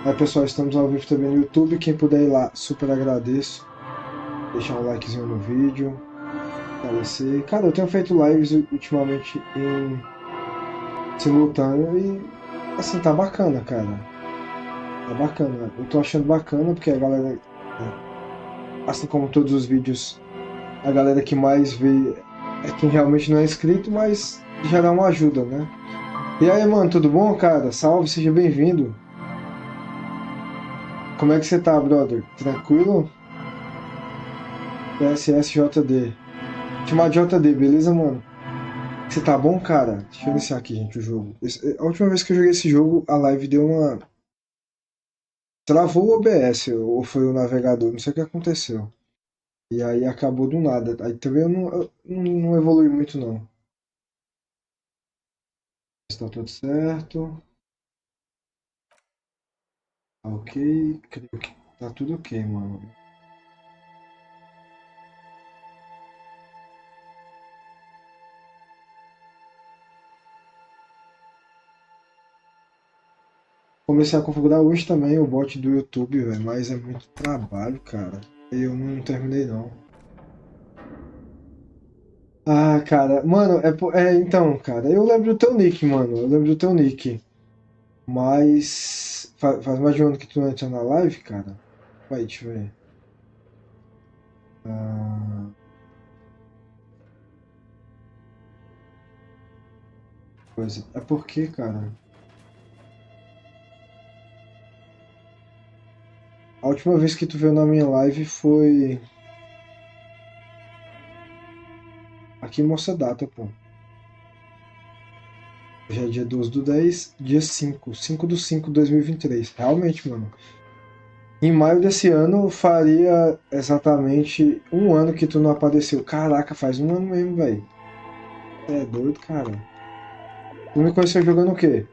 Aí pessoal, estamos ao vivo também no YouTube, quem puder ir lá, super agradeço. Deixar um likezinho no vídeo, fortalecer. Cara, eu tenho feito lives ultimamente em simultâneo e assim, tá bacana, cara. Tá bacana. Eu tô achando bacana porque a galera, assim como todos os vídeos, a galera que mais vê é quem realmente não é inscrito, mas já dá uma ajuda, né? E aí, mano, tudo bom, cara? Salve, seja bem-vindo. Como é que você tá, brother? Tranquilo? PSSJD. Chamar de JD, beleza, mano? Você tá bom, cara? Deixa eu iniciar aqui, gente, o jogo. A última vez que eu joguei esse jogo, a live deu uma. Travou o OBS, ou foi o navegador, não sei o que aconteceu. E aí acabou do nada. Aí também eu não evolui muito, não. Está tudo certo. Tá ok. Creio que tá tudo ok, mano. Comecei a configurar hoje também o bot do YouTube, velho, mas é muito trabalho, cara. E eu não terminei, não. Ah, cara, mano, então, cara, eu lembro do teu nick, mano, eu lembro do teu nick, mas faz mais de um ano que tu não entra na live, cara. Vai, deixa eu ver. Ah, coisa. É porque, cara, a última vez que tu veio na minha live foi aqui em Moça Data, pô. Já é dia 12/10, dia 5/5/2023. Realmente, mano. Em maio desse ano faria exatamente um ano que tu não apareceu. Caraca, faz um ano mesmo, velho. É doido, cara. Tu me conheceu jogando o quê?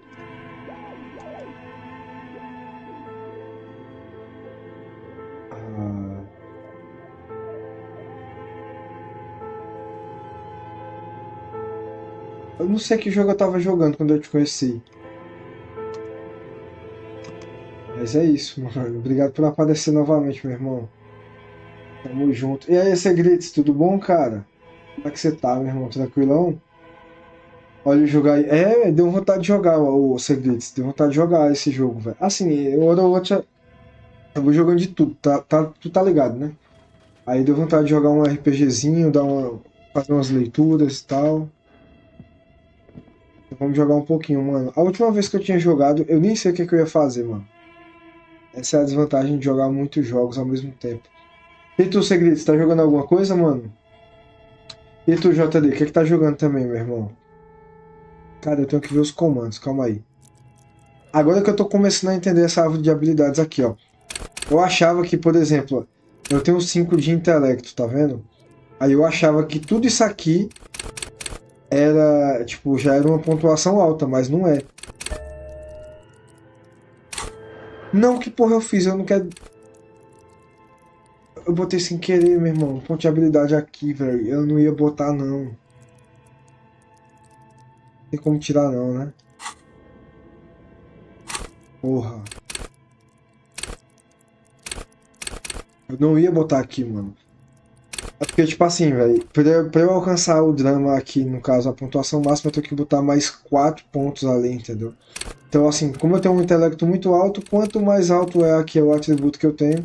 Ah, eu não sei que jogo eu tava jogando quando eu te conheci. Mas é isso, mano. Obrigado por aparecer novamente, meu irmão. Tamo junto. E aí, Segredos, tudo bom, cara? Como é que você tá, meu irmão? Tranquilão? Olha o jogo aí. É, deu vontade de jogar o Segredos. Deu vontade de jogar esse jogo, velho. Assim, hora ou outra eu vou jogando de tudo, tu tá ligado, né? Aí deu vontade de jogar um RPGzinho, fazer umas leituras e tal. Então vamos jogar um pouquinho, mano. A última vez que eu tinha jogado, eu nem sei o que, que eu ia fazer, mano. Essa é a desvantagem de jogar muitos jogos ao mesmo tempo. E tu, Segredo, você tá jogando alguma coisa, mano? E tu, JD, o que que tá jogando também, meu irmão? Cara, eu tenho que ver os comandos, calma aí. Agora que eu tô começando a entender essa árvore de habilidades aqui, ó. Eu achava que, por exemplo, eu tenho 5 de intelecto, tá vendo? Aí eu achava que tudo isso aqui era, tipo, já era uma pontuação alta, mas não é. Não, que porra eu fiz? Eu não quero. Eu botei sem querer, meu irmão. Ponto de habilidade aqui, velho. Eu não ia botar, não. Não tem como tirar, não, né? Porra. Eu não ia botar aqui, mano. É porque, tipo assim, velho. Pra eu alcançar o drama aqui, no caso, a pontuação máxima, eu tenho que botar mais 4 pontos ali, entendeu? Então, assim, como eu tenho um intelecto muito alto, quanto mais alto é aqui o atributo que eu tenho,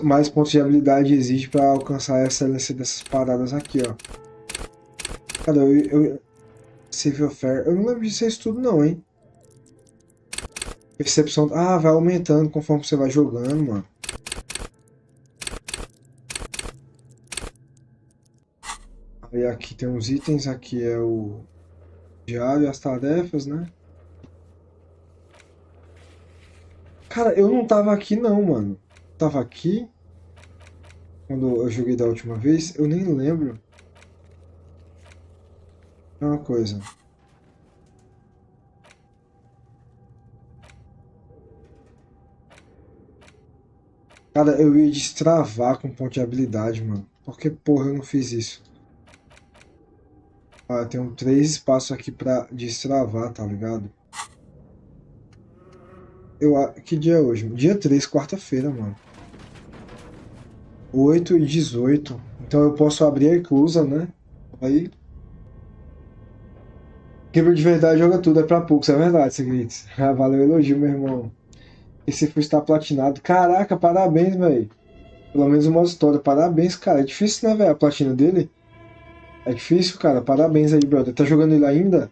mais pontos de habilidade exige pra alcançar a excelência dessas paradas aqui, ó. Cara, Civil Fair. Eu não lembro disso isso tudo, não, hein? Percepção. Ah, vai aumentando conforme você vai jogando, mano. Aí aqui tem uns itens, aqui é o diário, as tarefas, né? Cara, eu não tava aqui não, mano. Tava aqui quando eu joguei da última vez, eu nem lembro. É uma coisa. Cara, eu ia destravar com ponto de habilidade, mano. Por que porra eu não fiz isso? Ah, tem 3 espaços aqui pra destravar, tá ligado? Que dia é hoje? Dia 3, quarta-feira, mano. 8h18. Então eu posso abrir a inclusa, né? Aí. Gamer de verdade joga tudo, é pra poucos, é verdade, Segredos. Ah, valeu o elogio, meu irmão. Esse foi está platinado. Caraca, parabéns, velho. Pelo menos o modo história. Parabéns, cara. É difícil, né, velho? A platina dele. É difícil, cara. Parabéns aí, brother. Tá jogando ele ainda?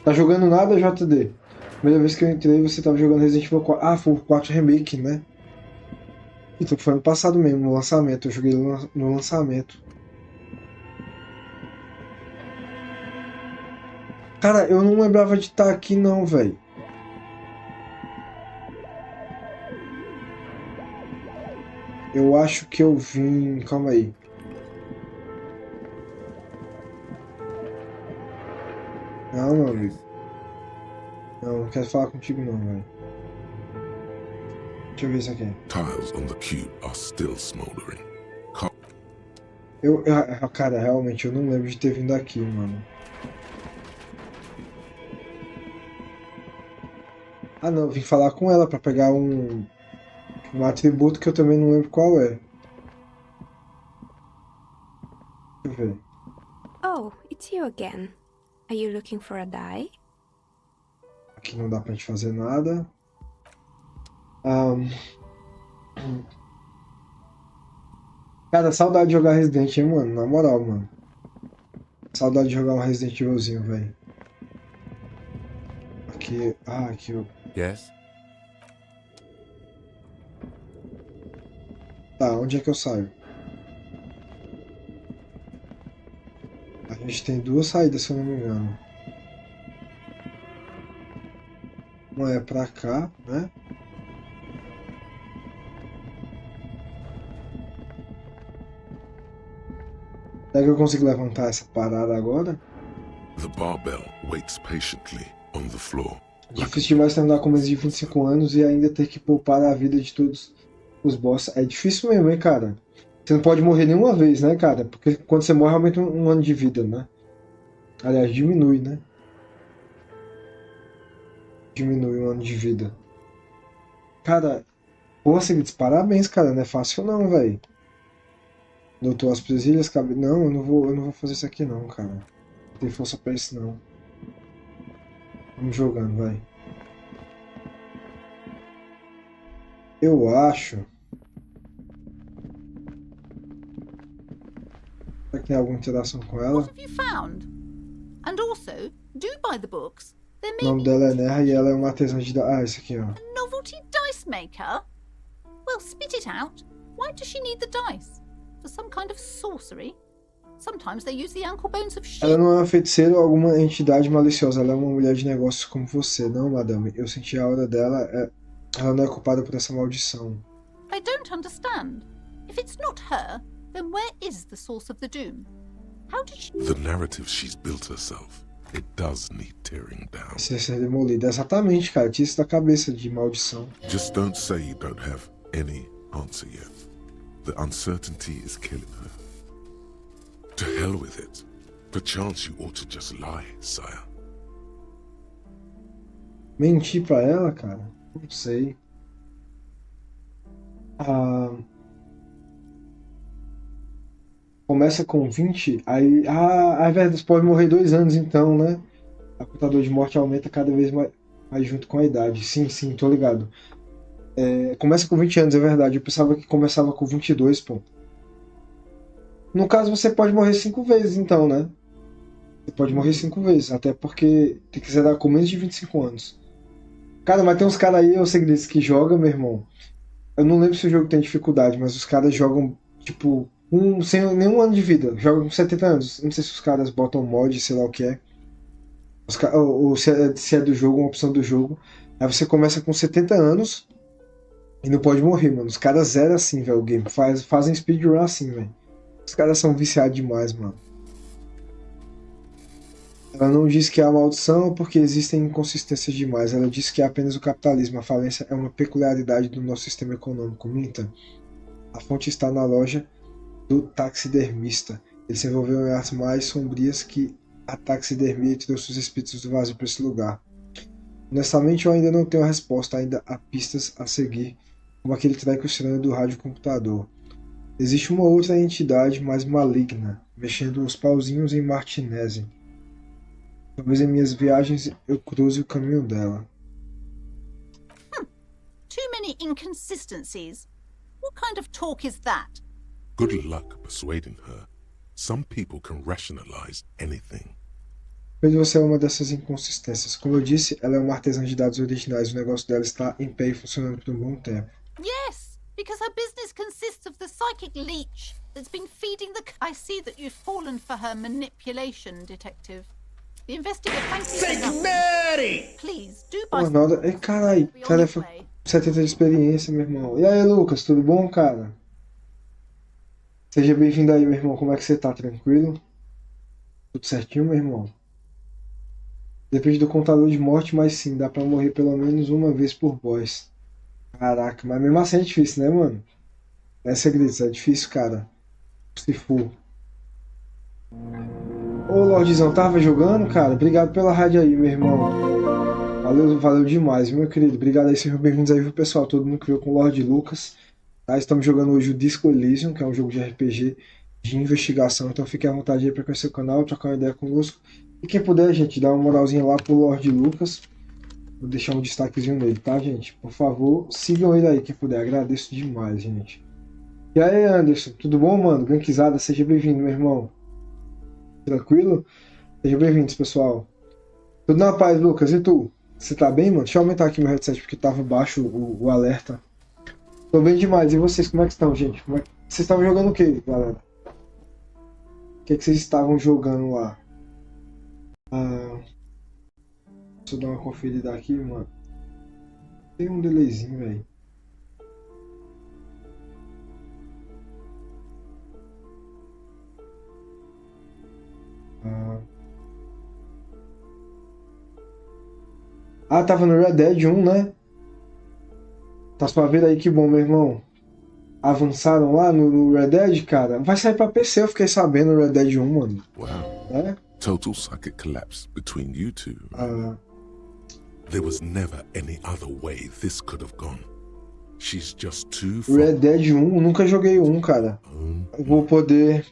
Tá jogando nada, JD? Primeira vez que eu entrei, você tava jogando Resident Evil 4. Ah, foi o 4 Remake, né? Então foi ano passado mesmo, no lançamento. Eu joguei no lançamento. Cara, eu não lembrava de estar aqui não, velho. Eu acho que eu vim... Calma aí. Não, meu amigo. Não quero falar contigo não, velho. Deixa eu ver isso aqui. Tiles on the cube are still smoldering. Cara, realmente, eu não lembro de ter vindo aqui, mano. Ah, não, eu vim falar com ela pra pegar um atributo que eu também não lembro qual é. Deixa eu ver. Oh, it's you again. Are you looking for a die? Aqui não dá pra gente fazer nada. Cara, saudade de jogar Resident, hein, mano? Na moral, mano. Saudade de jogar um Resident Evilzinho, velho. Aqui. Ah, aqui. Yes? Tá, onde é que eu saio? A gente tem duas saídas, se eu não me engano. Uma é pra cá, né? Será que eu consigo levantar essa parada agora? The barbell waits patiently on the floor. Difícil demais terminar com menos de 25 anos e ainda ter que poupar a vida de todos os boss. É difícil mesmo, hein, cara? Você não pode morrer nenhuma vez, né, cara? Porque quando você morre, aumenta um ano de vida, né? Aliás, diminui, né? Diminui um ano de vida. Cara, porra, Seguidos, parabéns, cara. Não é fácil não, velho. Doutor as presilhas, cabe... Não, eu não vou fazer isso aqui não, cara. Não tem força pra isso não. Vamos jogando, vai. Eu acho... Será que tem alguma interação com ela? What have you found? And also, do buy the books. There O may nome be dela é Nerra e ela é uma artesã de... Ah, esse aqui, ó. a novelty dice maker. Well, spit it out. Why does she need the dice? For some kind of sorcery? Sometimes they use the ankle bones of sheep. Ela não é uma feiticeira ou alguma entidade maliciosa. Ela é uma mulher de negócios como você. Não, madame. Eu senti a aura dela. Ela não é culpada por essa maldição. I don't understand. If it's not her, then where is the source of the doom? How did she... The narrative she's built herself. It does need tearing down. Precisa ser demolida. Exatamente, cara. Tira isso da cabeça de maldição. Just don't say you don't have any answer yet. The uncertainty is killing her. To hell with it. Perchance you ought to just lie, sire. Mentir pra ela, cara? Não sei. Começa com 20, aí... Ah, é verdade, você pode morrer 2 anos então, né? A contador de morte aumenta cada vez mais junto com a idade. Sim, sim, tô ligado. Começa com 20 anos, é verdade. Eu pensava que começava com 22, pô. No caso, você pode morrer 5 vezes, então, né? Você pode morrer 5 vezes, até porque tem que zerar com menos de 25 anos. Cara, mas tem uns caras aí, eu sei que jogam, meu irmão. Eu não lembro se o jogo tem dificuldade, mas os caras jogam, tipo, sem nenhum ano de vida. Jogam com 70 anos. Não sei se os caras botam mod, sei lá o que é. Ou se é do jogo, uma opção do jogo. Aí você começa com 70 anos e não pode morrer, mano. Os caras zeram assim, velho, o game. Fazem speedrun assim, velho. Os caras são viciados demais, mano. Ela não diz que é a maldição porque existem inconsistências demais. Ela diz que é apenas o capitalismo. A falência é uma peculiaridade do nosso sistema econômico. Minta. A fonte está na loja do taxidermista. Ele se envolveu em artes mais sombrias que a taxidermia e trouxe os espíritos do vazio para esse lugar. Honestamente, eu ainda não tenho a resposta, ainda há pistas a seguir, como aquele treco estranho do rádio-computador. Existe uma outra entidade mais maligna, mexendo os pauzinhos em Martinese. Talvez em minhas viagens eu cruze o caminho dela. Too many inconsistencies. What kind of talk is that? Good luck persuading her. Some people can rationalize anything. Pois você é uma dessas inconsistências. Como eu disse, ela é uma artesã de dados originais. O negócio dela está em pé e funcionando por um bom tempo. Yes, because her business consists of the psychic leech that's been feeding the... I see that you've fallen for her manipulation, detective. The investigator... Please, do buy... Uma nota... Ei, carai, tarefa 70 de experiência, meu irmão. E aí, Lucas, tudo bom, cara? Seja bem-vindo aí, meu irmão. Como é que você tá? Tranquilo? Tudo certinho, meu irmão? Depende do contador de morte, mas sim, dá pra morrer pelo menos uma vez por boss. Caraca, mas mesmo assim é difícil, né, mano? Não é segredo, é difícil, cara. Se for. Ô, Lordzão, tava jogando, cara? Obrigado pela rádio aí, meu irmão. Valeu, valeu demais, meu querido. Obrigado aí, sejam bem-vindos aí, viu, pessoal? Todo mundo que veio com o Lord Lucas. Tá? Estamos jogando hoje o Disco Elysium, que é um jogo de RPG de investigação. Então fique à vontade aí pra conhecer o canal, trocar uma ideia conosco. E quem puder, gente, dá uma moralzinha lá pro Lord Lucas. Vou deixar um destaquezinho nele, tá, gente? Por favor, sigam ele aí, quem puder. Agradeço demais, gente. E aí, Anderson, tudo bom, mano? Gankizada, seja bem-vindo, meu irmão. Tranquilo? Sejam bem-vindos, pessoal. Tudo na paz, Lucas. E tu? Você tá bem, mano? Deixa eu aumentar aqui meu headset porque tava baixo o alerta. Tô bem demais. E vocês, como é que estão, gente? Vocês estavam jogando o que, galera? O que vocês estavam jogando lá? Deixa eu dar uma conferida aqui, mano. Tem um delayzinho, velho. Tava no Red Dead 1, né? Tá só ver aí que bom, meu irmão. Avançaram lá no Red Dead, cara. Vai sair pra PC, eu fiquei sabendo no Red Dead 1, mano. Wow. É? Total psychic collapse between you two. Right? There was never any other way this could have gone. She's just too far. Red Dead 1, nunca joguei um, cara. Vou poder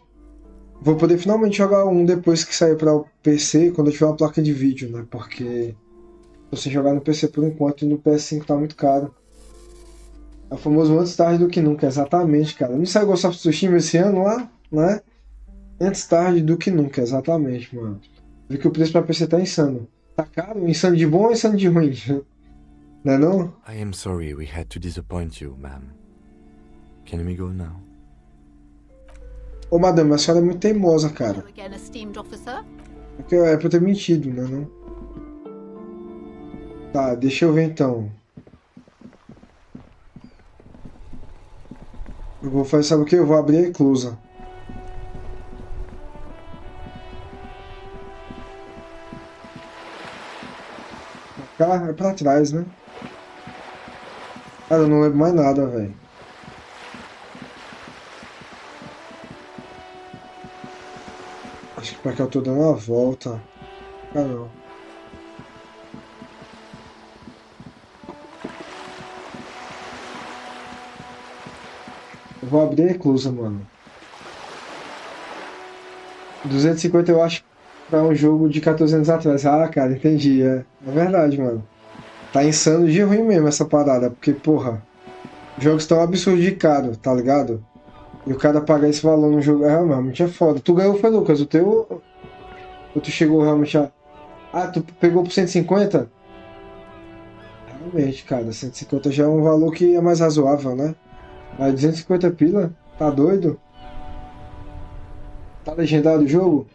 finalmente jogar um depois que sair pra PC, quando eu tiver uma placa de vídeo, né? Porque tô sem jogar no PC por enquanto e no PS5 tá muito caro. É o famoso antes tarde do que nunca, exatamente, cara. Não saiu Ghost of Tsushima esse ano lá, né? Antes tarde do que nunca, exatamente, mano. Vi que o preço pra PC tá insano. Tá caro? Insano de bom ou insano de ruim? Não é não? I am sorry we had to disappoint you, ma'am. Can we go now? Ô, madame, a senhora é muito teimosa, cara. Hello again, esteemed officer. É pra eu ter mentido, né, não? Tá, deixa eu ver então. Eu vou fazer, sabe o que? Eu vou abrir a eclusa. Cá é pra trás, né? Cara, eu não lembro mais nada, velho. Acho que pra cá eu tô dando uma volta. Cara, não. Eu vou abrir a eclusa, mano. 250 eu acho pra um jogo de 14 anos atrás. Ah, cara, entendi. É verdade, mano. Tá insano de ruim mesmo essa parada. Porque, porra, jogos tão absurdos de caro, tá ligado? E o cara pagar esse valor no jogo realmente é foda. Tu ganhou, foi, Lucas? O teu. Ou tu chegou realmente a. Ah, tu pegou por 150? Realmente, cara, 150 já é um valor que é mais razoável, né? Mas 250 pila? Tá doido? Tá legendado o jogo?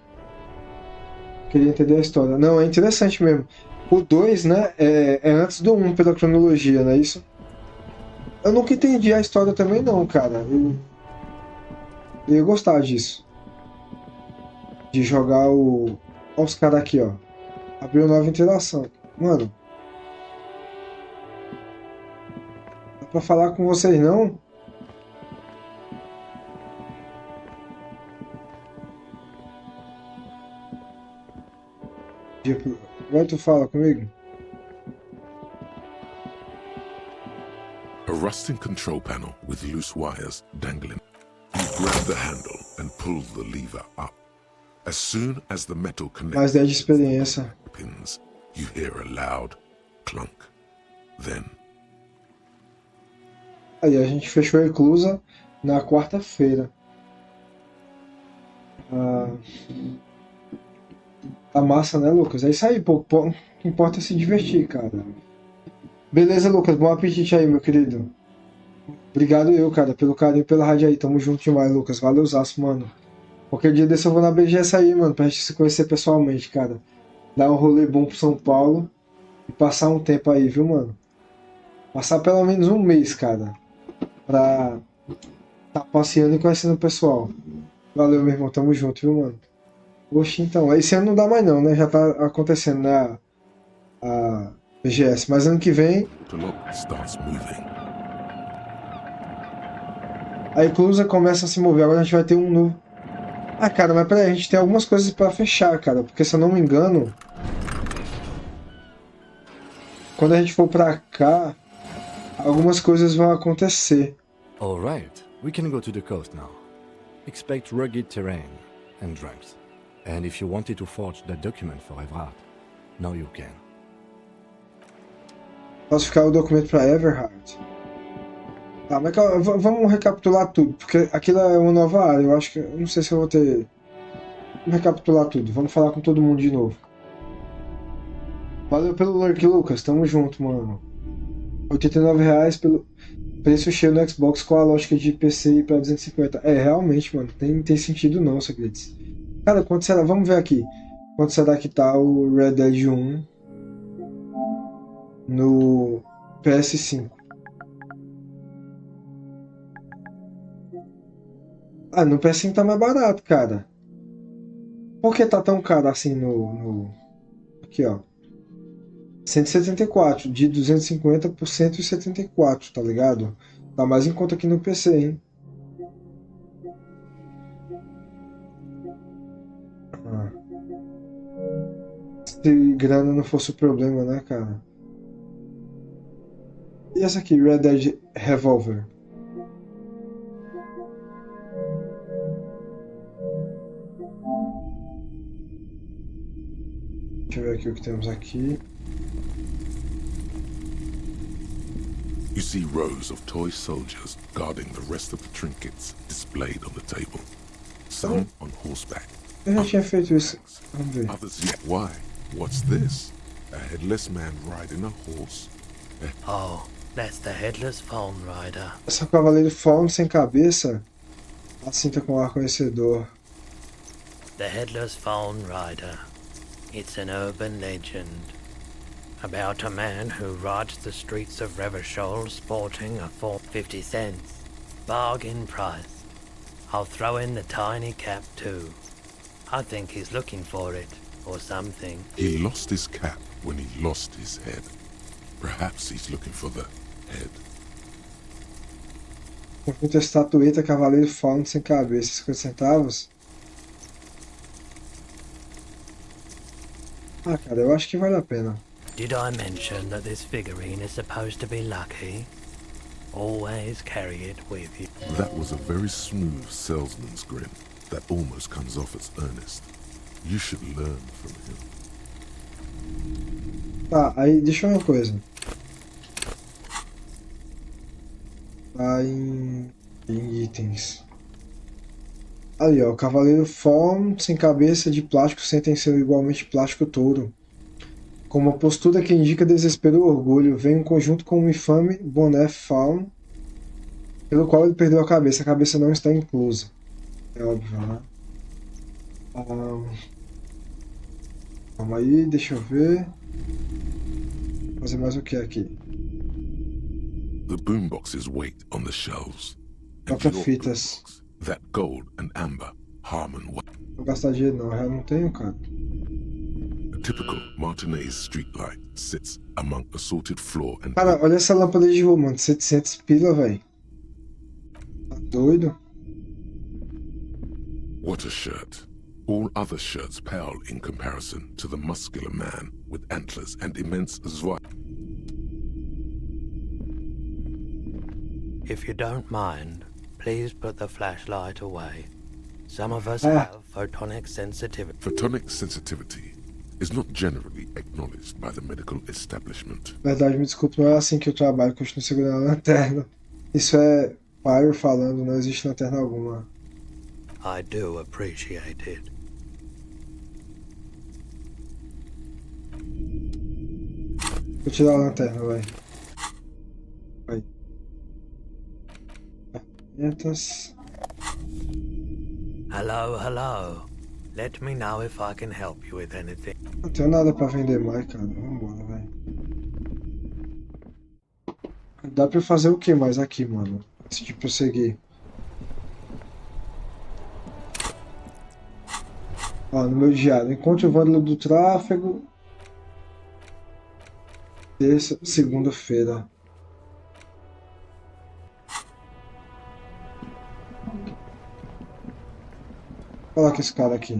Queria entender a história. Não, é interessante mesmo. O 2, né, é antes do 1 pela cronologia, não é isso? Eu nunca entendi a história também não, cara. Eu ia gostar disso. De jogar o... Olha os caras aqui, ó. Abriu nova interação. Mano. Dá pra falar com vocês não? Agora tu fala comigo? A rusting control panel with loose wires dangling. You grab the handle and pull the lever up. As soon as the metal Mais connects 10 de experiência. pins, you hear a loud clunk. Then Aí a gente fechou a eclusa na quarta-feira. Tá massa, né, Lucas? É isso aí, pô. O que importa é se divertir, cara. Beleza, Lucas. Bom apetite aí, meu querido. Obrigado eu, cara, pelo carinho, pela rádio aí. Tamo junto demais, Lucas. Valeuzaço, mano. Qualquer dia desse eu vou na BGS aí, mano, pra gente se conhecer pessoalmente, cara. Dar um rolê bom pro São Paulo e passar um tempo aí, viu, mano? Passar pelo menos um mês, cara. Pra tá passeando e conhecendo o pessoal. Valeu, meu irmão. Tamo junto, viu, mano? Oxe, então. Esse ano não dá mais não, né? Já tá acontecendo, né? A BGS. Mas ano que vem, the lock starts moving. a eclusa começa a se mover. Agora a gente vai ter um novo. Ah, cara, mas peraí, a gente tem algumas coisas pra fechar, cara. Porque se eu não me engano, quando a gente for pra cá, algumas coisas vão acontecer. All right, we can go to the coast now. Expect rugged terrain and drunks. And if you wanted to forge that document for Everard, now you can. Falsificar o documento pra Everhard. Tá, mas vamos recapitular tudo, porque aquilo é uma nova área. Eu acho que. Eu não sei se eu vou ter. Vamos recapitular tudo. Vamos falar com todo mundo de novo. Valeu pelo lurk, Lucas. Tamo junto, mano. R$89 pelo preço cheio no Xbox com a lógica de PC e pra 250. É, realmente, mano. Tem sentido não, segredos. Cara, quanto será? Vamos ver aqui. Quanto será que tá o Red Dead 1 no PS5? Ah, no PS5 tá mais barato, cara. Por que tá tão caro assim Aqui, ó. 174, de 250 por 174, tá ligado? Tá mais em conta aqui no PC, hein? Ah. Se grana não fosse o problema, né, cara? E essa aqui, Red Dead Revolver? Deixa eu ver aqui o que temos aqui. You see rows of toy soldiers guarding the rest of the trinkets displayed on the table. Some on horseback. Eu já tinha feito isso. Vamos ver. Others yet. Why? What's this? A headless man riding a horse? Oh, that's the headless phone rider. Essa cavaleiro faun sem cabeça. A cinta com ar conhecedor. The headless phone rider. It's an urban legend about a man who rides the streets of Revachol sporting a $4.50. Bargain price. I'll throw in the tiny cap too. I think he's looking for it, or something. He lost his cap when he lost his head. Perhaps he's looking for the head. Conjunto estatueta cavaleiro faun sem cabeça. 50 centavos? Ah, cara, eu acho que vale a pena. Did I mention that this figurine is supposed to be lucky? Always carry it with you. That was a very smooth salesman's grin that almost comes off as earnest. You should learn from him. Tá, aí deixa eu ver uma coisa. Tá em itens. Ali, ó, cavaleiro faun sem cabeça de plástico sentem ser igualmente plástico touro. Com uma postura que indica desespero ou orgulho, vem um conjunto com um infame boné faun, pelo qual ele perdeu a cabeça. A cabeça não está inclusa. É óbvio, né? Calma aí, deixa eu ver. Vou fazer mais o que aqui? The boomboxes wait on the shelves. And Toca your fitas. boombox, that gold and amber Harmon white. Vou gastar dinheiro não, eu não tenho, cara. A typical Martinez streetlight sits among assorted floor and Cara, olha essa lâmpada de rua, mano. 700 pila, velho. Tá doido? what a shirt. All other shirts pale in comparison to the muscular man with antlers and immense zwa. If you don't mind, please put the flashlight away. Some of us have photonic sensitivity. Photonic sensitivity is not generally acknowledged by the medical establishment. Verdade, me desculpe, não é assim que eu trabalho, continuo segurando a lanterna. Isso é Pyro falando, não existe lanterna alguma. I do appreciate it. Vou tirar a lanterna, vai. Vai. Ferramentas. Hello, hello. Let me know if I can help you with anything. Não tenho nada pra vender mais, cara. Vambora, vai. Dá pra eu fazer o que mais aqui, mano? Antes de prosseguir. Ó, no meu diário. Encontre o vândalo do tráfego. Terça, segunda-feira. Coloca esse cara aqui.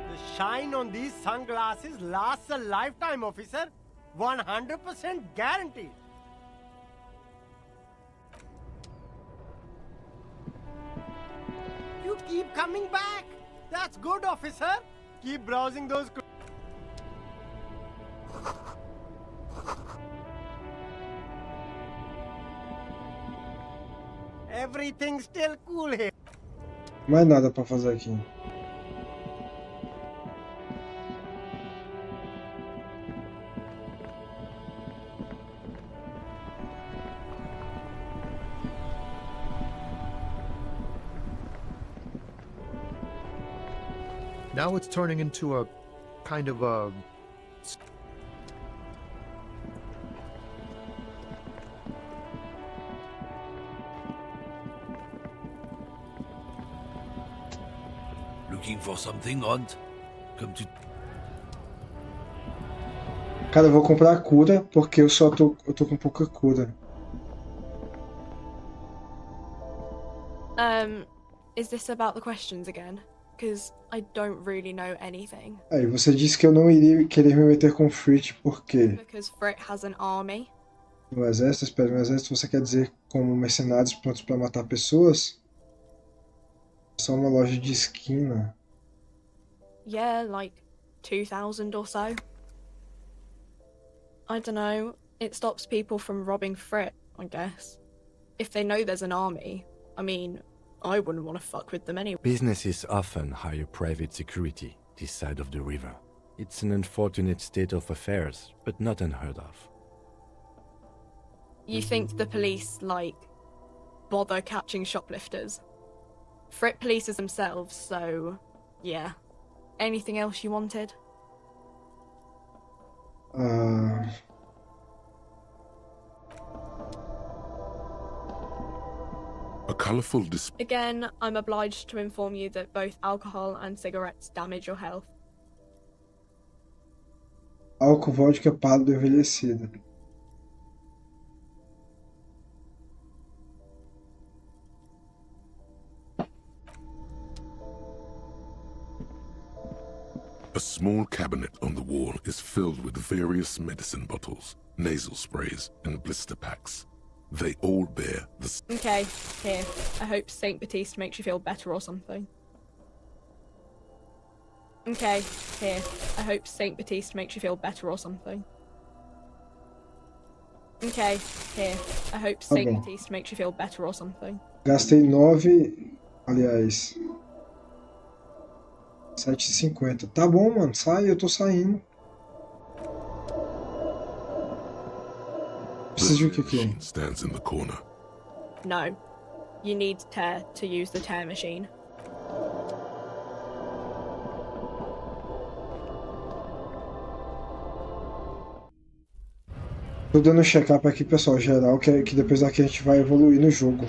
The shine on these sunglasses lasts a lifetime, officer. 100% guaranteed. You keep coming back. That's good, officer. Keep browsing those. Everything's still cool here. Mais nada pra fazer aqui. Now it's turning into a kind of a... Looking for something, Hunt? Come to... Cara, eu vou comprar a cura porque eu tô com pouca cura. Is this about the questions again? Because I don't really know anything. Aí, você disse que eu não iria querer me meter com o Fritz, por quê? Because Frit has an army. No exército, espera, no exército você quer dizer como mercenários prontos pra matar pessoas? Só uma loja de esquina. Yeah, like 2,000 or so. I don't know. It stops people from robbing Frit, I guess. If they know there's an army, I mean, I wouldn't want to fuck with them anyway. Businesses often hire private security this side of the river. It's an unfortunate state of affairs, but not unheard of. You think the police, like, bother catching shoplifters? Frit polices themselves, so, yeah. Anything else you wanted? A colourful display. Again, I'm obliged to inform you that both alcohol and cigarettes damage your health. Álcool, vodka, pálido, envelhecido. A small cabinet on the wall is filled with various medicine bottles, nasal sprays, and blister packs. They all bear the... Okay, here. I hope Saint Baptiste makes you feel better or something. Okay, here. I hope Saint Baptiste makes you feel better or something. Okay, here. I hope Saint Baptiste makes you feel better or something. Gastei 9, aliás, 7,50. Tá bom, mano, sai, eu tô saindo. Preciso de o que aqui? Stands in the corner. No. You need tear to use the tear machine. Tô dando um check-up aqui, pessoal, geral, que depois daqui a gente vai evoluir no jogo.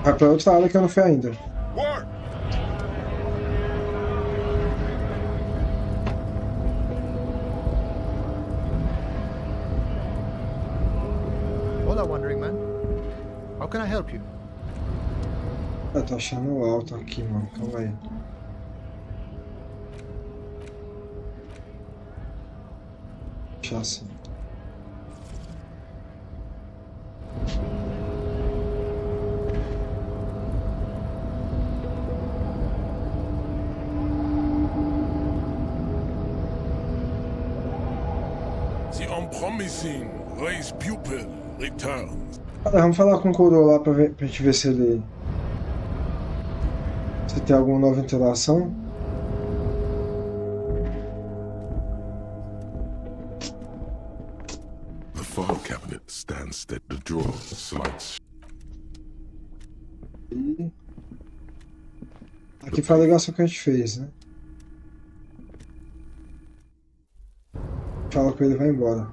Vai pra outra área que eu não fui ainda. Hola, Wandering Man. How can I help you? Ah, tô achando alto aqui, mano. Calma aí. Deixa assim. The unpromising race pupil returns. Vamos falar com o coroa lá pra gente ver se ele... Se tem alguma nova interação. The file cabinet stands at the drawer, slides. Aqui foi a ligação que a gente fez, né? Fala com ele e vai embora.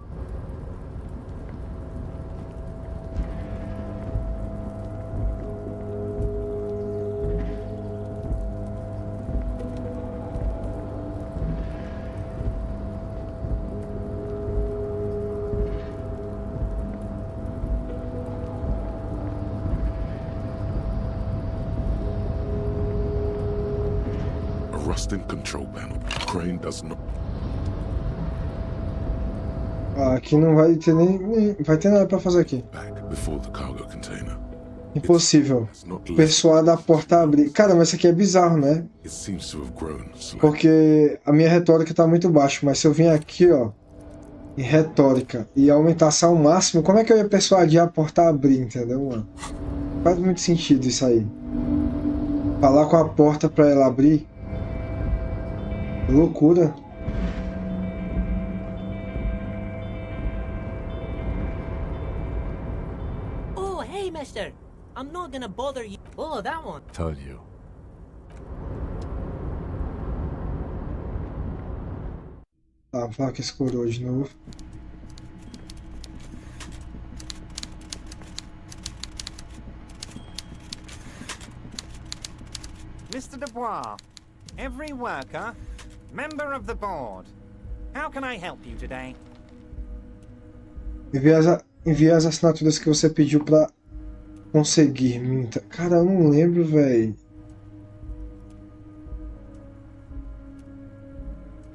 Rusting control panel. Crane does not. Aqui não vai ter nem vai ter nada pra fazer aqui. Back before the cargo container. Impossível. Persuada a porta a abrir. Cara, mas isso aqui é bizarro, né? It seems to have grown slightly. Porque a minha retórica tá muito baixa, mas se eu vim aqui, ó, em retórica e aumentasse ao máximo, como é que eu ia persuadir a porta a abrir, entendeu, mano? Faz muito sentido isso aí. Falar com a porta pra ela abrir. Loucura. Oh, hey, mister. I'm not gonna bother you. Oh, that one. Told you. Tá, vamos falar com esse coroa de novo. Mr. Dubois, every worker, member of the board. How can I help you today? Enviar as assinaturas que você pediu pra conseguir, minta. Cara, eu não lembro, velho.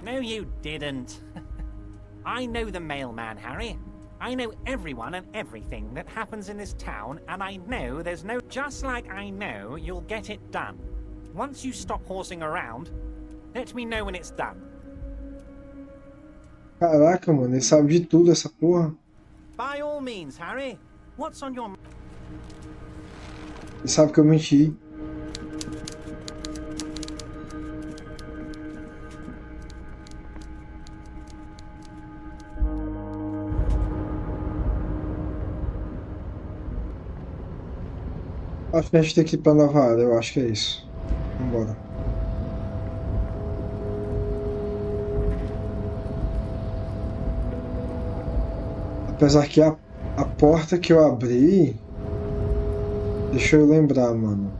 No, you didn't. I know the mailman, Harry. I know everyone and everything that happens in this town, and I know there's no... Just like I know you'll get it done. Once you stop horsing around, let me know when it's done. Caraca, mano, ele sabe de tudo, essa porra. By all means, Harry. What's on your... Ele sabe que eu menti. Acho que a gente tem que ir pra nova área, eu acho que é isso. Vambora. Apesar que a porta que eu abri... Deixa eu lembrar, mano.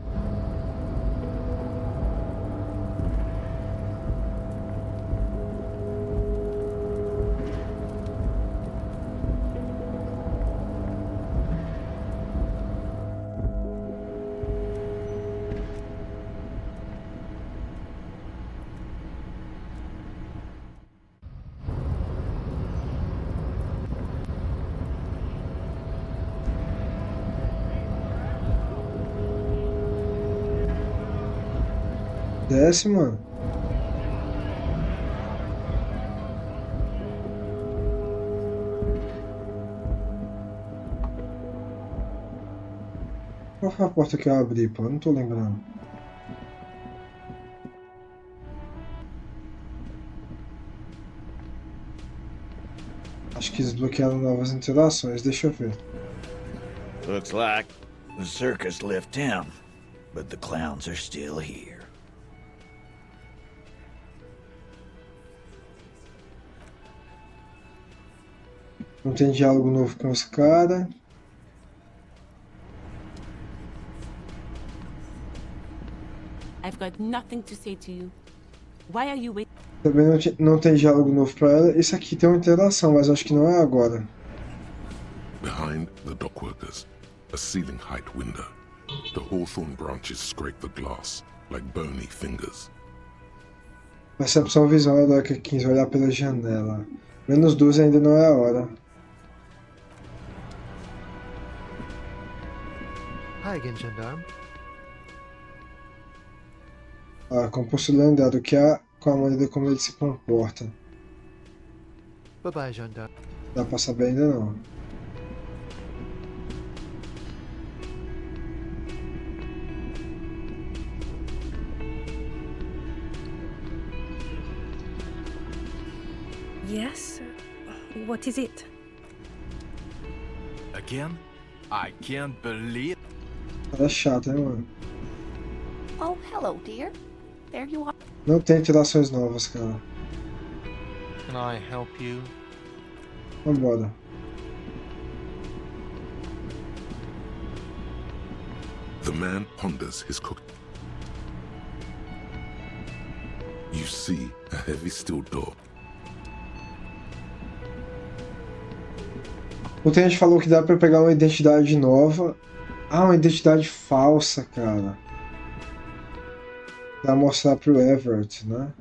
Desce, mano. Qual foi a porta que eu abri, pô? Eu não tô lembrando. Acho que desbloquearam novas interações, deixa eu ver. Looks like the circus left town, but the clowns are still here. Não tem diálogo novo com esse cara. I've got nothing to say to you. Why are you waiting? Também não tem diálogo novo pra ela. Esse aqui tem uma interação, mas acho que não é agora. Behind the dockworkers, a ceiling height window. The hawthorn branches scrape the glass like bony fingers. Percepção visão é da que 15, olhar pela janela. Menos 12 ainda não é a hora. Hi again, gendarme. Composto lendário, que é com a maneira como ele se comporta. Bye-bye, gendarme. Dá pra saber ainda não. Yes? What is it? Again? I can't believe... Cara chato, hein, mano? Oh, hello, dear. There you are. Não tem interações novas, cara. Can I help you? Vambora. The man ponders his cook. You see a heavy steel door. Ontem a gente falou que dá pra pegar uma identidade nova. Ah, uma identidade falsa, cara. Pra mostrar pro Everett, né?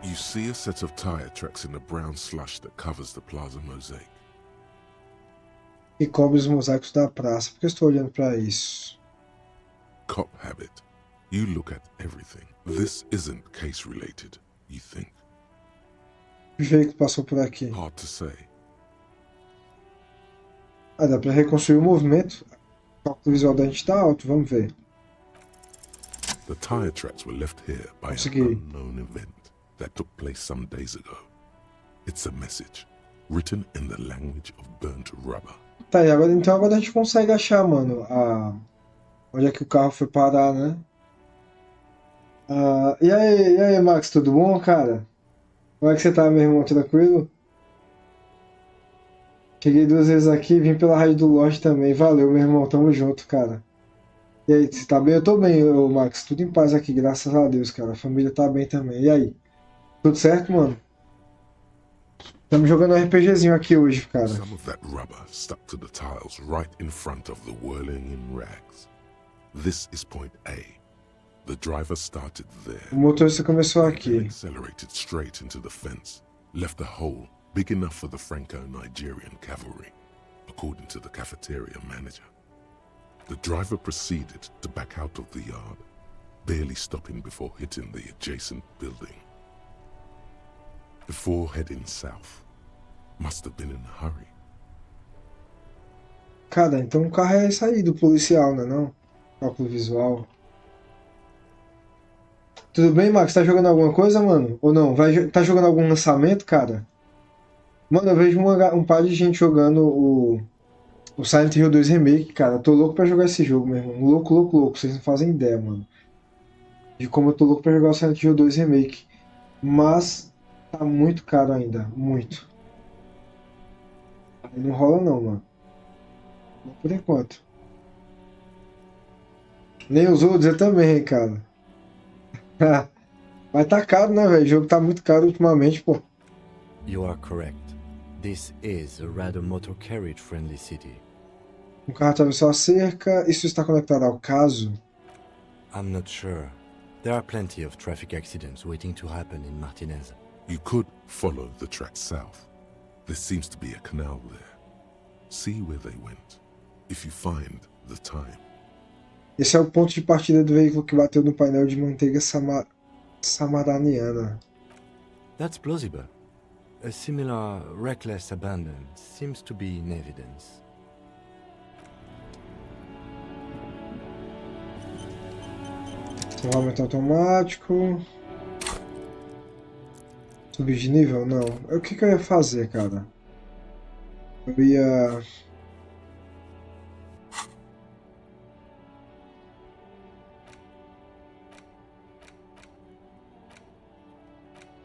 You see a set of tire tracks in the brown slush that covers the plaza mosaic. E cobre os mosaicos da praça. Por que eu estou olhando pra isso? Cop habit. You look at everything. This isn't case related, you think. O veículo passou por aqui. Hard to say. Ah, dá pra reconstruir o movimento. O cálculo visual da gente tá alto, vamos ver. The tire tracks were left here by an Consegui. unknown event that took place some days ago. It's a message, written in the language of burnt rubber. Tá, e agora, então agora a gente consegue achar, mano, onde é que o carro foi parar, né? E aí, Max, tudo bom, cara? Como é que você tá, meu irmão? Tranquilo? Cheguei 2 vezes aqui, vim pela rádio do Lodge também. Valeu, meu irmão, tamo junto, cara. E aí, você tá bem? Eu tô bem, ô Max, tudo em paz aqui, graças a Deus, cara. A família tá bem também. E aí? Tudo certo, mano? Estamos jogando um RPGzinho aqui hoje, cara. Some of that rubber stuck to the tiles right in front of the whirling in rags. This is point A. The driver started there. O motorista começou Then aqui. accelerated straight into the fence, left a hole big enough for the Franco-Nigerian cavalry, according to the cafeteria manager. The driver proceeded to back out of the yard, barely stopping before hitting the adjacent building. Before heading south, must have been in a hurry. Cara, então o carro é isso aí do policial, né não? Cálculo visual. Tudo bem, Max? Tá jogando alguma coisa, mano? Ou não? Tá jogando algum lançamento, cara? Mano, eu vejo um par de gente jogando o Silent Hill 2 Remake, cara. Tô louco pra jogar esse jogo, meu irmão. Louco, louco, louco. Vocês não fazem ideia, mano. De como eu tô louco pra jogar o Silent Hill 2 Remake. Mas tá muito caro ainda. Muito. Aí não rola não, mano. Não por enquanto. Nem os outros, eu também, cara. Mas tá caro, né, velho? O jogo tá muito caro ultimamente, pô. You are correct. This is a rather motor carriage friendly city. Um carro atravessou a cerca. Isso está conectado ao caso? I'm not sure. There are plenty of traffic accidents waiting to happen in Martinez. You could follow the track south. There seems to be a canal there. See where they went, if you find the time. Esse é o ponto de partida do veículo que bateu no painel de manteiga samaraniana. That's plausible. A similar reckless abandon seems to be in evidence. Aumento automático. Subir de nível? Não. O que eu ia fazer, cara? Eu ia...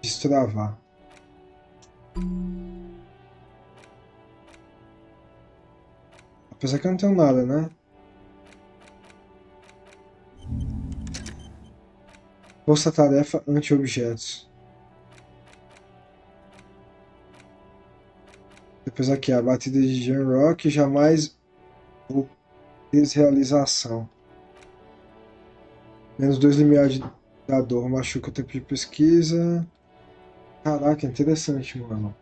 destravar. Apesar que eu não tenho nada, né? Força-tarefa anti-objetos. Depois aqui, a batida de Jan Rock, jamais ou desrealização. Menos 2 limiares da dor, machuca o tempo de pesquisa. Caraca, interessante, mano.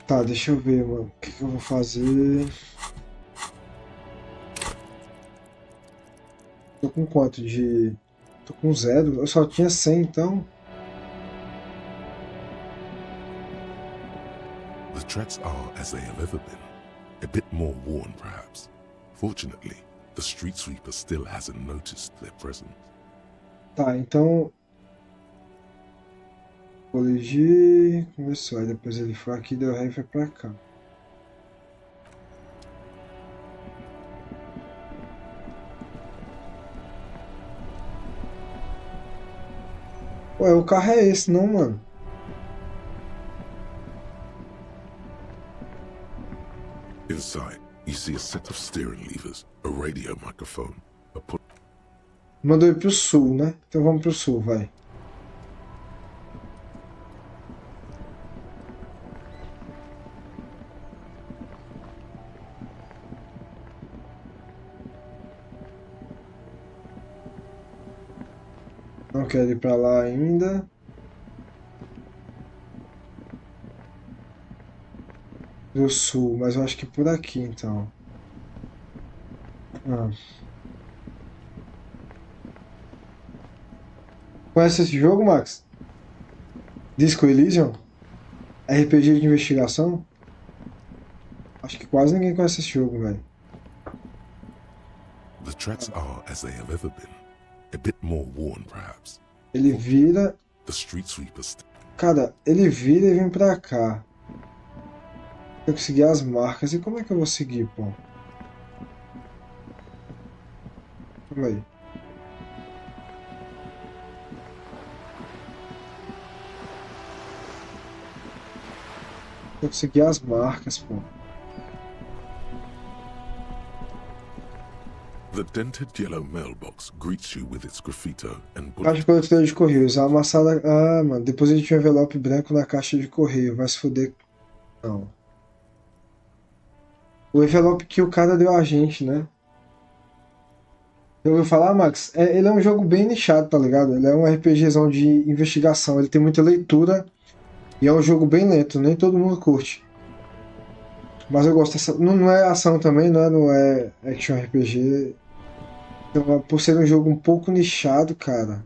Tá, deixa eu ver, mano. O que eu vou fazer? Tô com quanto de... Tô com 0. Eu só tinha 100, então. The threats are as they have ever been. A bit more worn, perhaps. Fortunately, the street sweeper still hasn't noticed their presence. Tá, então. Coligir. Começou. Aí depois ele foi aqui, deu ré e foi pra cá. Ué, o carro é esse, não, mano? Inside, you see a set of steering levers, a radio microphone, a put. Mandou ir pro sul, né? Então vamos pro sul, vai. Não quero ir pra lá ainda. Do sul, mas eu acho que por aqui então. Conhece esse jogo, Max? Disco Elysium? RPG de investigação? Acho que quase ninguém conhece esse jogo, velho. The threats are as they have ever been. A bit more worn, perhaps. Ele vira. The street sweepers. Cara, ele vira e vem pra cá. Eu consegui as marcas. E como é que eu vou seguir, pô? Calma aí. Eu consegui as marcas, pô. The dented yellow mailbox greets you with its graffito and Caixa coletora de correios. A amassada. Ah, mano. Depois a gente tinha um envelope branco na caixa de correio. Vai se foder. Não. O envelope que o cara deu a gente, né? Eu ouvi falar, Max? Ele é um jogo bem nichado, tá ligado? Ele é um RPGzão de investigação. Ele tem muita leitura. E é um jogo bem lento. Nem todo mundo curte. Mas eu gosto dessa. Não é ação também, não é action RPG. Então, por ser um jogo um pouco nichado, cara.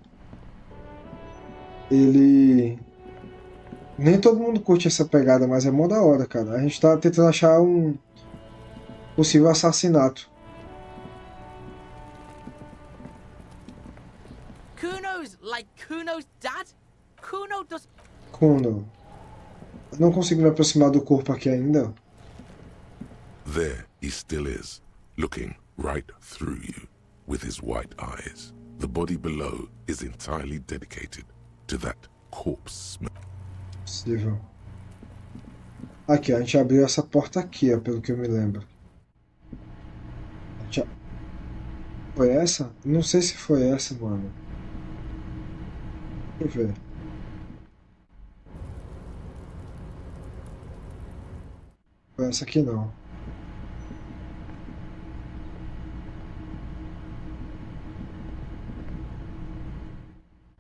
Ele. Nem todo mundo curte essa pegada, mas é mó da hora, cara. A gente tá tentando achar um possível assassinato. Kuno's like Kuno's dad? Kuno does. Kuno. Eu não consigo me aproximar do corpo aqui ainda. There he still is, looking right through you with his white eyes. The body below is entirely dedicated to that corpse smell. Possível. Aqui, a gente abriu essa porta aqui, ó, pelo que eu me lembro. Foi essa? Não sei se foi essa, mano. Deixa eu ver. Foi essa aqui não.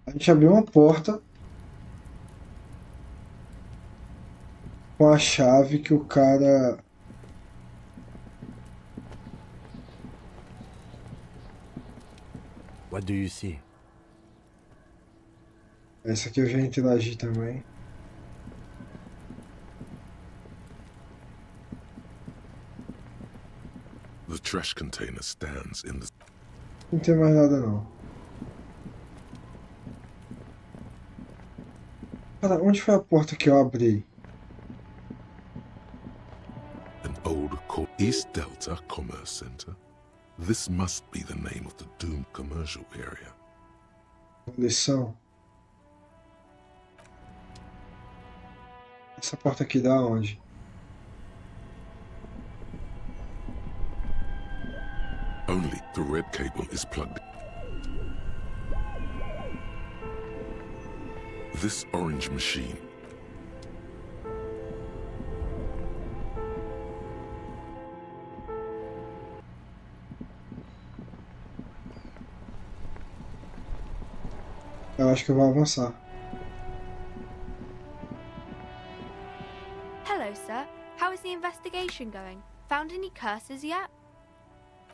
A gente abriu uma porta com a chave que o cara... What do you see? Essa aqui eu já interagi também. The trash container stands in the... Não tem mais nada não. Cara, onde foi a porta que eu abri? An old East Delta Commerce Center. This must be the name of the doomed commercial area. Lição. Essa porta aqui dá onde? Only the red cable is plugged. This orange machine. Eu acho que eu vou avançar. Hello, sir. How is the investigation going? Found any curses yet?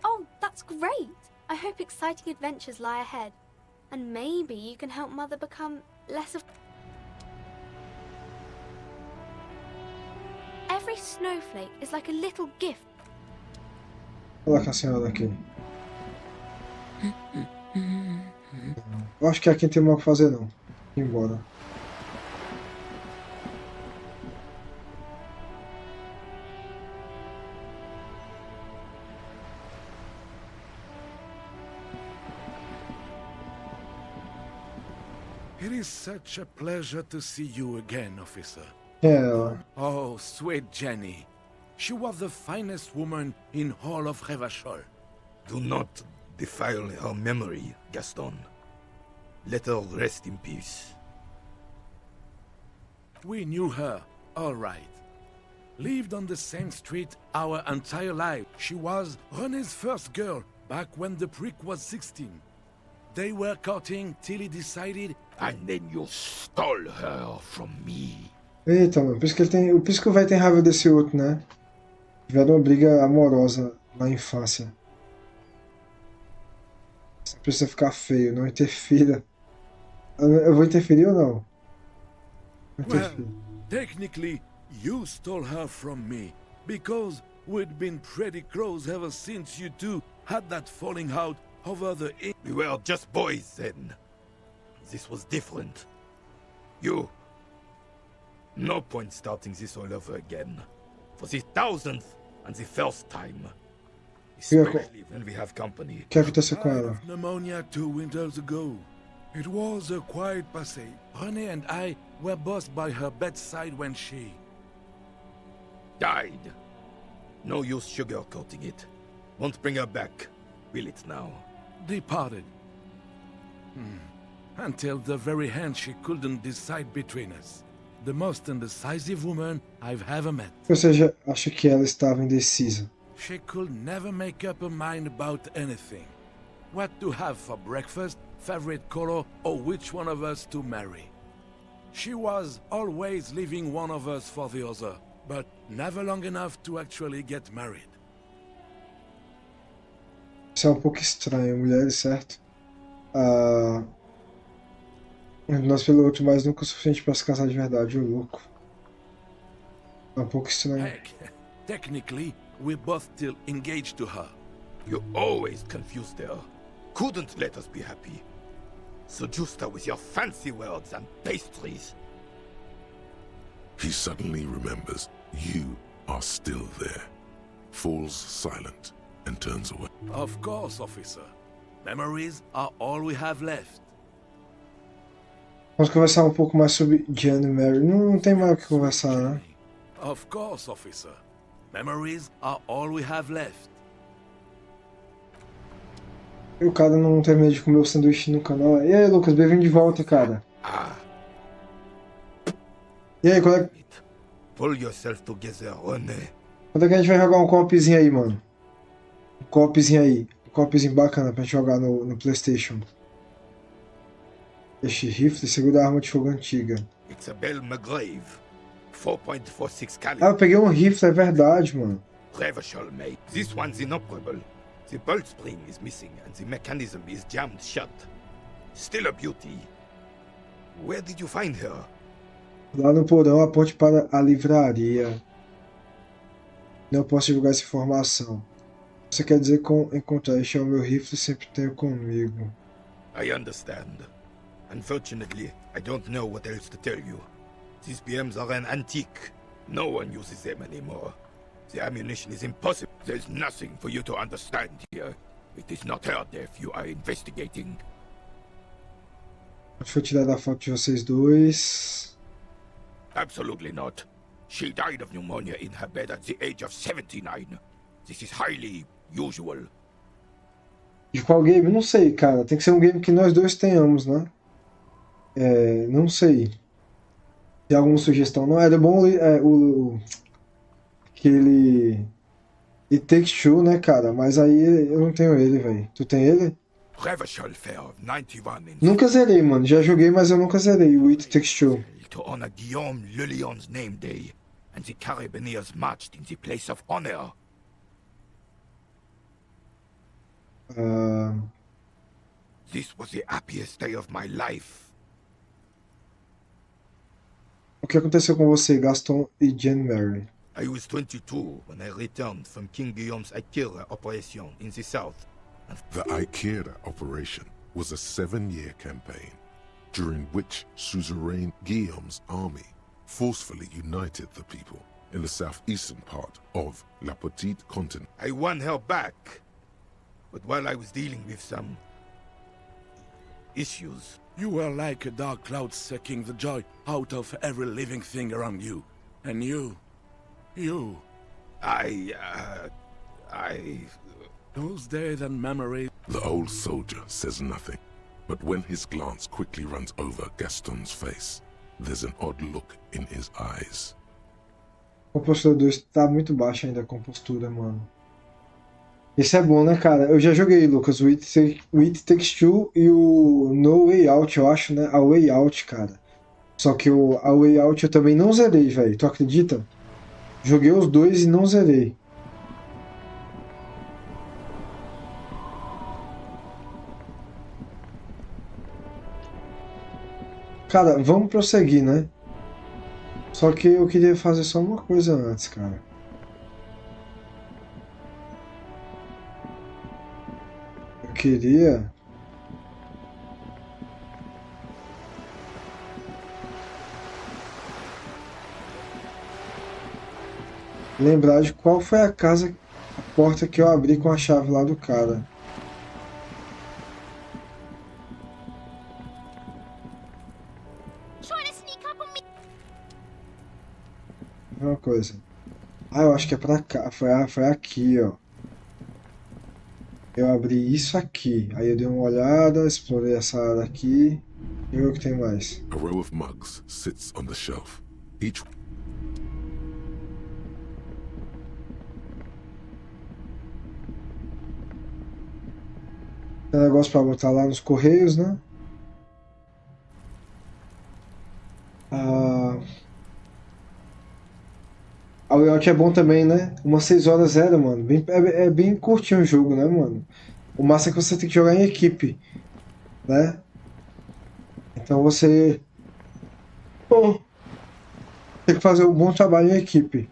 Oh, that's great! I hope exciting adventures lie ahead. And maybe you can help Mother become less of... Every snowflake is like a little gift. Coloca a senhora aqui. Eu acho que aqui não tem mais o que fazer não. Ir embora. It is such a pleasure to see you again, officer. É, Oh, sweet Jenny. She was the finest woman in all of Revachol. Do not defile her memory, Gaston. Let her rest in peace. We knew her, all right. Lived on the same street our entire life. She was René's first girl back when the prick was 16. They were courting till he decided... And then you stole her from me. Eita, mano, por isso que ele tem. Por isso que o velho tem raiva desse outro, né? Tiveram uma briga amorosa na infância. Você precisa ficar feio, não interfira. Eu vou interferir ou não? Well, technically, you stole her from me, because we'd been pretty close ever since you two had that falling out over the... We were just boys then. This was different. You... No point starting this all over again. For the 1000th and the first time. Especially when we have company. O que aconteceu com ela? Pneumonia 2 winters ago. It was a quiet passage. René and I were both by her bedside when she... died. No use sugarcoating it. Won't bring her back. Will it now? Departed. Until the very end she couldn't decide between us. The most indecisive woman I've ever met. Ou seja, acho que ela estava indecisa. She could never make up her mind about anything. What to have for breakfast, favorite color, or which one of us to marry. She was always leaving one of us for the other, but never long enough to actually get married. Isso é um pouco estranho, mulheres, certo? Nós pelo outro, mas nunca o suficiente para se casar de verdade, o louco. É um pouco estranho. Heck, technically, we're both still engaged to her. You always confused her. Couldn't let us be happy. Seduced her with your fancy words and pastries. He suddenly remembers you are still there. Falls silent and turns away. Of course, officer. Memories are all we have left. Vamos conversar um pouco mais sobre Jane e Mary. Não tem mais o que conversar, né? Of course, officer. Memories are all we have left. E o cara não termina de comer o sanduíche no canal. E aí, Lucas, bem-vindo de volta, cara. E aí, quando é... Pull yourself together, René. Quando é que a gente vai jogar um co-opzinho aí, mano? Um co-opzinho aí. Um co-opzinho bacana pra gente jogar no PlayStation. Este rifle segura a arma de fogo antiga. It's a Bell McGrave. 4.46 caliber. Eu peguei um rifle, é verdade, mano. Revachol made. This one's inoperable. The bolt spring is missing and the mechanism is jammed shut. Still a beauty. Where did you find her? Lá no porão, a ponte para a livraria. Não posso divulgar essa informação. Você quer dizer encontrar este é o meu rifle e sempre tenho comigo. I understand. Unfortunately, I don't know what else to tell you. These BMs are an antique. No one uses them anymore. The ammunition is impossible. There's nothing for you to understand here. It is not her death you are investigating. Foi tirada a foto de vocês dois. Absolutely not. She died of pneumonia in her bed at the age of 79. This is highly usual. De qual game? Não sei, cara. Tem que ser um game que nós dois tenhamos, né? Não sei. Tem alguma sugestão? Não era bom aquele It Takes Two, né, cara? Mas aí eu não tenho ele, velho. Tu tem ele? Revachol fell 91 Nunca zerei, mano. Já joguei, mas eu nunca zerei o It Takes Two. To honor Guillaume Le Lion's name day, and the Carabiniers marched in the place of honor. This was the happiest day of my life. O que aconteceu com você, Gaston e Jane Mary? I was 22 when I returned from King Guillaume's Akira operation in the south. The Akira operation was a 7-year campaign, during which suzerain Guillaume's army forcefully united the people in the southeastern part of La Petite Continent. I won her back, but while I was dealing with some issues. You were like a dark cloud sucking the joy out of every living thing around you. And you... Those days and memories... The old soldier says nothing, but when his glance quickly runs over Gaston's face, there's an odd look in his eyes. A compostura 2 tá muito baixa ainda, a compostura, mano. Esse é bom, né, cara? Eu já joguei, Lucas, o It Takes Two e o No Way Out, eu acho, né? A Way Out, cara. Só que a Way Out eu também não zerei, velho. Tu acredita? Joguei os dois e não zerei. Cara, vamos prosseguir, né? Só que eu queria fazer só uma coisa antes, cara. Eu queria... lembrar de qual foi a casa, a porta que eu abri com a chave lá do cara. Uma coisa. Ah, eu acho que é pra cá. Foi aqui, ó. Eu abri isso aqui. Aí eu dei uma olhada, explorei essa área aqui. E ver o que tem mais. A row of mugs sits on the shelf. Each... Tem negócio pra botar lá nos correios, né? A layout é bom também, né? Umas 6 horas era, mano. É bem curtinho o jogo, né, mano? O massa é que você tem que jogar em equipe, né? Então você tem que fazer um bom trabalho em equipe.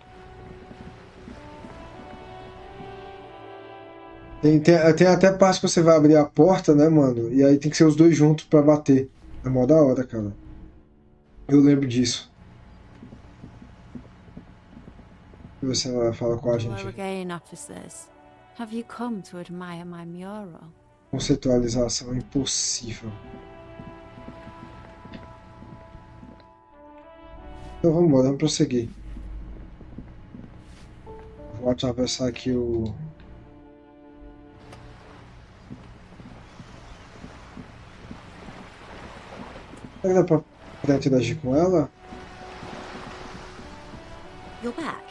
Tem até parte que você vai abrir a porta, né, mano? E aí tem que ser os dois juntos pra bater. É mó da hora, cara. Eu lembro disso. Você vai falar com a gente. Again, officers. Have you come to admire my mural? Conceitualização impossível. Então vamos embora, vamos prosseguir. Vou atravessar aqui o... Será que dá pra interagir com ela? You're back.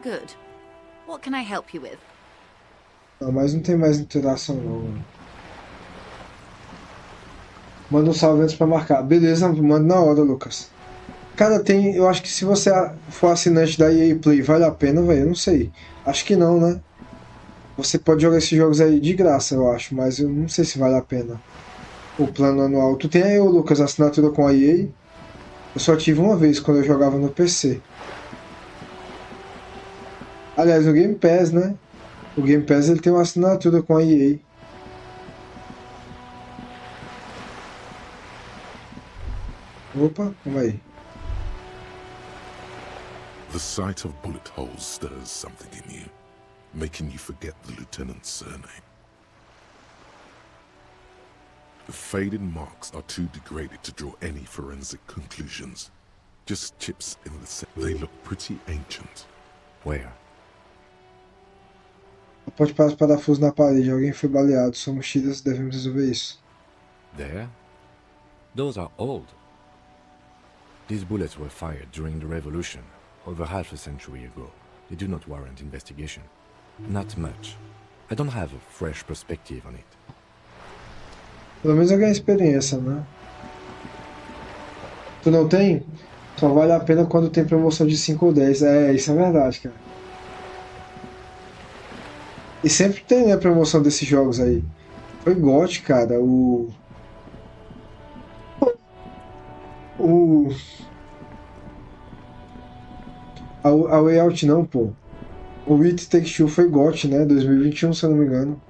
Good. What can I help you with? Não, mas não tem mais interação não, mano. Manda um salve antes pra marcar. Beleza, manda na hora, Lucas. Cara, tem... Eu acho que se você for assinante da EA Play, vale a pena, velho? Eu não sei. Acho que não, né? Você pode jogar esses jogos aí de graça, eu acho. Mas eu não sei se vale a pena. O plano anual. Tu tem aí, Lucas, assinatura com a EA? Eu só tive uma vez, quando eu jogava no PC. Aliás, o Game Pass, né? O Game Pass ele tem uma assinatura com a EA. Opa, calma aí. The sight of bullet holes stirs something in you, making you forget the lieutenant's surname. The faded marks are too degraded to draw any forensic conclusions. Just chips in the set. They look pretty ancient. Where? Pode parar os parafusos na parede. Alguém foi baleado. Somos tiras, devemos resolver isso. There? Those are old. These bullets were fired during the revolution, over half a century ago. They do not warrant investigation. Not much. I don't have a fresh perspective on it. Pelo menos eu ganhei experiência, né? Tu não tem? Só vale a pena quando tem promoção de 5 ou 10. É, isso é verdade, cara. E sempre tem, né, promoção desses jogos aí. Foi GOT, cara. A Way Out não, pô. O It Takes Two foi GOT, né? 2021, se eu não me engano.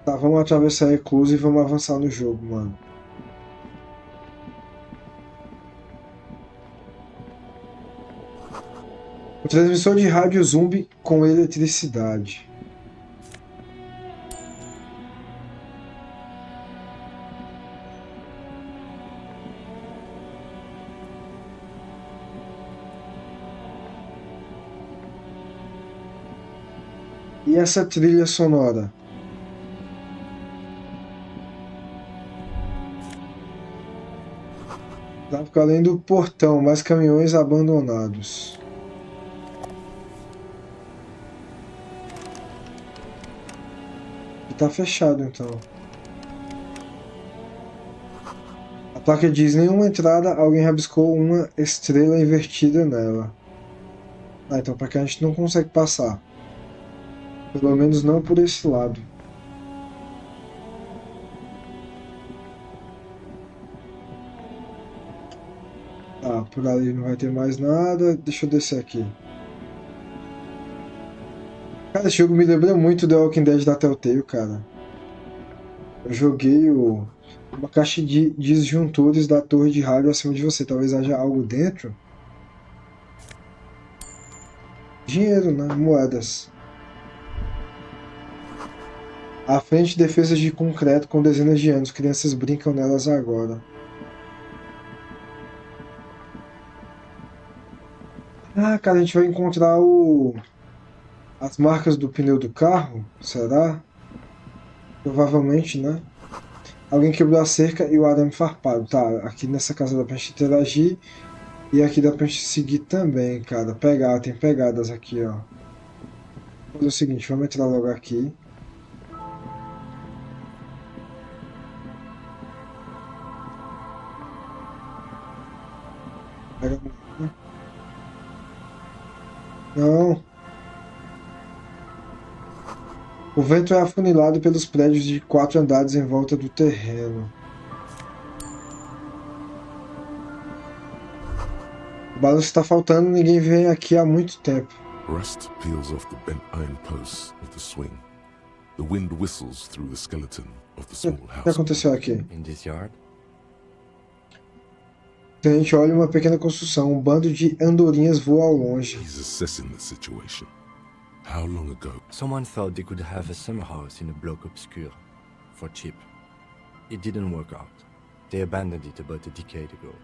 Tá, vamos atravessar a reclusa e vamos avançar no jogo, mano. O transmissor de rádio zumbi com eletricidade. E essa trilha sonora? Dá para além do portão, mais caminhões abandonados. E tá fechado então. A placa diz nenhuma entrada, alguém rabiscou uma estrela invertida nela. Ah, então para cá a gente não consegue passar. Pelo menos não por esse lado. Tá, por ali não vai ter mais nada. Deixa eu descer aqui. Cara, esse jogo me lembra muito The Walking Dead da Telltale, cara. Eu joguei uma caixa de disjuntores da torre de rádio acima de você. Talvez haja algo dentro. Dinheiro, né? Moedas. À frente, defesas de concreto com dezenas de anos. Crianças brincam nelas agora. Ah, cara, a gente vai encontrar as marcas do pneu do carro. Será? Provavelmente, né? Alguém quebrou a cerca e o arame farpado. Tá, aqui nessa casa dá pra gente interagir. E aqui dá pra gente seguir também, cara. Pegar, tem pegadas aqui, ó. Vou fazer o seguinte, vamos entrar logo aqui. Pega. Não. O vento é afunilado pelos prédios de 4 andares em volta do terreno. O balanço está faltando, ninguém vem aqui há muito tempo. Rust peels off the bent iron posts of the swing. The wind whistles through the skeleton of the small house. O que aconteceu aqui? In this yard? A gente olha uma pequena construção, um bando de andorinhas voa ao longe. He's assessing the situation. How long ago? Someone thought they could have a summer house in a block obscure, for cheap. It didn't work out. They abandoned it about a decade ago.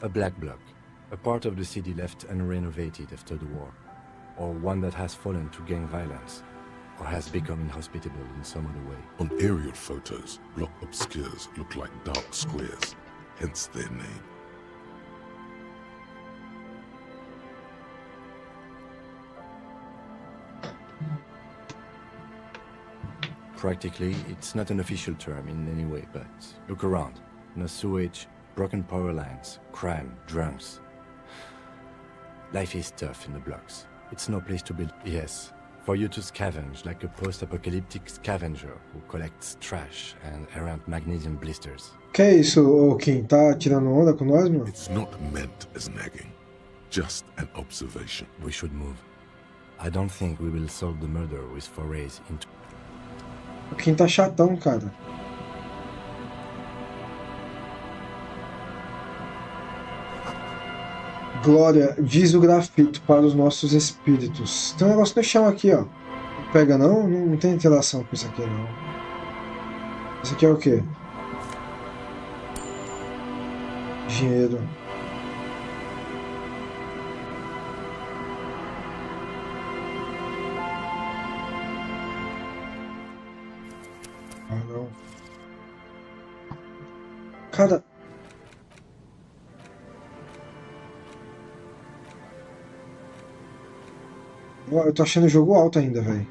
A black block, a part of the city left unrenovated after the war, or one that has fallen to gang violence, or has become inhospitable in some other way. On aerial photos, block obscures look like dark squares, hence their name. Practically, it's not an official term in any way, but look around. No sewage, broken power lines, crime, drunks. Life is tough in the blocks. It's no place to build. Yes, for you to scavenge like a post-apocalyptic scavenger who collects trash and errant magnesium blisters. Que é isso, ô Kim? Tá tirando onda com nós, mano? It's not meant as nagging, just an observation. We should move. I don't think we will solve the murder with forays into... O Kim tá chatão, cara. Glória, diz o grafito para os nossos espíritos. Tem um negócio no chão aqui, ó. Pega não? Não tem interação com isso aqui, não. Isso aqui é o quê? Dinheiro. Ah, não. Cara... Eu tô achando o jogo alto ainda, velho.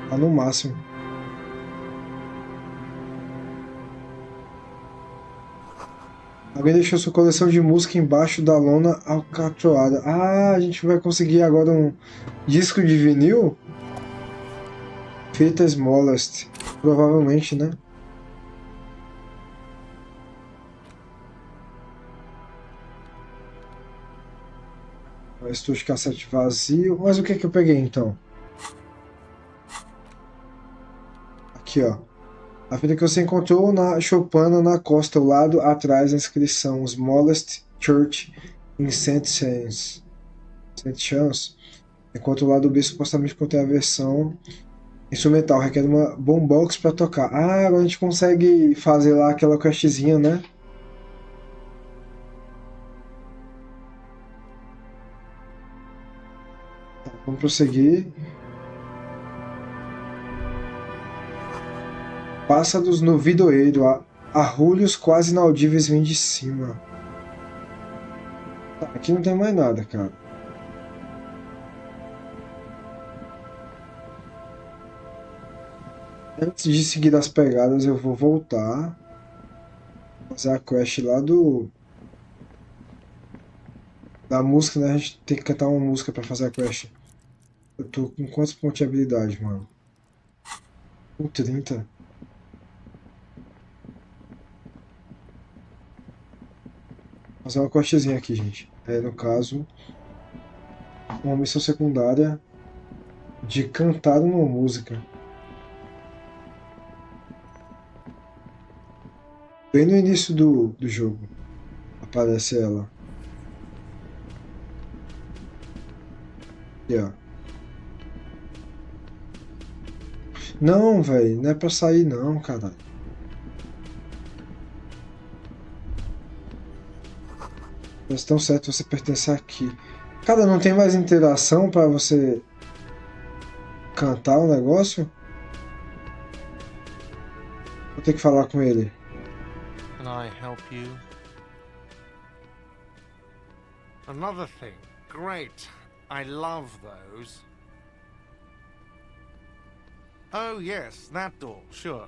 Tá no máximo. Alguém deixou sua coleção de música embaixo da lona alcatroada. Ah, a gente vai conseguir agora um disco de vinil? Feita smallest. Provavelmente, né? Estojo de cassete vazio. Mas o que que eu peguei então? Aqui, ó. A fita que você encontrou na choupana na costa, ao lado atrás da inscrição Smallest Church in Saint Chance. Enquanto o lado B supostamente contém a versão instrumental, requer uma boombox para tocar. Ah, agora a gente consegue fazer lá aquela questzinha, né? Tá, vamos prosseguir. Pássaros no vidoeiro, arrulhos quase inaudíveis vêm de cima. Tá, aqui não tem mais nada, cara. Antes de seguir as pegadas, eu vou voltar. Fazer a quest lá da música, né? A gente tem que cantar uma música pra fazer a quest. Eu tô com quantos pontos de habilidade, mano? Com 30. Fazer uma questzinha aqui, gente. No caso, uma missão secundária de cantar uma música. Bem no início do jogo aparece ela. Aqui, ó. Não, velho, não é pra sair não, caralho. Mas estão certo, você pertence aqui. Cara, não tem mais interação pra você cantar o negócio? Vou ter que falar com ele. Can I help you? Another thing. Great. I love those. Oh yes, that door, sure.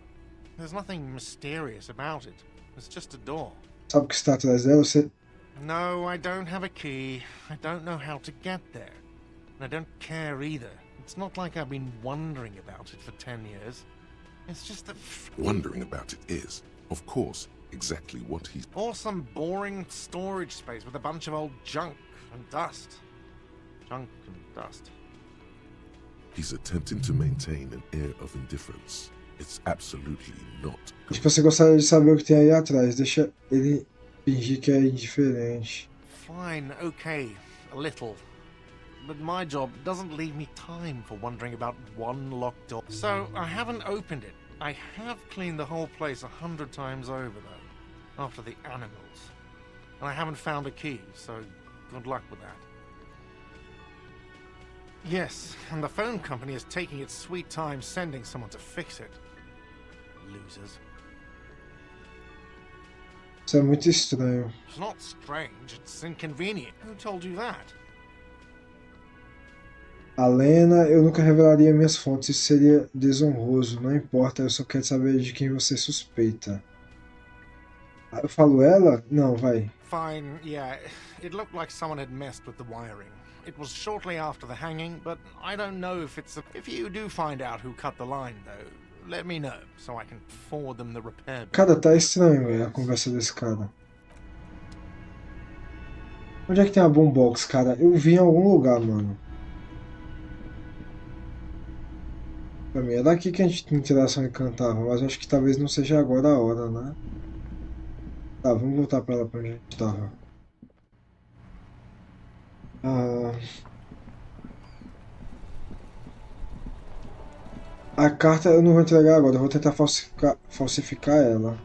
There's nothing mysterious about it. It's just a door. Sabe o que está atrás dela? Você... No, I don't have a key. I don't know how to get there. And I don't care either. It's not like I've been wondering about it for 10 years. It's just that... Wondering about it is, of course, exactly what he's... Or some boring storage space with a bunch of old junk and dust. Junk and dust. He's attempting to maintain an air of indifference. It's absolutely not good. Se você gostaria de saber o que tem aí atrás, deixa ele fingir que é indiferente. Fine, okay, a little. But my job doesn't leave me time for wondering about one locked door. So I haven't opened it. I have cleaned the whole place 100 times over, though, after the animals. And I haven't found a key, so good luck with that. Yes, and the phone company is taking its sweet time sending someone to fix it. Losers. Isso é muito estranho. It's not strange, it's inconvenient. Who told you that? Alena, eu nunca revelaria minhas fontes, isso seria desonroso. Não importa, eu só quero saber de quem você suspeita. Eu falo ela? Não, vai. Fine, yeah. It looked like someone had messed with the wiring. It was shortly after the hanging, but I don't know if it's a... If you do find out who cut the line, though, let me know, so I can forward them the repair... Cara, tá estranho, velho, a conversa desse cara. Onde é que tem a boombox, cara? Eu vi em algum lugar, mano. Pra mim é daqui que a gente tem interação e cantava, mas acho que talvez não seja agora a hora, né? Tá, vamos voltar pra lá pra onde a gente tava. A carta eu não vou entregar agora, eu vou tentar falsificar ela.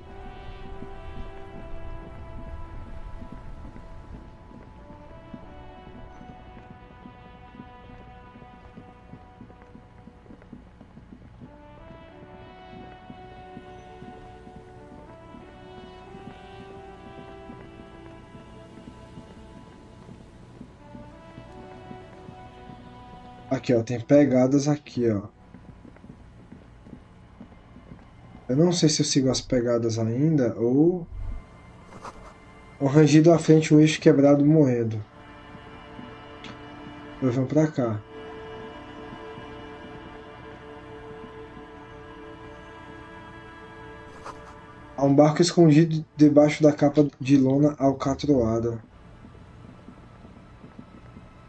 Aqui, ó, tem pegadas aqui, ó. Eu não sei se eu sigo as pegadas ainda ou... Um rangido à frente, o eixo quebrado morrendo. Vamos pra cá. Há um barco escondido debaixo da capa de lona alcatroada.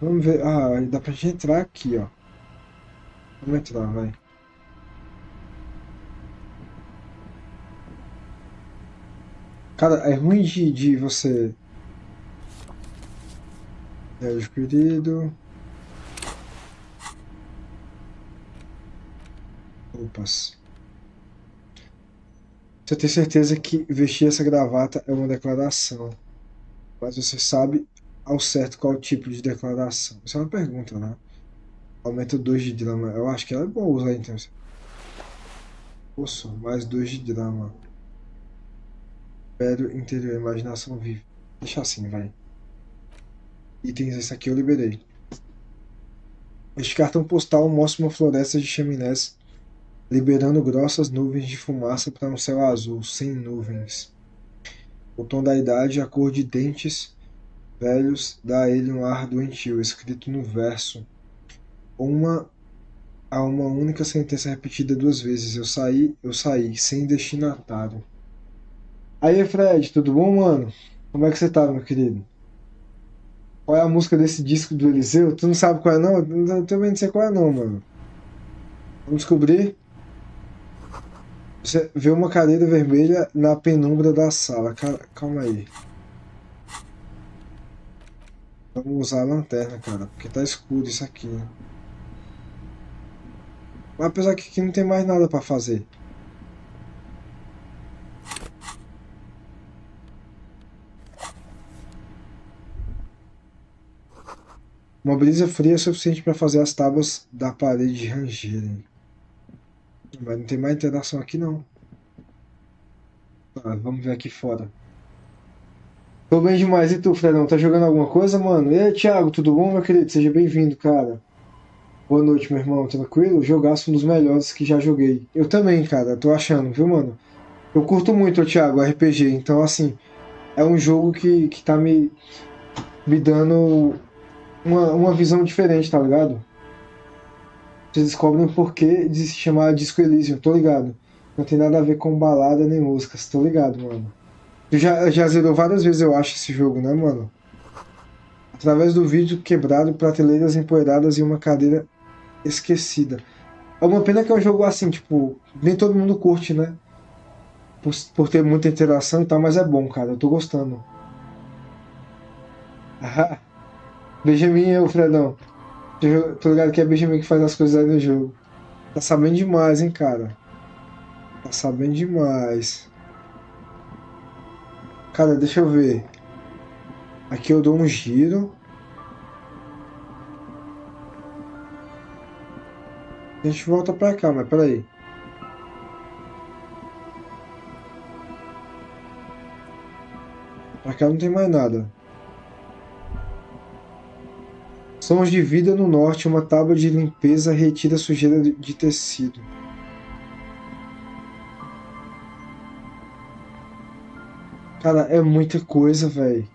Vamos ver. Ah, dá pra gente entrar aqui, ó. Vamos entrar, vai. Cara, é ruim de você... querido. Opas. Você tem certeza que vestir essa gravata é uma declaração, mas você sabe ao certo qual tipo de declaração? Isso é uma pergunta, né? Aumenta 2 de drama. Eu acho que ela é boa usar então. Poxa, mais 2 de drama. Império interior, imaginação viva. Deixa assim, vai. Itens, esse aqui eu liberei. Este cartão postal mostra uma floresta de chaminés liberando grossas nuvens de fumaça para um céu azul, sem nuvens. O tom da idade, a cor de dentes velhos, dá a ele um ar doentio, escrito no verso. Há uma única sentença repetida 2 vezes. Eu saí, sem destinatário. Aí, Fred, tudo bom, mano? Como é que você tá, meu querido? Qual é a música desse disco do Elysium? Tu não sabe qual é, não? Eu também não sei qual é, não, mano. Vamos descobrir. Você vê uma cadeira vermelha na penumbra da sala. Calma aí. Vamos usar a lanterna, cara, porque tá escuro isso aqui, né? Mas apesar que aqui não tem mais nada pra fazer. Uma brisa fria é suficiente para fazer as tábuas da parede rangerem. Mas não tem mais interação aqui, não. Ah, vamos ver aqui fora. Tô bem demais. E tu, Fredão? Tá jogando alguma coisa, mano? E aí, Thiago, tudo bom, meu querido? Seja bem-vindo, cara. Boa noite, meu irmão. Tranquilo? Jogaço, um dos melhores que já joguei. Eu também, cara. Tô achando, viu, mano? Eu curto muito, Thiago, RPG. Então, assim, é um jogo que tá me dando uma visão diferente, tá ligado? Vocês descobrem o porquê de se chamar Disco Elysium, tô ligado. Não tem nada a ver com balada nem músicas, tô ligado, mano. Tu já zerou várias vezes, eu acho, esse jogo, né, mano? Através do vídeo quebrado, prateleiras empoeiradas e uma cadeira esquecida. É uma pena que é um jogo assim, tipo, nem todo mundo curte, né? Por ter muita interação e tal, mas é bom, cara, eu tô gostando. Ah, Benjamin e eu, Fredão. Tô ligado que é Benjamin que faz as coisas aí no jogo. Tá sabendo demais, hein, cara. Tá sabendo demais. Cara, deixa eu ver. Aqui eu dou um giro. A gente volta pra cá, mas peraí. Pra cá não tem mais nada. Sons de vida no norte, uma tábua de limpeza retira a sujeira de tecido. Cara, é muita coisa, velho.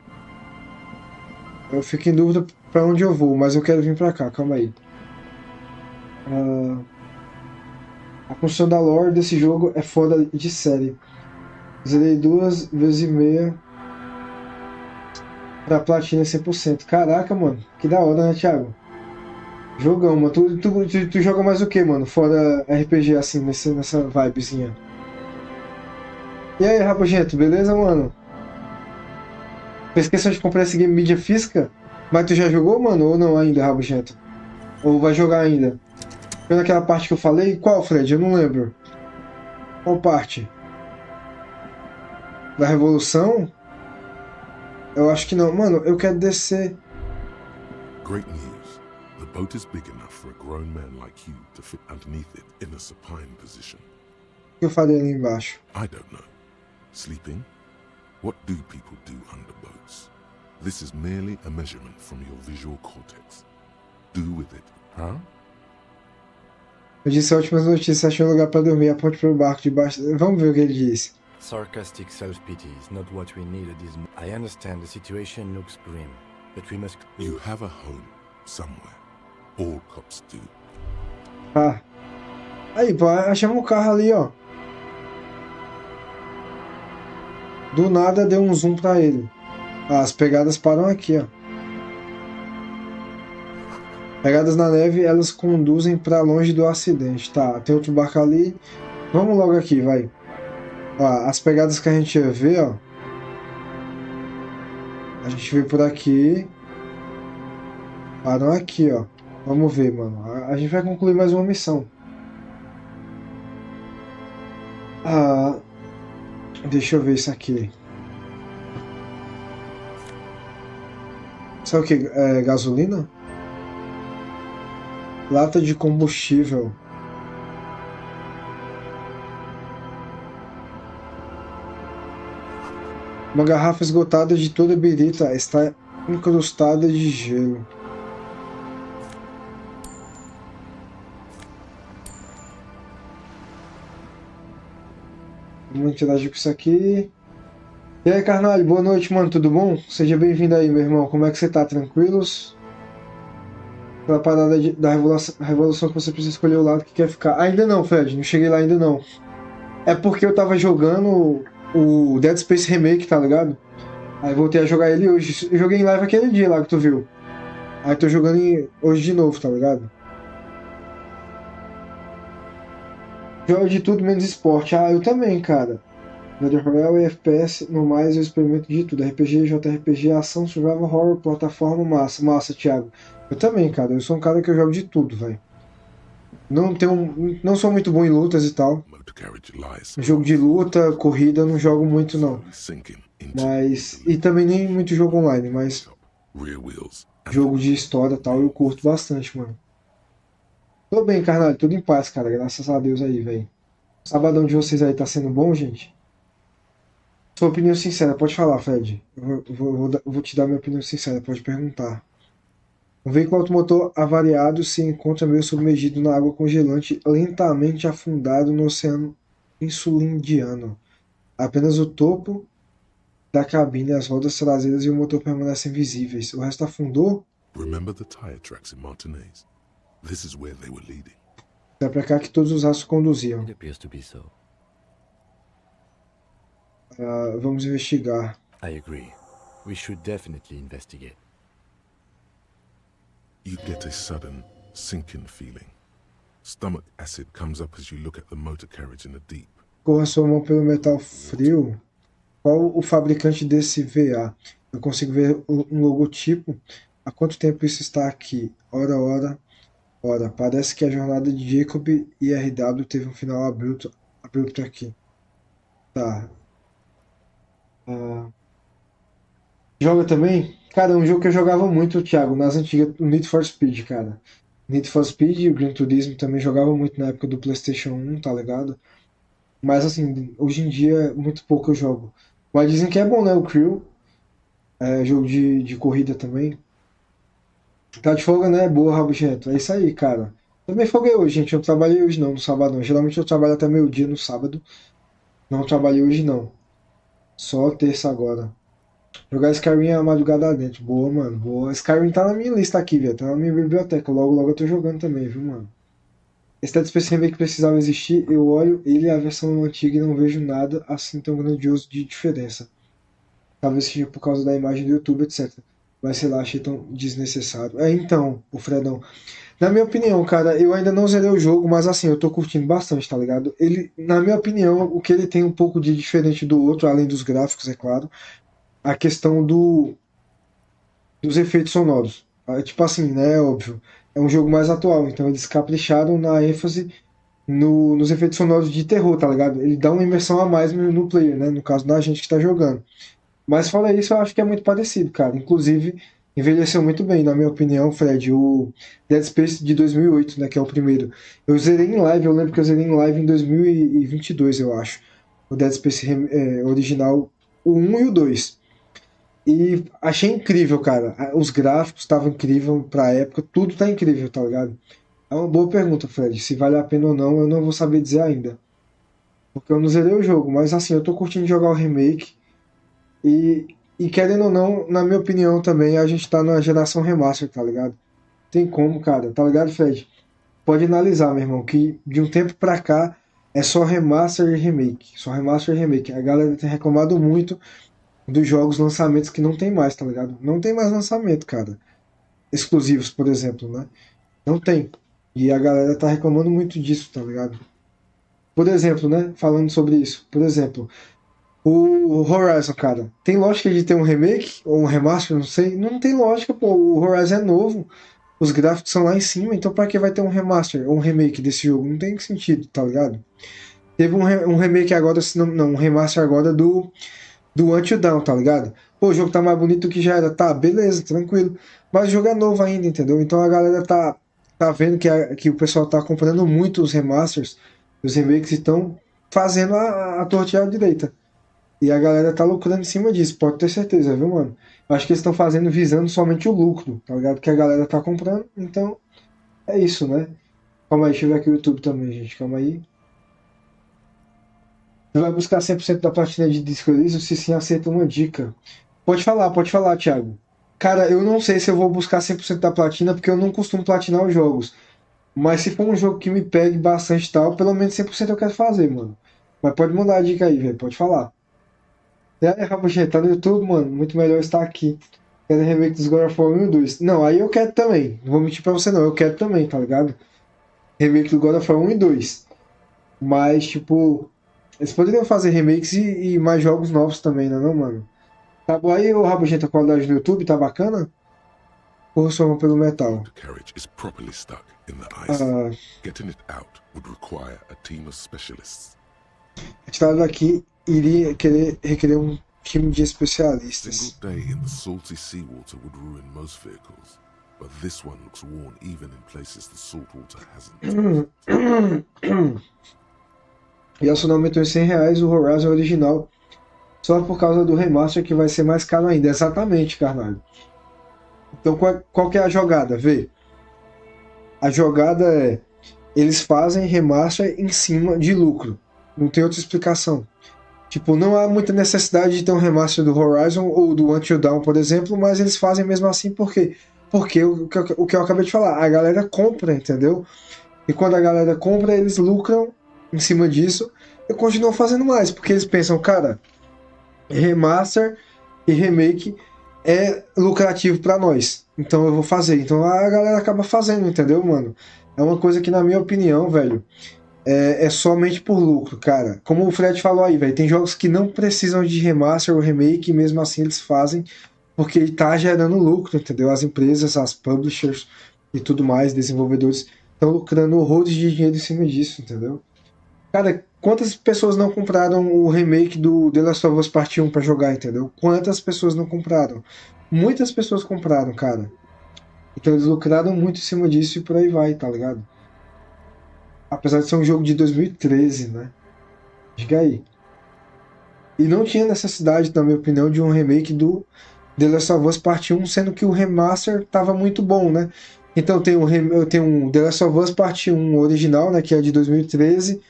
Eu fico em dúvida pra onde eu vou, mas eu quero vir pra cá, calma aí. A construção da lore desse jogo é fora de série. Zerei 2 vezes e meia pra platina 100%. Caraca, mano, que da hora, né, Thiago? Jogão, mano. Tu joga mais o que, mano? Fora RPG, assim, nessa vibezinha. E aí, Rabugento, beleza, mano? Fez questão de comprar esse game mídia física? Mas tu já jogou, mano? Ou não ainda, Rabugento? Ou vai jogar ainda? Foi naquela parte que eu falei? Qual, Fred? Eu não lembro. Qual parte? Da Revolução? Eu acho que não. Mano, eu quero descer. Great news. The boat is big enough for a grown man like you to fit underneath it in a supine position. O que eu falei ali embaixo? I don't know. Sleeping? What do people do under boats? This is merely a measurement from your visual cortex. Do with it, huh? Eu disse ótimas notícias, achei um lugar pra dormir, aponte pro barco debaixo. Vamos ver o que ele disse. Sarcastic self-pity is not what we need at this moment. I understand the situation looks grim, but we must... You have a home somewhere. All cops do. Ah. Aí, pô, achamos um carro ali, ó. Do nada deu um zoom pra ele. Ah, as pegadas param aqui, ó. Pegadas na neve, elas conduzem pra longe do acidente. Tá, tem outro barco ali. Vamos logo aqui, vai. Ó, as pegadas que a gente ia ver, ó. A gente vê por aqui. Param aqui, ó. Vamos ver, mano. A gente vai concluir mais uma missão. Ah, deixa eu ver isso aqui. Sabe o que? É gasolina? Lata de combustível. Uma garrafa esgotada de toda a birita está incrustada de gelo. Vamos interagir com isso aqui. E aí, carnal, boa noite, mano, tudo bom? Seja bem-vindo aí, meu irmão. Como é que você tá? Tranquilos? Aquela parada da revolução que você precisa escolher o lado que quer ficar. Ainda não, Fred, não cheguei lá ainda não. É porque eu tava jogando o Dead Space Remake, tá ligado? Aí voltei a jogar ele hoje. Eu joguei em live aquele dia lá que tu viu. Aí tô jogando hoje de novo, tá ligado? Jogo de tudo menos esporte. Ah, eu também, cara. Battle Royale e FPS, no mais eu experimento de tudo. RPG, JRPG, ação, survival horror, plataforma, massa. Massa, Thiago. Eu também, cara. Eu sou um cara que eu jogo de tudo, velho. Não sou muito bom em lutas e tal. Jogo de luta, corrida, eu não jogo muito não. Mas... E também nem muito jogo online, mas... Jogo de história e tal, eu curto bastante, mano. Tô bem, carnal. Tudo em paz, cara. Graças a Deus aí, velho. Sabadão de vocês aí tá sendo bom, gente? Sua opinião sincera, pode falar, Fred. Eu vou te dar minha opinião sincera, pode perguntar. Um veículo automotor avariado se encontra meio submergido na água congelante, lentamente afundado no oceano insulindiano. Apenas o topo da cabine, as rodas traseiras e o motor permanecem visíveis. O resto afundou? Remember the tire tracks in Martinez? This is where they were leading. É pra cá que todos os rastros conduziam. It appears to be so. Vamos investigar. I agree. We should definitely investigate. You get a sudden sinking feeling. Stomach acid comes up as you look at the motor carriage in the deep. Corra sua mão pelo metal frio. Qual o fabricante desse VA? Eu consigo ver um logotipo. Há quanto tempo isso está aqui? Ora. Parece que a jornada de Jacob e RW teve um final abrupto aqui. Tá. Joga também? Cara, é um jogo que eu jogava muito, Thiago, nas antigas, o Need for Speed, cara. Need for Speed e o Gran Turismo também jogava muito na época do PlayStation 1, tá ligado? Mas assim, hoje em dia, muito pouco eu jogo. Mas dizem que é bom, né? O Crew. É jogo de corrida também. Tá de folga, né? Boa, Rabugento. É isso aí, cara. Também folguei hoje, gente. Eu não trabalhei hoje não, no sábado. Geralmente eu trabalho até meio-dia no sábado. Não trabalhei hoje não. Só terça agora. Jogar Skyrim a madrugada dentro. Boa, mano. Boa. Skyrim tá na minha lista aqui, velho. Tá na minha biblioteca. Logo eu tô jogando também, viu, mano? Esse Dead Space Remake que precisava existir. Eu olho ele e a versão antiga e não vejo nada assim tão grandioso de diferença. Talvez seja por causa da imagem do YouTube, etc. Mas sei lá, achei tão desnecessário. Então, o Fredão. Na minha opinião, cara, eu ainda não zerei o jogo, mas assim, eu tô curtindo bastante, tá ligado? Ele, na minha opinião, o que ele tem um pouco de diferente do outro, além dos gráficos, é claro, a questão dos efeitos sonoros. Tipo assim, né, óbvio, é um jogo mais atual, então eles capricharam na ênfase nos efeitos sonoros de terror, tá ligado? Ele dá uma imersão a mais no player, né, no caso da gente que tá jogando. Mas fora isso, eu acho que é muito parecido, cara. Inclusive, envelheceu muito bem, na minha opinião, Fred. O Dead Space de 2008, né, que é o primeiro. Eu zerei em live, eu lembro que eu zerei em live em 2022, eu acho. O Dead Space original, o 1 e o 2. E achei incrível, cara. Os gráficos estavam incríveis pra época, tudo tá incrível, tá ligado? É uma boa pergunta, Fred. Se vale a pena ou não, eu não vou saber dizer ainda. Porque eu não zerei o jogo, mas assim, eu tô curtindo jogar o remake. E querendo ou não, na minha opinião também, a gente tá na geração remaster, tá ligado? Tem como, cara, tá ligado, Fred? Pode analisar, meu irmão, que de um tempo pra cá é só remaster e remake. Só remaster e remake. A galera tem reclamado muito dos jogos lançamentos que não tem mais, tá ligado? Não tem mais lançamento, cara. Exclusivos, por exemplo, né? Não tem. E a galera tá reclamando muito disso, tá ligado? Por exemplo, né? Falando sobre isso. Por exemplo, o Horizon, cara. Tem lógica de ter um remake ou um remaster, não sei. Não tem lógica, pô. O Horizon é novo. Os gráficos são lá em cima, então pra que vai ter um remaster ou um remake desse jogo? Não tem sentido, tá ligado? Teve um remake agora, se não, um remaster agora do Until Dawn, tá ligado? Pô, o jogo tá mais bonito do que já era. Tá, beleza, tranquilo. Mas o jogo é novo ainda, entendeu? Então a galera tá vendo que o pessoal tá comprando muito os remasters, os remakes, e estão fazendo a torta à direita. E a galera tá lucrando em cima disso, pode ter certeza, viu, mano? Eu acho que eles estão fazendo visando somente o lucro, tá ligado? Que a galera tá comprando, então é isso, né? Calma aí, deixa eu ver aqui o YouTube também, gente, calma aí. Você vai buscar 100% da platina de Disco Elysium? Se sim, aceita uma dica. Pode falar, Thiago. Cara, eu não sei se eu vou buscar 100% da platina, porque eu não costumo platinar os jogos. Mas se for um jogo que me pegue bastante e tal, pelo menos 100% eu quero fazer, mano. Mas pode mandar a dica aí, velho, pode falar. E aí, Rabuchinha, tá no YouTube, mano? Muito melhor estar aqui. Quero remake dos God of War 1 e 2. Não, aí eu quero também. Não vou mentir pra você, não. Eu quero também, tá ligado? Remake do God of War 1 e 2. Mas, tipo, eles poderiam fazer remakes e mais jogos novos também, né, não, mano? Tá bom aí, ô Rabugento, a qualidade no YouTube tá bacana? Ou só pelo metal? The carriage is properly stuck in the ice. Getting it out would require a team of specialists. A estrada daqui iria requerer um time de especialistas. Single day in the salty seawater would ruin most vehicles, but this one looks worn even in places the salt water hasn't. E a Sony aumentou em R$100 o Horizon original só por causa do remaster que vai ser mais caro ainda. Exatamente, carnal. Então qual que é a jogada? Vê. A jogada é eles fazem remaster em cima de lucro. Não tem outra explicação. Tipo, não há muita necessidade de ter um remaster do Horizon ou do Until Dawn, por exemplo, mas eles fazem mesmo assim porque o que eu acabei de falar, a galera compra, entendeu? E quando a galera compra, eles lucram em cima disso e continuam fazendo mais, porque eles pensam, cara, remaster e remake é lucrativo pra nós, então eu vou fazer. Então a galera acaba fazendo, entendeu, mano? É uma coisa que, na minha opinião, velho, é somente por lucro, cara. Como o Fred falou aí, velho, tem jogos que não precisam de remaster ou remake, e mesmo assim eles fazem, porque ele tá gerando lucro, entendeu? As empresas, as publishers e tudo mais, desenvolvedores, estão lucrando horrores de dinheiro em cima disso, entendeu? Cara, quantas pessoas não compraram o remake do The Last of Us Part 1 pra jogar, entendeu? Quantas pessoas não compraram? Muitas pessoas compraram, cara. Então eles lucraram muito em cima disso e por aí vai, tá ligado? Apesar de ser um jogo de 2013, né? Diga aí. E não tinha necessidade, na minha opinião, de um remake do The Last of Us Part 1, sendo que o remaster tava muito bom, né? Então eu tenho um The Last of Us Part 1 original, né? Que é de 2013.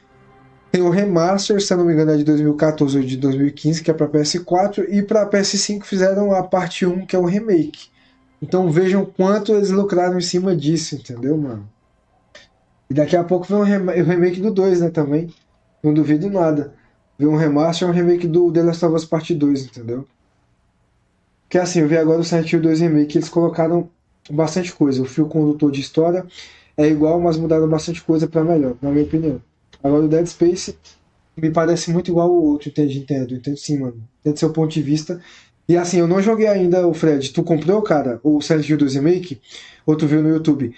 Tem o remaster, se eu não me engano, é de 2014 ou de 2015, que é para PS4. E para PS5 fizeram a parte 1, que é o remake. Então vejam quanto eles lucraram em cima disso, entendeu, mano? E daqui a pouco vem o remake do 2, né, também. Não duvido nada. Vem um remaster e um remake do The Last of Us Part 2, entendeu? Que assim, eu vi agora o Silent Hill 2 Remake, eles colocaram bastante coisa. O fio condutor de história é igual, mas mudaram bastante coisa para melhor, na minha opinião. Agora o Dead Space me parece muito igual ao outro, entendo sim, mano. Entendo seu ponto de vista. E assim, eu não joguei ainda, o Fred. Tu comprou, cara, o Silent Hill 2 Remake? Ou tu viu no YouTube?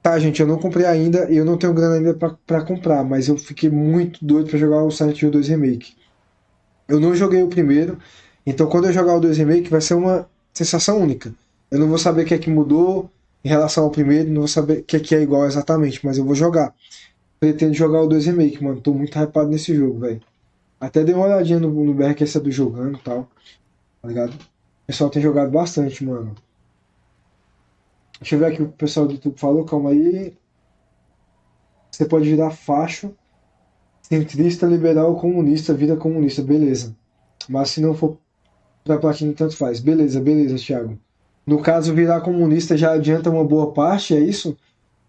Tá, gente, eu não comprei ainda e eu não tenho grana ainda pra comprar, mas eu fiquei muito doido pra jogar o Silent Hill 2 Remake. Eu não joguei o primeiro, então quando eu jogar o 2 Remake vai ser uma sensação única. Eu não vou saber o que é que mudou em relação ao primeiro, não vou saber o que é igual exatamente, mas eu vou jogar. Pretendo jogar o 2 Remake, mano. Tô muito hypado nesse jogo, velho. Até dei uma olhadinha no BRQS do jogando e tal. Tá ligado? O pessoal tem jogado bastante, mano. Deixa eu ver aqui o que o pessoal do YouTube falou. Calma aí. Você pode virar facho Centrista, liberal, comunista, vida comunista, beleza. Mas se não for pra platina, tanto faz. Beleza, Thiago. No caso, virar comunista já adianta uma boa parte, é isso?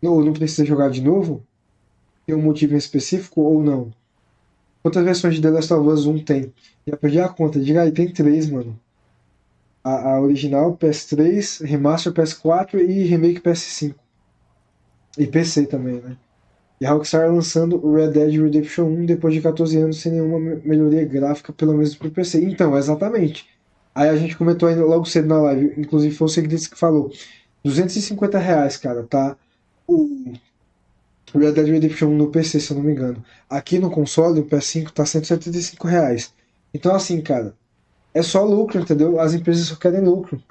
Ou não precisa jogar de novo? Tem um motivo em específico ou não? Quantas versões de The Last of Us 1 tem? Já perdi a conta. Diga aí, tem 3, mano. A original, PS3, Remaster PS4 e Remake PS5. E PC também, né? E a Rockstar lançando o Red Dead Redemption 1 depois de 14 anos sem nenhuma melhoria gráfica, pelo menos pro PC. Então, exatamente. Aí a gente comentou ainda logo cedo na live, inclusive foi o Segredos que falou. R$250, cara, tá? O Red Dead Redemption 1 no PC, se eu não me engano. Aqui no console, o PS5, tá R$175. Então, assim, cara, é só lucro, entendeu? As empresas só querem lucro.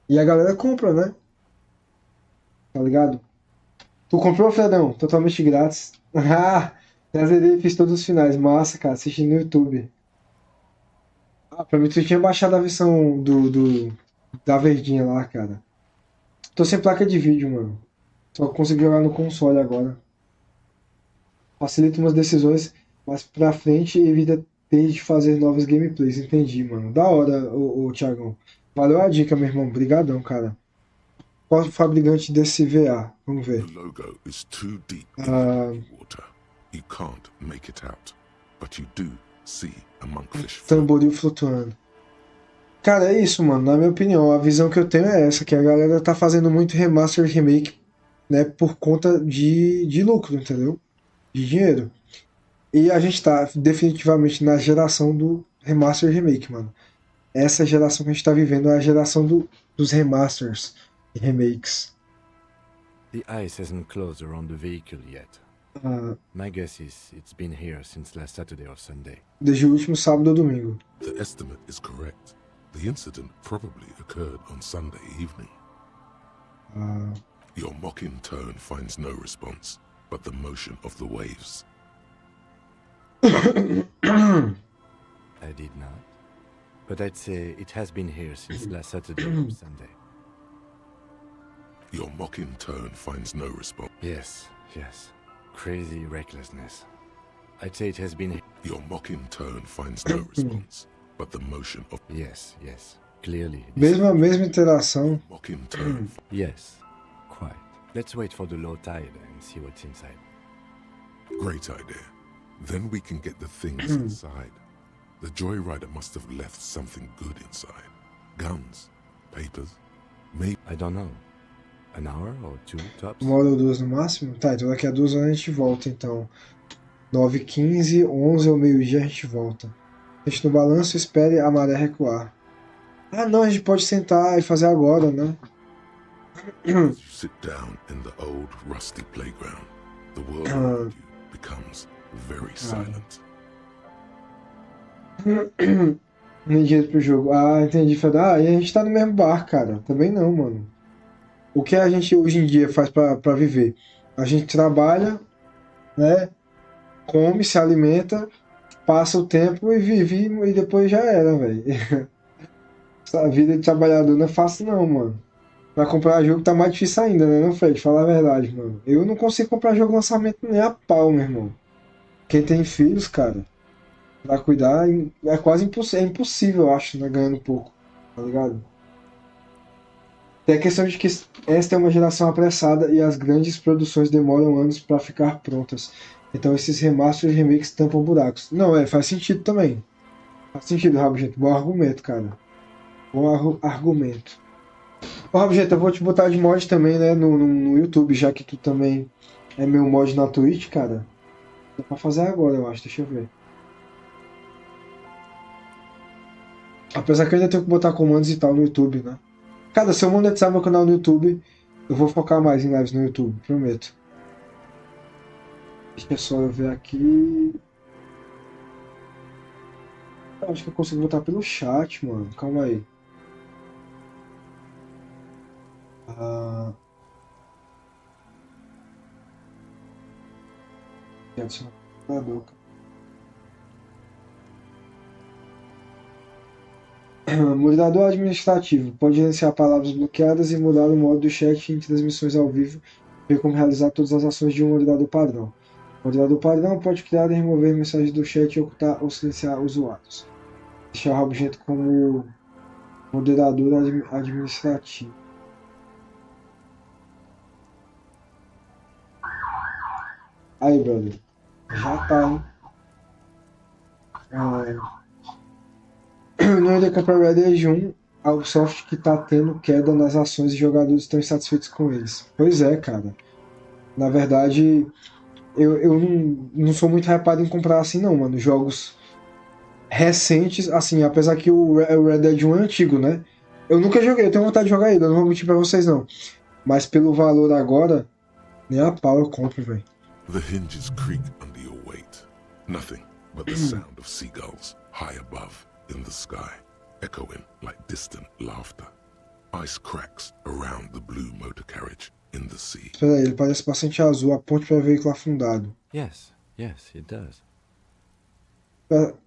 E a galera compra, né? Tá ligado? Tu comprou, Fredão? Totalmente grátis. Ah, zerei, fiz todos os finais. Massa, cara, assistindo no YouTube. Ah, pra mim tu tinha baixado a versão da verdinha lá, cara. Tô sem placa de vídeo, mano. Só consigo jogar no console agora. Facilita umas decisões mais pra frente e evita ter de fazer novas gameplays. Entendi, mano. Da hora, ô Thiagão. Valeu a dica, meu irmão. Brigadão, cara. Qual o fabricante desse VA? Vamos ver. The logo is too deep in the water. You can't make it out, but you do see a monkfish. Tamboril flutuando. Cara, é isso, mano. Na minha opinião, a visão que eu tenho é essa, que a galera tá fazendo muito remaster e remake, né, por conta de lucro, entendeu? De dinheiro. E a gente tá definitivamente na geração do remaster e remake, mano. Essa geração que a gente tá vivendo é a geração dos remasters e remakes. The ice hasn't closed around the vehicle yet. My guess is it's been here since last Saturday or Sunday. Desde o último sábado ou domingo. The estimate is correct. The incident probably occurred on Sunday evening. Your mocking tone finds no response, but the motion of the waves. I did not. But I'd say it has been here since last Saturday or Sunday. Your mocking tone finds no response. Yes. Crazy recklessness. I'd say it has been here. Your mocking tone finds no response, but the motion of... Yes. Clearly. Mesma interação. Mocking tone. Yes, quite. Let's wait for the low tide and see what's inside. Great idea. Then we can get the things inside. The joyrider must have left something good inside. Guns, papers, maybe... I don't know. An hour or two, tops? 1 hora ou 2 no máximo? Tá, então daqui a 2 horas a gente volta, então. 9h15, 11 ao meio-dia a gente volta. A gente no balanço espere a maré recuar. Ah, não, a gente pode sentar e fazer agora, né? You sit down in the old rusty playground. The world around you becomes very silent. Nem dinheiro pro jogo. Ah, entendi. E a gente tá no mesmo bar, cara. Também não, mano. O que a gente hoje em dia faz pra viver? A gente trabalha, né? Come, se alimenta, passa o tempo e vive e depois já era, velho. Essa vida de trabalhador não é fácil não, mano. Pra comprar jogo tá mais difícil ainda, né, não, Fred? Falar a verdade, mano. Eu não consigo comprar jogo lançamento nem a pau, meu irmão. Quem tem filhos, cara, pra cuidar é quase impossível, eu acho, né? Ganhando pouco, tá ligado? Tem a questão de que esta é uma geração apressada e as grandes produções demoram anos pra ficar prontas. Então esses remasters e remakes tampam buracos. Não, faz sentido também. Faz sentido, Rabugento. Bom argumento, cara. Bom argumento. Ô, Rabugento, eu vou te botar de mod também, né, no YouTube, já que tu também é meu mod na Twitch, cara. Dá pra fazer agora, eu acho. Deixa eu ver. Apesar que eu ainda tenho que botar comandos e tal no YouTube, né? Cara, se eu monetizar meu canal no YouTube, eu vou focar mais em lives no YouTube, prometo. Deixa só eu ver aqui. Eu acho que eu consigo botar pelo chat, mano. Calma aí. Adicionar na boca. Moderador administrativo. Pode gerenciar palavras bloqueadas e mudar o modo do chat em transmissões ao vivo, ver como realizar todas as ações de um moderador padrão. Moderador padrão pode criar e remover mensagens do chat e ocultar ou silenciar usuários. Deixar o Rabugento como moderador administrativo. Aí, brother. Já tá, hein? No ainda comprar Red Dead 1, a Ubisoft que tá tendo queda nas ações e jogadores estão insatisfeitos com eles. Pois é, cara. Na verdade, eu não sou muito hypado em comprar assim, não, mano. Jogos recentes, assim, apesar que o Red Dead 1 é antigo, né? Eu nunca joguei, eu tenho vontade de jogar ele, eu não vou mentir pra vocês, não. Mas pelo valor agora, nem a pau eu compro, velho. The hinges creak under your weight. Nothing but the sound of seagulls high above in the sky, echoing like distant laughter. Ice cracks around the blue motor carriage in the sea. Espera aí, ele parece bastante azul, aponte para veículo afundado. Yes, it does.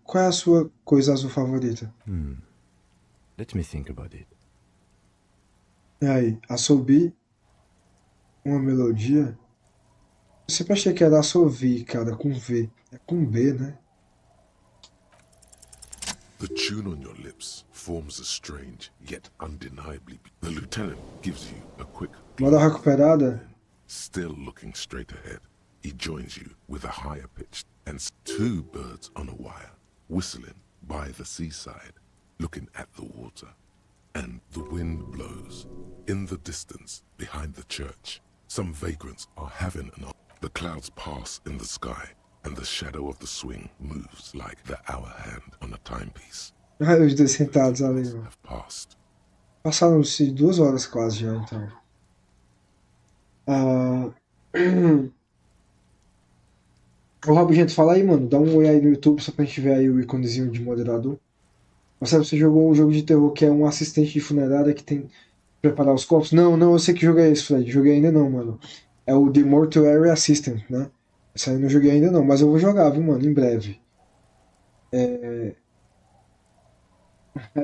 Qual é a sua coisa azul favorita? Let me think about it. E aí, assobie uma melodia? Eu sempre achei que era assovir, cara, com V. É com B, né? The tune on your lips forms a strange, yet undeniably. The lieutenant gives you a quick Moda recuperada? Still looking straight ahead, he joins you with a higher pitch and two birds on a wire, whistling by the seaside, looking at the water. And the wind blows. In the distance, behind the church, some vagrants are having an... The clouds pass in the sky, and the shadow of the swing moves like the hour hand on a timepiece. Os dois sentados ali, mano. Passaram-se 2 horas quase já, então. Ô, Rabugento, fala aí, mano. Dá um oi aí no YouTube só pra gente ver aí o íconezinho de moderador. Você jogou um jogo de terror que é um assistente de funerária que tem que preparar os corpos? Não, eu sei que jogo é esse, Fred. Joguei ainda não, mano. É o The Mortuary Assistant, né? Esse aí eu não joguei ainda não, mas eu vou jogar, viu, mano, em breve. É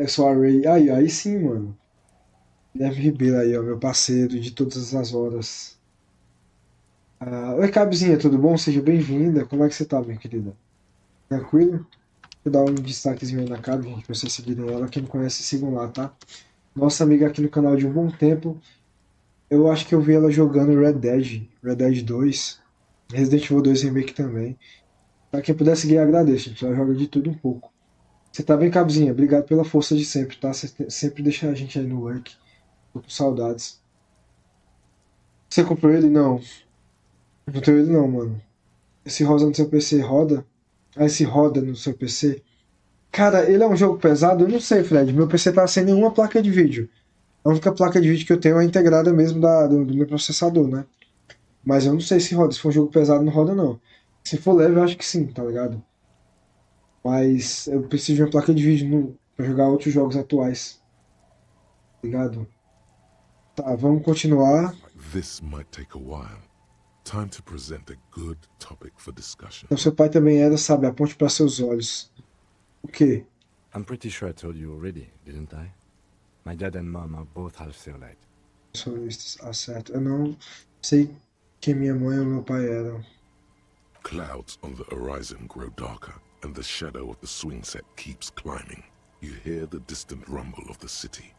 só a Ray. Aí sim, mano. Guilherme Ribeiro aí, ó, meu parceiro de todas as horas. Oi, Cabzinha, tudo bom? Seja bem-vinda. Como é que você tá, minha querida? Tranquilo? Vou dar um destaquezinho aí na Cabe, gente, pra vocês seguirem ela. Quem não conhece, sigam lá, tá? Nossa amiga aqui no canal de um bom tempo. Eu acho que eu vi ela jogando Red Dead 2, Resident Evil 2 Remake também. Pra quem puder seguir, agradeço, gente. Ela joga de tudo um pouco. Você tá bem, Cabzinha? Obrigado pela força de sempre, tá? Você sempre deixa a gente aí no lurk. Tô com saudades. Você comprou ele? Não. Não tenho ele não, mano. Esse rosa no seu PC roda? Esse roda no seu PC? Cara, ele é um jogo pesado? Eu não sei, Fred. Meu PC tá sem nenhuma placa de vídeo. A única placa de vídeo que eu tenho é integrada mesmo do meu processador, né? Mas eu não sei se roda. Se for um jogo pesado, não roda, não. Se for leve, eu acho que sim, tá ligado? Mas eu preciso de uma placa de vídeo pra jogar outros jogos atuais. Tá ligado? Tá, vamos continuar. This might take a while. Time to present a good topic for discussion. Então seu pai também era, sabe? Aponte para seus olhos. O quê? I'm pretty sure I told you already, didn't I? My dad and mom are both half-Seolite. Solistas, certo. Eu não sei quem minha mãe ou meu pai eram. Clouds on the horizon grow darker, and the shadow of the swing set keeps climbing. You hear the distant rumble of the city.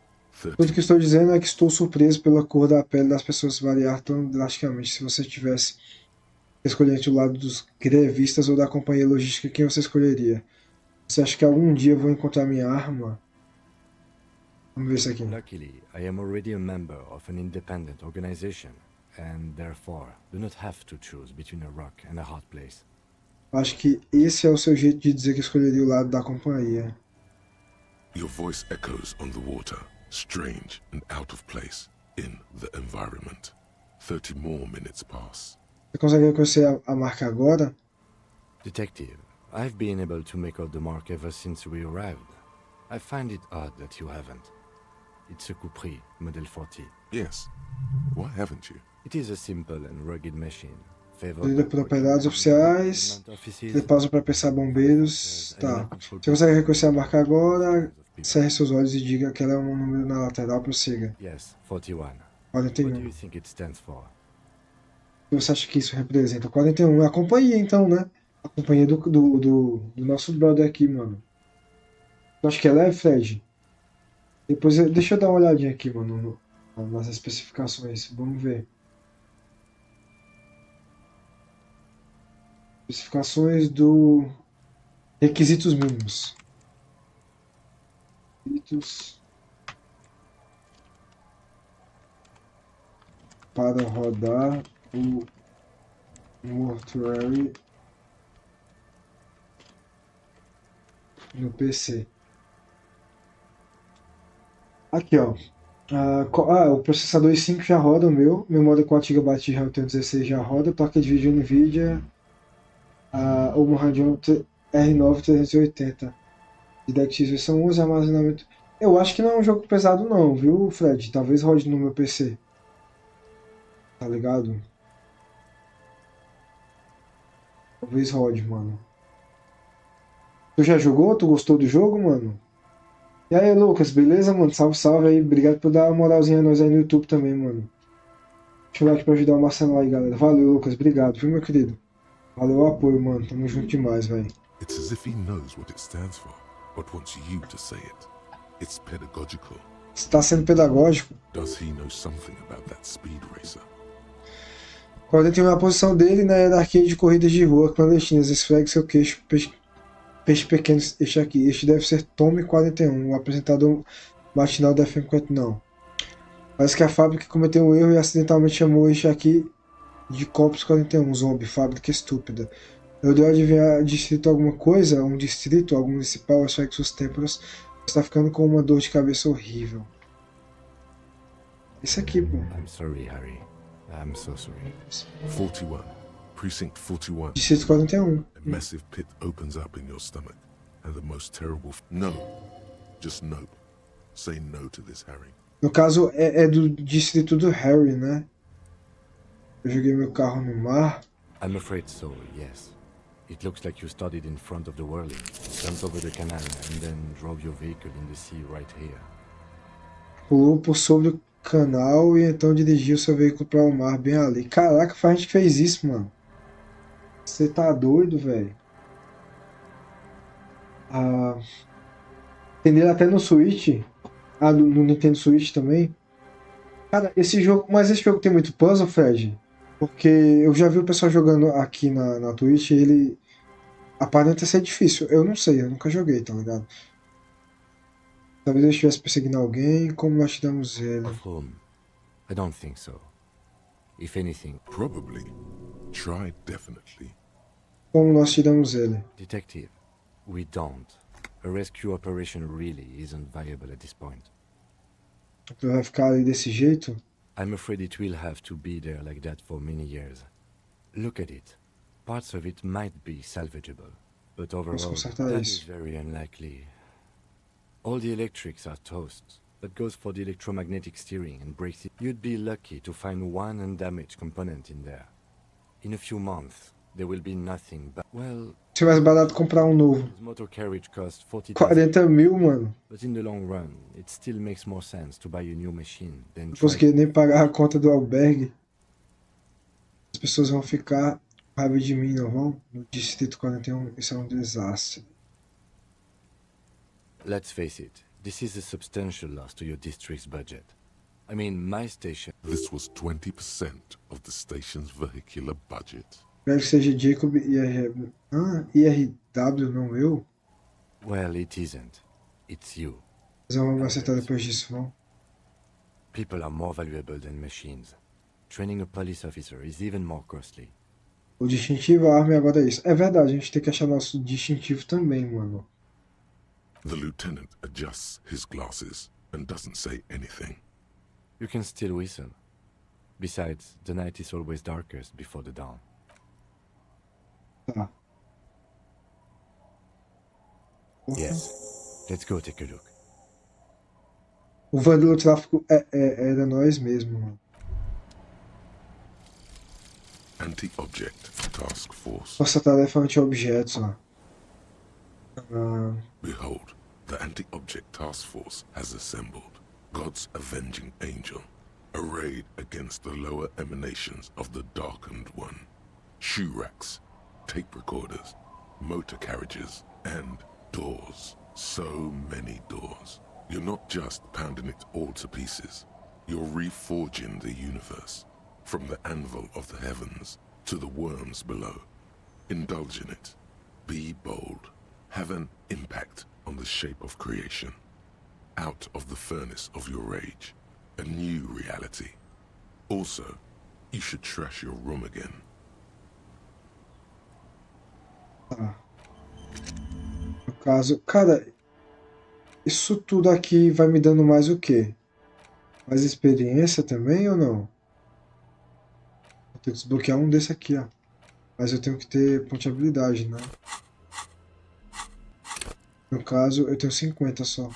Tudo que estou dizendo é que estou surpreso pela cor da pele das pessoas variar tão drasticamente. Se você tivesse escolhido entre o lado dos grevistas ou da companhia logística, quem você escolheria? Você acha que algum dia eu vou encontrar minha arma? Vamos ver isso aqui. Luckily, I am already a member of an independent organization, and therefore do not have to choose between a rock and a hard place. Acho que esse é o seu jeito de dizer que escolheria o lado da companhia. Your voice echoes on the water, strange and out of place in the environment. 30 more minutes pass. Você consegue reconhecer a marca agora? Detective, I've been able to make out the mark ever since we arrived. I find it odd that you haven't. It's a Capri, Model 40. Yes. Why haven't you? It is a simple and rugged machine. Líder propriedades oficiais. Você pausa para pensar bombeiros. Tá. Você consegue reconhecer a marca agora? Cerre seus olhos e diga que ela é um número na lateral. Prossiga. Yes, 41. 41. What do you think it stands for? O que você acha que isso representa? 41 é a companhia, então, né? A companhia do nosso brother aqui, mano. Tu acha que ela é, Fred? Depois, deixa eu dar uma olhadinha aqui, mano, nas especificações. Vamos ver. Especificações do requisitos mínimos. Requisitos para rodar o Mortuary no PC. Aqui, ó. O processador i5 já roda o meu. Memória 4 GB de RAM, eu tenho 16 já roda. Placa de vídeo NVIDIA. O Radeon R9 380. DirectX versão 11, armazenamento. Eu acho que não é um jogo pesado não, viu, Fred? Talvez rode no meu PC. Tá ligado? Talvez rode, mano. Tu já jogou? Tu gostou do jogo, mano? E aí, Lucas, beleza, mano? Salve, salve aí. Obrigado por dar uma moralzinha a nós aí no YouTube também, mano. Deixa eu like pra ajudar o Marcelo aí, galera. Valeu, Lucas. Obrigado, viu, meu querido? Valeu o apoio, mano. Tamo junto demais, velho. It's as if he knows what it stands for, but wants you to say it. It's pedagogical. Está sendo pedagógico. Does he know something about that speed racer? 41 é a posição dele na hierarquia de corridas de rua clandestinas. Esfregue seu queixo, peixe pequeno, este aqui. Este deve ser Tommy 41, o apresentador matinal da FM 41. Não. Parece que a fábrica cometeu um erro e acidentalmente chamou este aqui de Corpus 41, zombie, fábrica estúpida. Eu devo adivinhar distrito alguma coisa, um distrito, algum municipal, esfregue suas têmporas. Está ficando com uma dor de cabeça horrível. Isso aqui, pô. I'm sorry, Harry. I'm so sorry. 41. Precinct 41. Distrito 41. A massive pit opens up in your stomach, and the most terrible... No. Just no. Say no to this, Harry. No caso, é do distrito do Harry, né? Eu joguei meu carro no mar. I'm afraid so, yes. It looks like you started in front of the whirling, jumped over the canal, and then drove your vehicle in the sea right here. Pulou por sobre o canal e então dirigiu seu veículo para o mar bem ali. Caraca, foi a gente que fez isso, mano. Você tá doido, velho? Tem ele até no Switch. No Nintendo Switch também. Cara, esse jogo... Mas esse jogo tem muito puzzle, Fred? Porque eu já vi o pessoal jogando aqui na Twitch e ele aparenta ser difícil. Eu não sei, eu nunca joguei, tá ligado? Talvez eu estivesse perseguindo alguém, como nós tiramos ele. Of whom? I don't think so. If anything... Probably. Try definitely. Como nós tiramos ele? Detective, we don't. A rescue operation really isn't viable at this point. Tu vai ficar ali desse jeito? I'm afraid it will have to be there like that for many years. Look at it. Parts of it might be salvageable, but overall, that is very unlikely. All the electrics are toast. That goes for the electromagnetic steering and brakes. You'd be lucky to find one undamaged component in there. In a few months, there will be nothing but, well... Se mais barato comprar um novo. Motor carriage costs 40 mil, mano. But in the long run, it still makes more sense to buy a new machine than... Não consegui nem pagar a conta do albergue. As pessoas vão ficar com raiva de mim, não vão? No Distrito 41, isso é um desastre. Let's face it, this is a substantial loss to your district's budget. I mean, my station... This was 20% of the station's vehicular budget. Espero que seja Jacob IRW. IRW, não eu? Well, it isn't. It's you. Mas vamos acertar depois disso, não? People are more valuable than machines. Training a police officer is even more costly. O distintivo, a arma e agora é isso. É verdade, a gente tem que achar nosso distintivo também, mano. The lieutenant adjusts his glasses and doesn't say anything. You can still whistle. Besides, the night is always darkest before the dawn. Tá. Yes. Let's go take a look. O vândalo tráfico era nós mesmo, mano. Anti-object task force. Nossa tarefa anti-objetos, ó. Behold, the anti-object task force has assembled. God's avenging angel. arrayed against the lower emanations of the darkened one. Shoe racks, tape recorders, motor carriages, and doors. So many doors. You're not just pounding it all to pieces. You're reforging the universe, from the anvil of the heavens to the worms below. Indulge in it. Be bold. Have an impact on the shape of creation. Out of the furnace of your rage. A new reality. Also, you should trash your room again. Tá. No caso, cara, isso tudo aqui vai me dando mais o quê? Mais experiência também ou não? Vou ter que desbloquear um desse aqui, ó. Mas eu tenho que ter ponto de habilidade, né? No caso, eu tenho 50 só.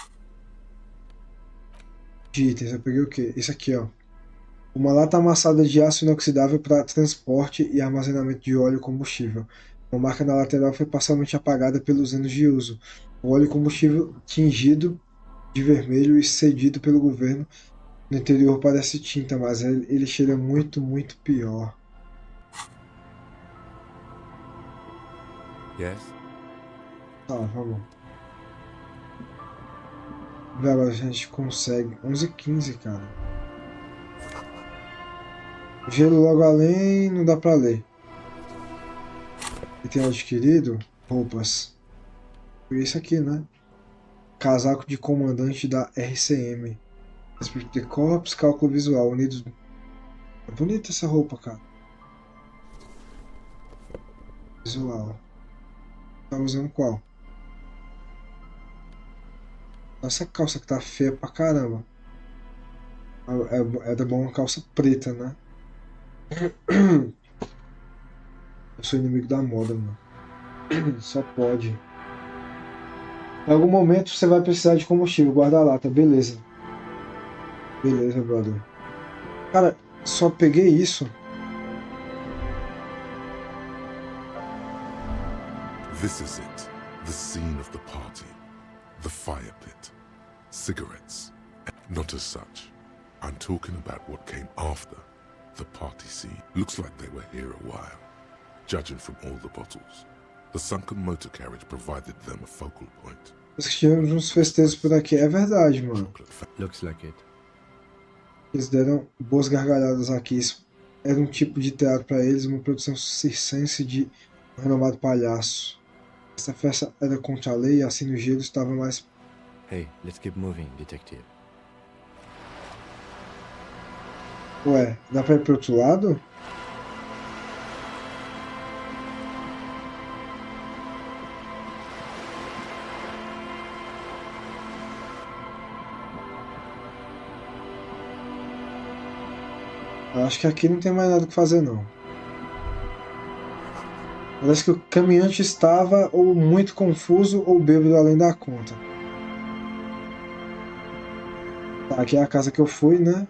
De itens, eu peguei o quê? Esse aqui, ó. Uma lata amassada de aço inoxidável para transporte e armazenamento de óleo e combustível. Uma marca na lateral foi parcialmente apagada pelos anos de uso. O óleo e combustível tingido de vermelho e cedido pelo governo. No interior parece tinta, mas ele cheira muito, muito pior. Yes? Tá, vamos. Agora a gente consegue. 11h15, cara. Gelo logo além, não dá pra ler. E tem adquirido roupas. Foi isso aqui, né? Casaco de comandante da RCM. Espírito de corpos, cálculo visual. Unidos. É bonita essa roupa, cara. Visual. Tá usando qual? Essa calça que tá feia pra caramba. É bom uma calça preta, né? Eu sou inimigo da moda, mano. Só pode. Em algum momento você vai precisar de combustível. Guarda-lata, beleza. Beleza, brother. Cara, só peguei isso. This is it. The scene of the party. The fire pit. Cigarettes. Not as such. I'm talking about what came after the party scene. Looks like they were here a while, judging from all the bottles. The sunken motor carriage provided them a focal point. Tivemos uns festejos por aqui. É verdade, mano. Looks like it. Eles deram boas gargalhadas aqui. Isso era um tipo de teatro para eles, uma produção circense de um renomado palhaço. Essa festa era contra a lei e assim no gelo estava mais... Hey, let's keep moving, detective. Ué, dá pra ir pro outro lado? Eu acho que aqui não tem mais nada que fazer, não. Parece que o caminhante estava ou muito confuso ou bêbado além da conta. Tá, aqui é a casa que eu fui, né?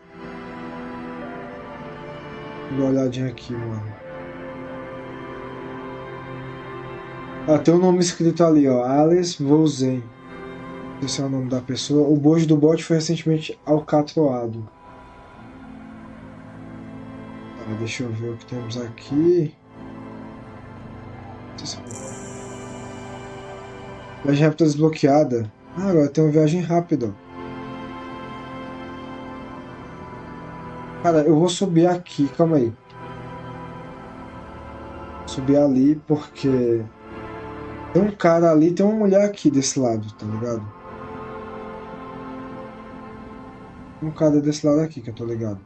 Vou dar uma olhadinha aqui, mano. Ah, tem um nome escrito ali, ó. Alice Vozen. Esse é o nome da pessoa. O bojo do bote foi recentemente alcatroado. Tá, deixa eu ver o que temos aqui. Viagem rápida desbloqueada. Ah, agora tem uma viagem rápida. Cara, eu vou subir aqui, calma aí. Subir ali porque tem um cara ali, tem uma mulher aqui desse lado, tá ligado? Tem um cara desse lado aqui que eu tô ligado.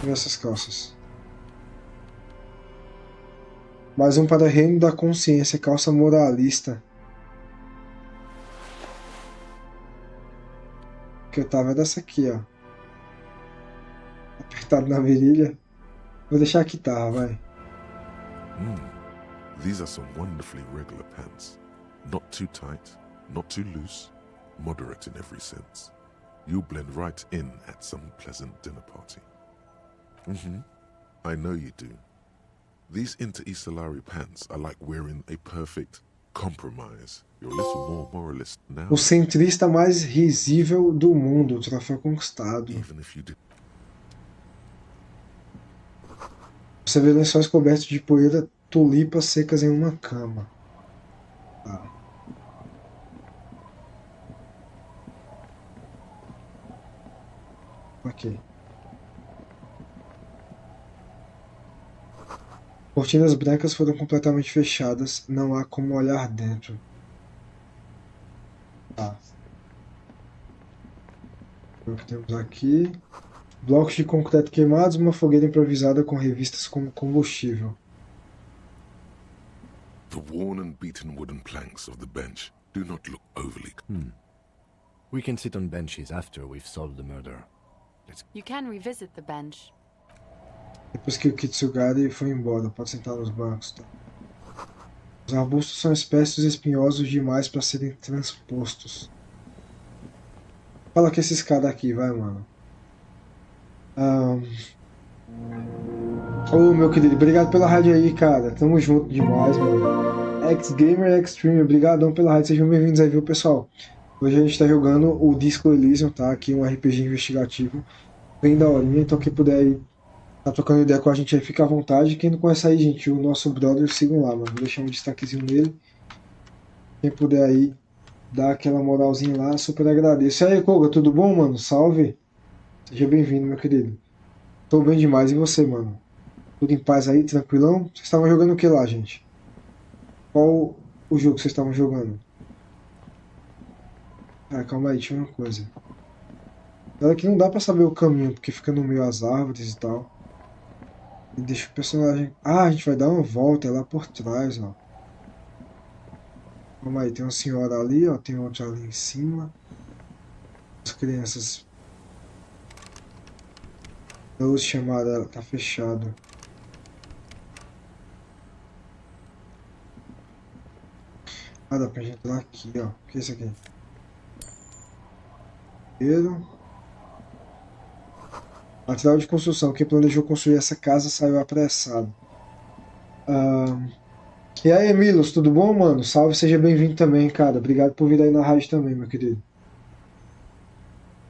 E essas calças. Mais um para Reino da Consciência, calça moralista. Que eu tava dessa aqui, ó. Apertado na virilha. Vou deixar aqui, tá, vai. These are some wonderfully regular pants. Not too tight, not too loose, moderate in every sense. You'll blend right in at some pleasant dinner party. I know you do. These interstellar pants are like wearing a perfect compromise. You're a little more moralist now. O centrista mais risível do mundo, troféu conquistado. Even if you did. Você vê lençóis cobertos de poeira, tulipas secas em uma cama. Tá. Ok. Cortinas brancas foram completamente fechadas, não há como olhar dentro. Tá. O que temos aqui? Blocos de concreto queimados, uma fogueira improvisada com revistas como combustível. The worn and beaten wooden planks of the bench do not look overly. We can sit on benches after we've solved the murder. You can revisit the bench. Depois que o Kitsugari foi embora, pode sentar nos bancos. Tá? Os arbustos são espessos e espinhosos demais para serem transpostos. Fala com esses caras aqui, vai, mano. Ô, meu querido, obrigado pela rádio aí, cara. Tamo junto demais, mano. X-Gamer Extreme, obrigadão pela rádio. Sejam bem-vindos aí, viu, pessoal? Hoje a gente tá jogando o Disco Elysium, tá? Aqui um RPG investigativo. Bem daorinha, então quem puder aí tá trocando ideia com a gente aí, fica à vontade. Quem não conhece aí, gente, o nosso brother, sigam lá, mano. Vou deixar um destaquezinho nele. Quem puder aí dar aquela moralzinha lá, super agradeço. E aí, Koga, tudo bom, mano? Salve! Seja bem-vindo, meu querido. Tô bem demais. E você, mano? Tudo em paz aí, tranquilão? Vocês estavam jogando o que lá, gente? Qual o jogo que vocês estavam jogando? Ah, calma aí, tinha uma coisa. Ela que não dá pra saber o caminho, porque fica no meio das árvores e tal. E deixa o personagem... Ah, a gente vai dar uma volta, é lá por trás, ó. Calma aí, tem uma senhora ali, ó. Tem outra ali em cima. As crianças... A luz chamada, ela tá fechado. Ah, dá pra gente entrar aqui, ó. O que é isso aqui? Material de construção. Quem planejou construir essa casa saiu apressado. E aí, Milos, tudo bom, mano? Salve, seja bem-vindo também, cara. Obrigado por vir aí na rádio também, meu querido.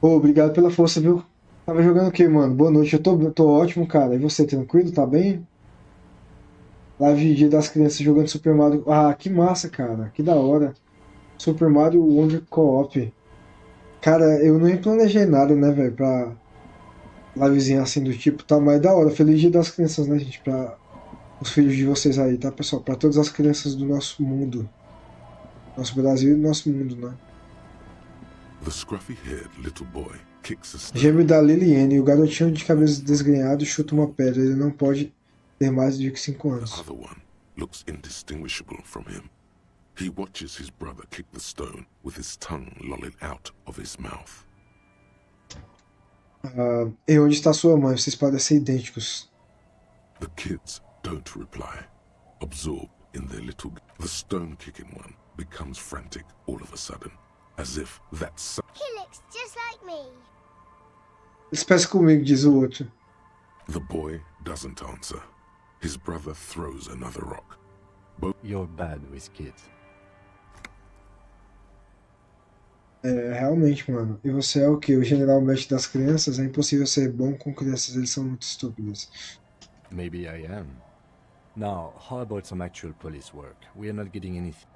Pô, obrigado pela força, viu? Tava jogando o que, mano? Boa noite, eu tô ótimo, cara. E você, tranquilo? Tá bem? Live de dia das crianças jogando Super Mario. Ah, que massa, cara. Que da hora. Super Mario Wonder Co-op. Cara, eu nem planejei nada, né, velho, pra livezinha assim do tipo, tá? Mas é da hora. Feliz dia das crianças, né, gente? Pra os filhos de vocês aí, tá, pessoal? Pra todas as crianças do nosso mundo. Nosso Brasil e do nosso mundo, né? The scruffy-haired little boy kicks a stone. Gêmeo da Liliane, o garotinho de cabelos desgrenhados chuta uma pedra. Ele não pode ter mais de 5 anos. The other one looks indistinguishable from him. He watches his brother kick the stone with his tongue lolling out of his mouth. E onde está sua mãe? Vocês parecem idênticos. The kids don't reply, absorbed in their little... The stone-kicking one becomes frantic all of a sudden, as if that's... He looks just like me. Espécie comigo, diz o outro. The boy doesn't answer. His brother throws another rock. You're bad with kids. É, realmente, mano. E você é o quê? O general mestre das crianças? É impossível ser bom com crianças, eles são muito estúpidos. Maybe I am. Now, how about some actual police work? We are not getting anything.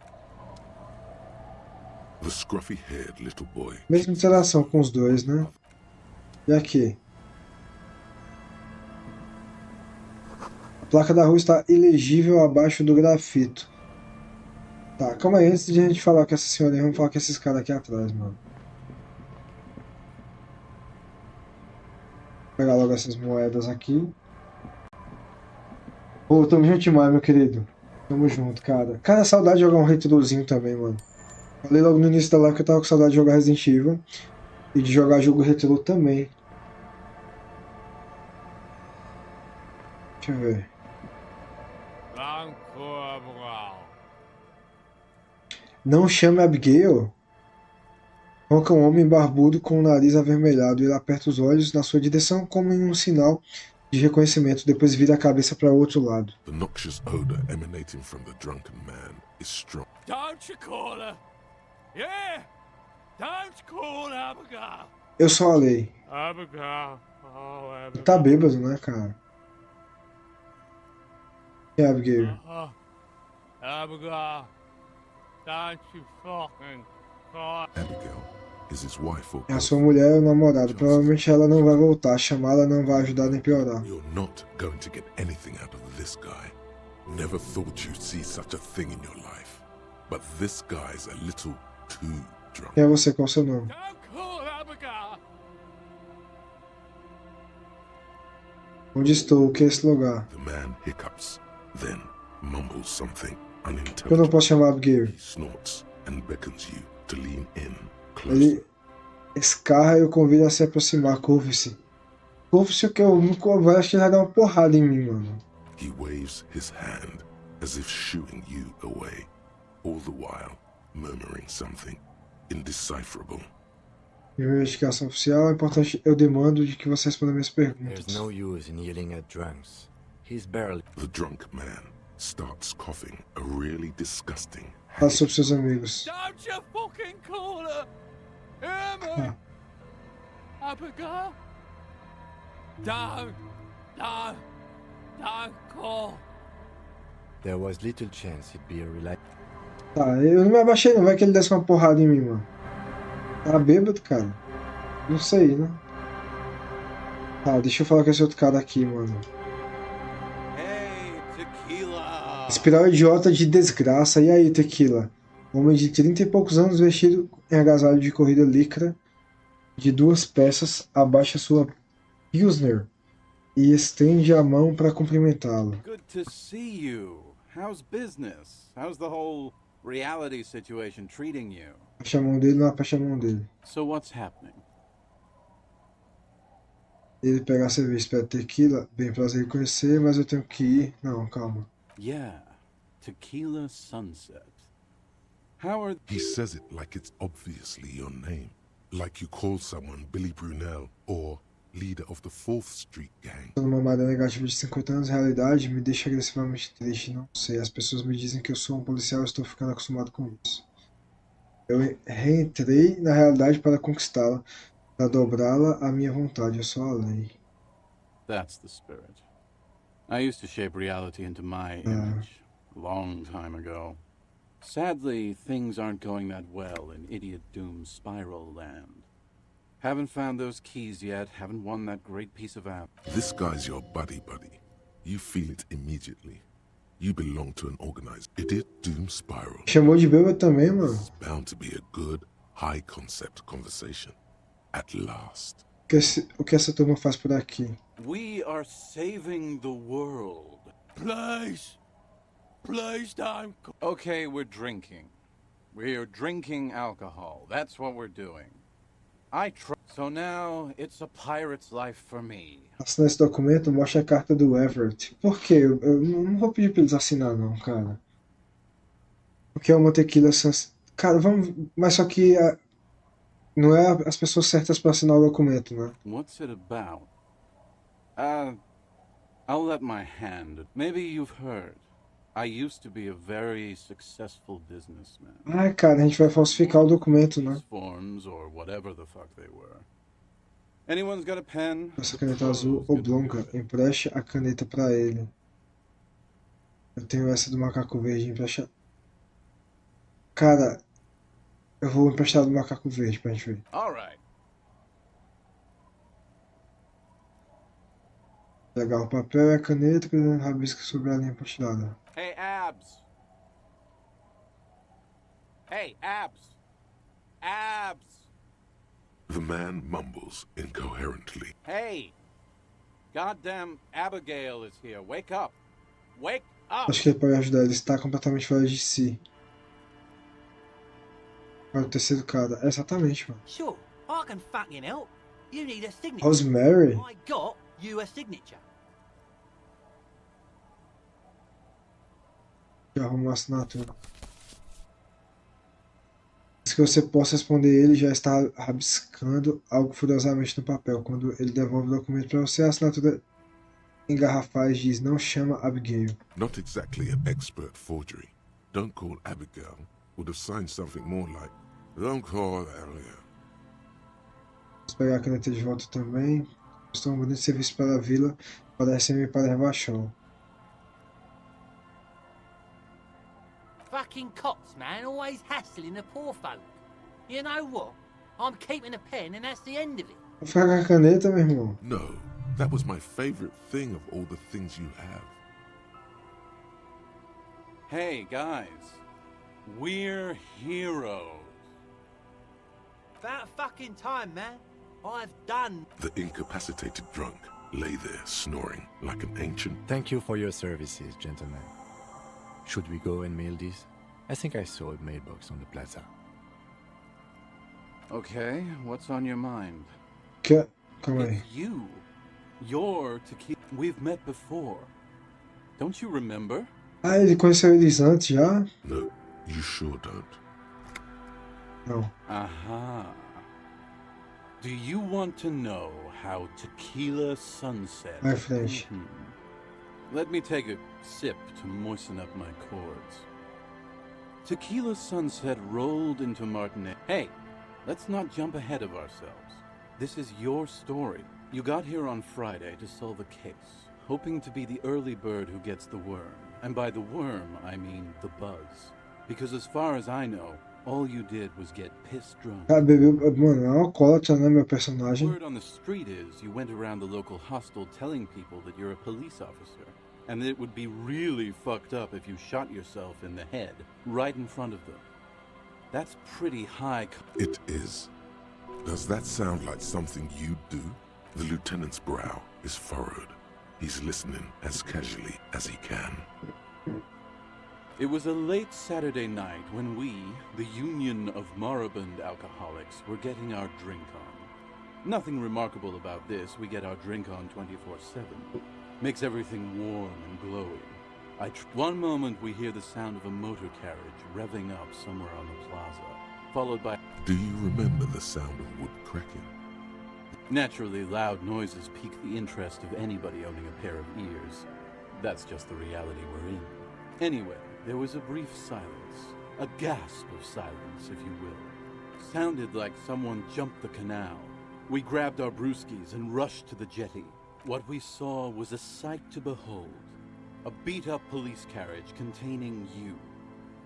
The scruffy-haired little boy. Mesma interação com os dois, né? E aqui? A placa da rua está ilegível abaixo do grafito. Tá, calma aí, antes de a gente falar com essa senhora aí, vamos falar com esses caras aqui atrás, mano. Vou pegar logo essas moedas aqui. Pô, tamo junto demais, meu querido. Tamo junto, cara. Cara, saudade de jogar um retrozinho também, mano. Falei logo no início da live que eu tava com saudade de jogar Resident Evil. E de jogar jogo retrô também. Deixa eu ver. Não chame Abigail? Ronca um homem barbudo com o nariz avermelhado. Ele aperta os olhos na sua direção como em um sinal de reconhecimento, depois vira a cabeça para o outro lado. The noxious odor emanating from the drunken man is strong. Don't you call her? Yeah! Don't call Abigail! Eu sou a lei. Abigail. Oh, Abigail. Tá bêbado, né, cara? E Abigail? Abigail. Don't you fucking call. Abigail is his wife or É a sua mulher ou namorada. Provavelmente ela não vai voltar. Chamá-la não vai ajudar nem piorar. You're not going to get anything out of this guy. Never thought you'd see such a thing in your life. But this guy's a little too drunk. Quem é você? Qual é o seu nome? Onde estou? O que é esse lugar? The man hiccups, then mumbles something unintelligible. Eu não posso chamar Abigail. He snorts and beckons you to lean in closer. Ele escarra e eu convido a se aproximar. Curve-se. Curve-se o que eu nunca acho que ele vai dar uma porrada em mim, mano. He waves his hand as if shooing you away, all the while murmuring something indecipherable. Investigação oficial. É importante, eu demando de que você responda minhas perguntas. There's no use in yelling at drunks. He's barely... The drunk man starts coughing a really disgusting. Fala sobre seus amigos. Don't you fucking call her! Hear me? Abigail? Don't call. There was little chance it'd be a reliable... Tá, eu não me abaixei não. Vai que ele desce uma porrada em mim, mano. Tá bêbado, cara? Não sei, né? Tá, deixa eu falar com esse outro cara aqui, mano. Hey, tequila! Espiral idiota de desgraça. E aí, Tequila? Homem de 30 e poucos anos vestido em agasalho de corrida licra de 2 peças abaixa sua Pilsner e estende a mão para cumprimentá-lo. Good to see you. How's business? How's the whole reality situation treating you? Abaixa a mão dele, não abaixa a mão dele. So what's happening? Ele pega a cerveja, espera Tequila. Bem, prazer em conhecer, mas eu tenho que ir. Não, calma. Yeah, Tequila Sunset. How are... He says it like it's obviously your name. Like you call someone Billy Brunel or leader of the 4th Street Gang. Estou numa maré negativa de 50 anos, realidade me deixa agressivamente triste, não sei. As pessoas me dizem que eu sou um policial e estou ficando acostumado com isso. Eu reentrei na realidade para conquistá-la, para dobrá-la à minha vontade. Eu sou a lei. That's the spirit. I used to shape reality into my image a long time ago. Sadly, things aren't going that well in Idiot Doom's Spiral Land. Haven't found those keys yet, haven't won that great piece of app. This guy's your buddy. You feel it immediately. You belong to an organized Idiot Doom Spiral. Chamou de bêbado também, mano. It's bound to be a good, high-concept conversation. At last. O que essa turma faz por aqui? We are saving the world. Please don't. Okay, we're drinking. We're drinking alcohol. That's what we're doing. So now it's a pirate's life for me. Assinar esse documento, mostra a carta do Everett. Por quê? Eu não vou pedir pra eles assinar, não, cara. Porque é uma tequila... Cara, vamos... Mas só que... Não é as pessoas certas pra assinar o documento, né? What's it about? I'll let my hand. Maybe you've heard. I used to be a very successful businessman. Ai, cara, a gente vai falsificar o documento, né? Forms or whatever the fuck they were. Anyone's got a pen? Essa caneta azul oblonga. Empreste a caneta pra ele. Eu tenho essa do macaco verde. Empresta... Cara, eu vou emprestar do macaco verde pra gente ver. Alright. Pegar o papel e a caneta que rabisca sobre a linha postilada. Hey, Abs! Hey, Abs! Abs! The man mumbles incoherently. Hey! Goddamn Abigail is here. Wake up! Wake up! Acho que ele pode ajudar. Ele está completamente fora de si. Olha o terceiro cara. É exatamente, mano. Sure, I can fucking help. You need a signature. Rosemary? I got you a signature. Já arrumou a assinatura. Antes que você possa responder, ele já está rabiscando algo furiosamente no papel. Quando ele devolve o documento para você, a assinatura engarrafais diz não chama Abigail. Not exactly an expert forgery. Don't call Abigail. Would have signed something more like, don't call Abigail. Vamos pegar a caneta de volta também. Estou mudando de serviço para a vila. Parecem-me para Revachol. Fucking cops, man, always hassling the poor folk. You know what? I'm keeping a pen and that's the end of it. Vou ficar com a caneta, meu irmão. No, that was my favorite thing of all the things you have. Hey, guys. We're heroes. About fucking time, man. I've done. The incapacitated drunk lay there snoring like an ancient. Thank you for your services, gentlemen. Should we go and mail this? I think I saw a mailbox on the plaza. Okay, what's on your mind? Calma aí. It's you. You're Tequila. We've met before. Don't you remember? Ah, ele conheceu eles antes já? No, you sure don't. Não. Aha. Do you want to know how Tequila Sunset... Vai frente. Let me take a sip to moisten up my chords. Tequila Sunset rolled into Martinez. Hey, let's not jump ahead of ourselves. This is your story. You got here on Friday to solve a case, hoping to be the early bird who gets the worm. And by the worm, I mean the buzz. Because as far as I know, all you did was get pissed drunk. Ah, bebeu, mano, é um alcoólatra, né, meu personagem? The word on the street is you went around the local hostel telling people that you're a police officer, and that it would be really fucked up if you shot yourself in the head right in front of them. That's pretty high. It is. Does that sound like something you do? The lieutenant's brow is furrowed. He's listening as casually as he can. It was a late Saturday night when we, the Union of Moribund Alcoholics, were getting our drink on. Nothing remarkable about this. We get our drink on 24/7. Makes everything warm and glowing. One moment we hear the sound of a motor carriage revving up somewhere on the plaza, followed by... Do you remember the sound of wood cracking? Naturally, loud noises pique the interest of anybody owning a pair of ears. That's just the reality we're in. Anyway, there was a brief silence. A gasp of silence, if you will. Sounded like someone jumped the canal. We grabbed our brewskis and rushed to the jetty. What we saw was a sight to behold. A beat-up police carriage containing you.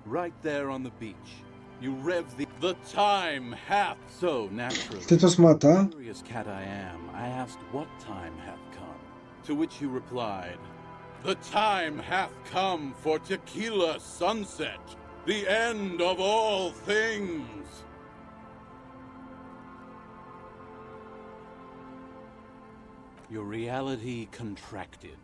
Right there on the beach. You rev the time hath. So, naturally, Tentou se matar? curious cat I am, I asked what time hath come. To which you replied, the time hath come for Tequila Sunset, the end of all things. Your reality contracted.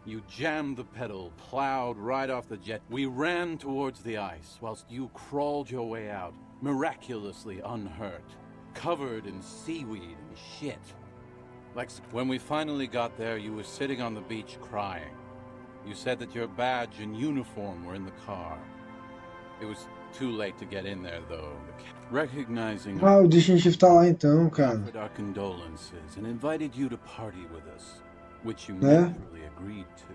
You jammed the pedal, plowed right off the jet. We ran towards the ice, whilst you crawled your way out, miraculously unhurt, covered in seaweed and shit. Like when we finally got there, you were sitting on the beach crying. You said that your badge and uniform were in the car. It was too late to get in there, though. Recognizing Ah, o distintivo tá lá então, cara. offered our condolences and invited you to party with us, which you Yeah. naturally agreed to.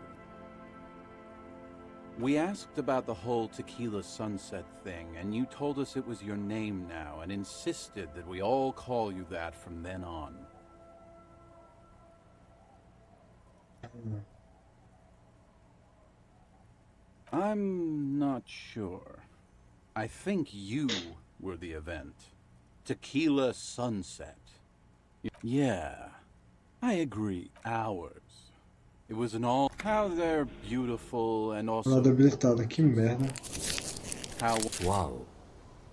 We asked about the whole Tequila Sunset thing, and you told us it was your name now, and insisted that we all call you that from then on. I'm not sure. I think you were the event. Tequila Sunset. Yeah, I agree. Ours. It was an all... How they're beautiful and also... Lado habilitada, que merda. How... Wow,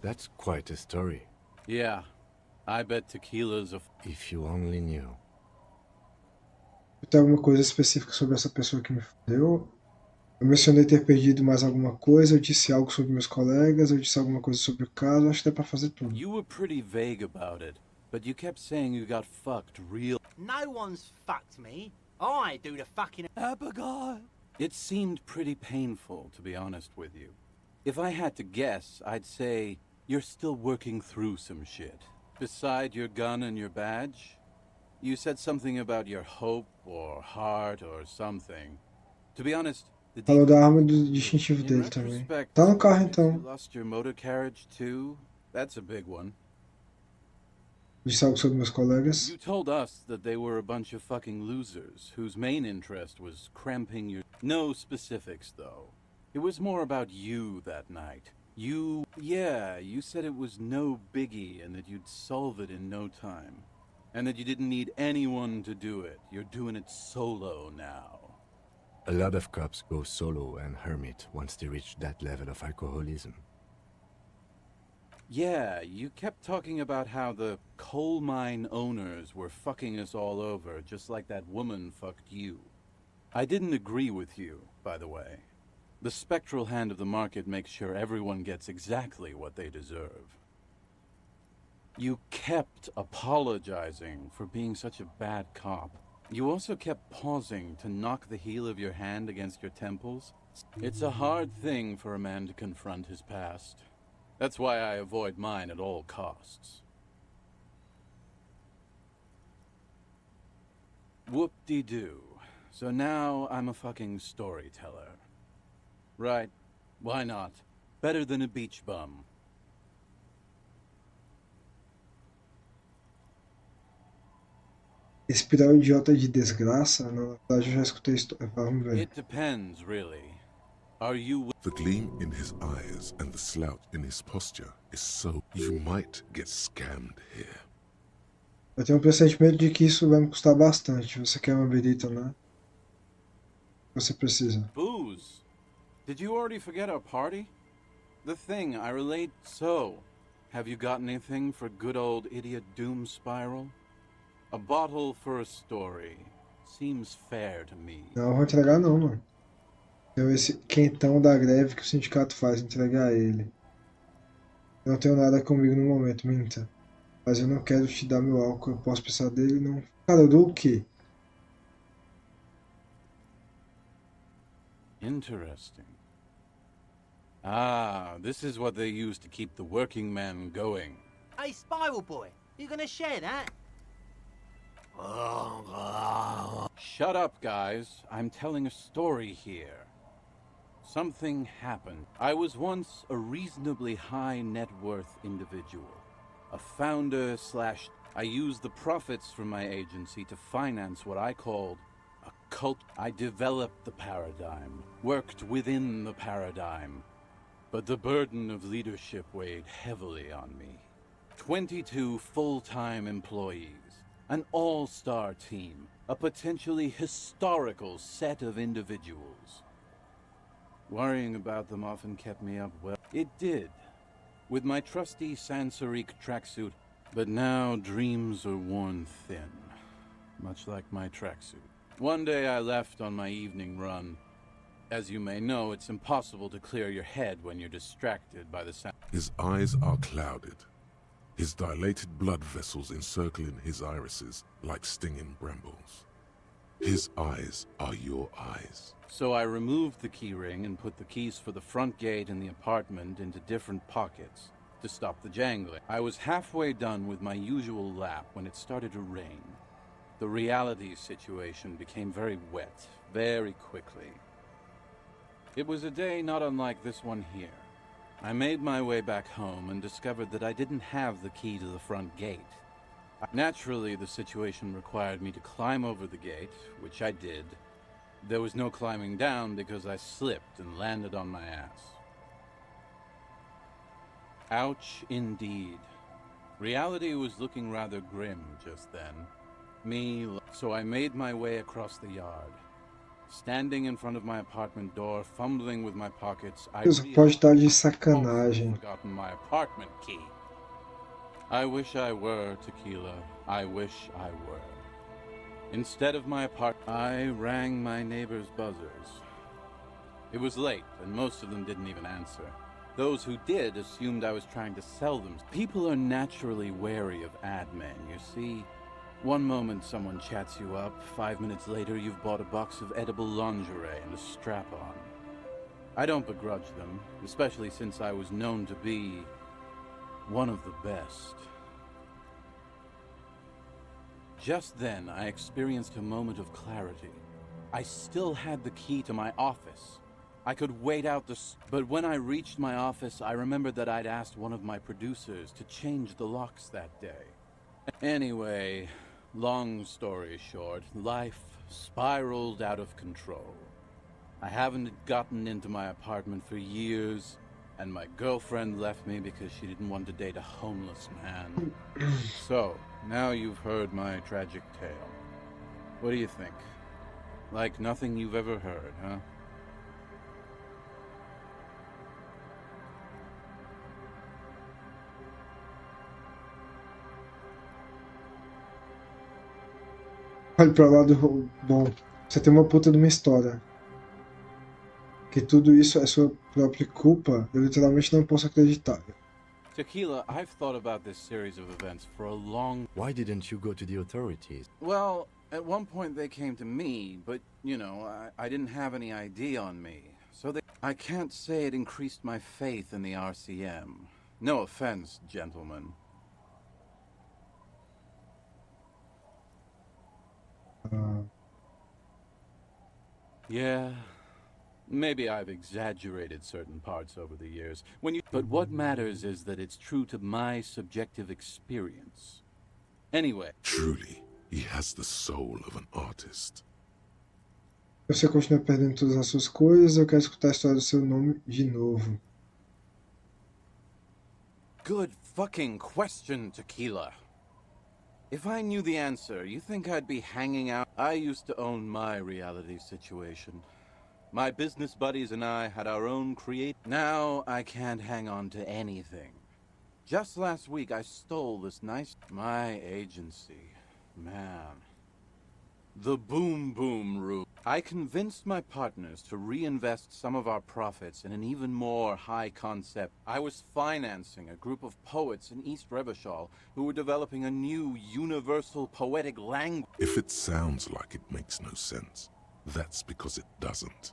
that's quite a story. Yeah, I bet Tequila's a... If you only knew. Tem alguma coisa específica sobre essa pessoa que me fodeu? Eu mencionei ter perdido mais alguma coisa, eu disse algo sobre meus colegas, eu disse alguma coisa sobre o caso, acho que dá pra fazer tudo. You were pretty vague about it, but you kept saying you got fucked real... No one's fucked me. I do the fucking... Abigail. It seemed pretty painful, to be honest with you. If I had to guess, I'd say you're still working through some shit. Beside your gun and your badge, You said something about your hope or heart or something. To be honest, the Falou da arma do details, distintivo in dele também. retrospect, Tá no carro you então. lost your motor carriage too? That's a big one. Disse algo sobre meus colegas. You told us that they were a bunch of fucking losers whose main interest was cramping your... No specifics, though. It was more about you that night. You said it was no biggie and that you'd solve it in no time. And that you didn't need anyone to do it. You're doing it solo now. A lot of cops go solo and hermit once they reach that level of alcoholism. Yeah, you kept talking about how the coal mine owners were fucking us all over, just like that woman fucked you. I didn't agree with you, by the way. The spectral hand of the market makes sure everyone gets exactly what they deserve. You kept apologizing for being such a bad cop. You also kept pausing to knock the heel of your hand against your temples. It's a hard thing for a man to confront his past. That's why I avoid mine at all costs. Whoop-de-doo. So now I'm a fucking storyteller. Right, why not? Better than a beach bum. Espiral idiota de desgraça? Na verdade eu já escutei história. Vamos ver. It depends, really. Are you... The gleam in his eyes and the slouch in his posture is so... You might get scammed here. Eu tenho um pressentimento de que isso vai me custar bastante. Você quer uma berita, né? Você precisa. Booze. Did you already forget our party? The thing I relate... So, have you got anything for good old idiot Doom Spiral? A bottle for a story. Seems fair to me. Não vou entregar não, mano. Então esse quentão da greve que o sindicato faz, entregar a ele. Eu não tenho nada comigo no momento, minta. Mas eu não quero te dar meu álcool, eu posso precisar dele, não. Cara, eu dou o quê? Interesting. Ah, this is what they use to keep the working men going. Hey, Spiral Boy, you gonna share that? Shut up, guys. I'm telling a story here. Something happened. I was once a reasonably high net worth individual. A founder slash... I used the profits from my agency to finance what I called a cult. I developed the paradigm, worked within the paradigm. But the burden of leadership weighed heavily on me. 22 full-time employees. An all-star team, a potentially historical set of individuals. Worrying about them often kept me up well. It did, with my trusty Sansarique tracksuit, but now dreams are worn thin, much like my tracksuit. One day I left on my evening run. As you may know, it's impossible to clear your head when you're distracted by the sound. His eyes are clouded. His dilated blood vessels encircling his irises like stinging brambles. His eyes are your eyes. So I removed the keyring and put the keys for the front gate and the apartment into different pockets to stop the jangling. I was halfway done with my usual lap when it started to rain. The reality situation became very wet, very quickly. It was a day not unlike this one here. I made my way back home and discovered that I didn't have the key to the front gate. Naturally, the situation required me to climb over the gate, which I did. There was no climbing down because I slipped and landed on my ass. Ouch, indeed. Reality was looking rather grim just then. So I made my way across the yard. Standing in front of my apartment door, fumbling with my pockets, I Isso pode estar de sacanagem. forgotten my apartment key. I wish I were, Tequila. I wish I were. Instead of my apartment, I rang my neighbor's buzzers. It was late, and most of them didn't even answer. Those who did assumed I was trying to sell them. People are naturally wary of ad men, you see. One moment someone chats you up, 5 minutes later you've bought a box of edible lingerie and a strap-on. I don't begrudge them, especially since I was known to be one of the best. Just then, I experienced a moment of clarity. I still had the key to my office. I could wait out but when I reached my office, I remembered that I'd asked one of my producers to change the locks that day. Anyway, long story short, life spiraled out of control. I haven't gotten into my apartment for years, and my girlfriend left me because she didn't want to date a homeless man. So, now you've heard my tragic tale. What do you think? Like nothing you've ever heard, huh? Olha pra lá do... Bom, você tem uma puta de uma história. Que tudo isso é sua própria culpa, eu literalmente não posso acreditar. Tequila, I've thought about this series of events for a long... Why didn't you go to the authorities? Well, at one point they came to me, but, you know, I didn't have any ID on me. So I can't say it increased my faith in the RCM. No offense, gentlemen. Yeah, maybe I've exaggerated certain parts over the years. But what matters is that it's true to my subjective experience. Anyway. Truly, he has the soul of an artist. Você continua perdendo todas as suas coisas, eu quero escutar a história do seu nome de novo. Good fucking question, Tequila. If I knew the answer, you think I'd be hanging out? I used to own my reality situation. My business buddies and I had our own Now I can't hang on to anything. Just last week I stole this My agency. Man. The Boom Boom Room. I convinced my partners to reinvest some of our profits in an even more high concept. I was financing a group of poets in East Revachol who were developing a new universal poetic language. If it sounds like it makes no sense, that's because it doesn't.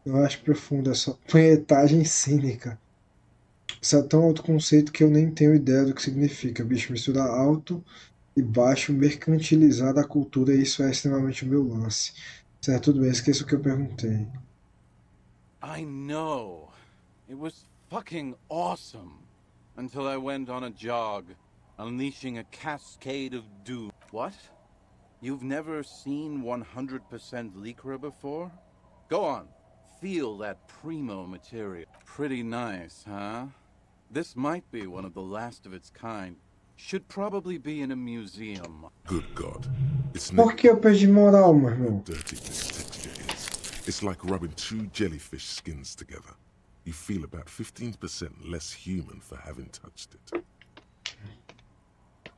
Eu acho profundo essa punhetagem cínica. Isso é tão autoconceito que eu nem tenho ideia do que significa. Bicho, mistura alto e baixo, mercantilizar a cultura, e isso é extremamente o meu lance. Certo, tudo bem, esqueça o que eu perguntei. I know. It was fucking awesome. Until I went on a jog, unleashing a cascade of doom. What? You've never seen 100% Lycra before? Go on. Feel that primo material. Pretty nice, huh? This might be one of the last of its kind. Should probably be in a museum. Good God. It's Por que eu perdi moral, meu irmão? dirty this texture is. It's like rubbing two jellyfish skins together. You feel about 15% less human for having touched it.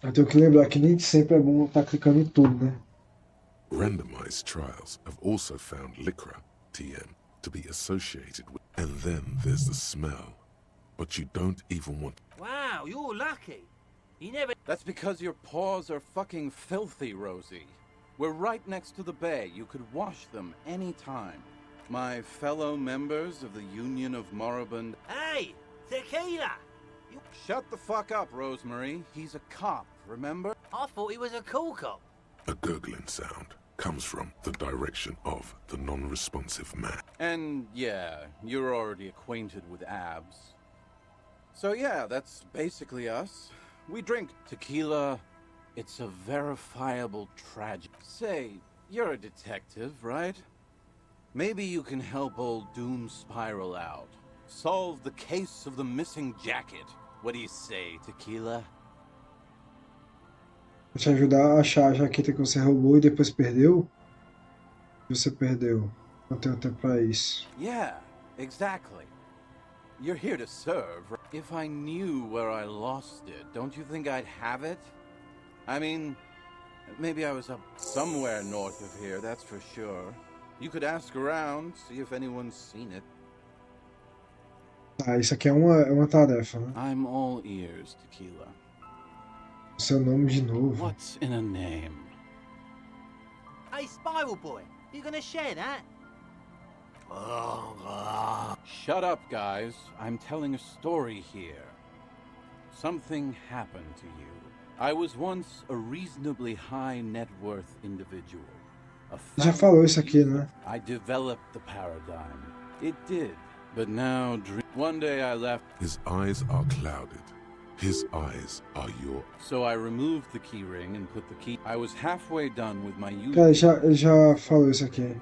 Eu tenho que lembrar que nem sempre é bom estar clicando em tudo, né? Randomized trials have also found Lycra, TM, to be associated with. And then there's the smell. But you don't even want. Wow, you're lucky. You never. That's because your paws are fucking filthy, Rosie. We're right next to the bay. You could wash them any time. My fellow members of the Union of Moribund. Hey, Tequila! Shut the fuck up, Rosemary. He's a cop, remember? I thought he was a cool cop. A gurgling sound comes from the direction of the non-responsive man. And yeah, you're already acquainted with abs. So yeah, that's basically us. We drink tequila. It's a verifiable tragedy. Say, you're a detective, right? Maybe you can help old Doom Spiral out. Solve the case of the missing jacket. What do you say, Tequila? Vou te ajudar a achar a jaqueta que você roubou e depois perdeu? Você perdeu. Não tenho tempo pra isso. Yeah, exactly. You're here to serve. If I knew where I lost it, don't you think I'd have it? I mean, maybe I was up somewhere north of here, that's for sure. You could ask around, see if anyone's seen it. Ah, isso aqui é uma tarefa, né? I'm all ears, Tequila. Seu nome de novo. What's in a name? Hey, Spiral Boy, you gonna share that? Shut up, guys. I'm telling a story here. Something happened to you. I was once a reasonably high net worth individual. Já falou isso aqui, né? I developed the paradigm. It did. But now, one day I left. His eyes are clouded. His eyes are your. So I removed the key ring and put the key. I was halfway done with my use. Cara, já falou isso aqui.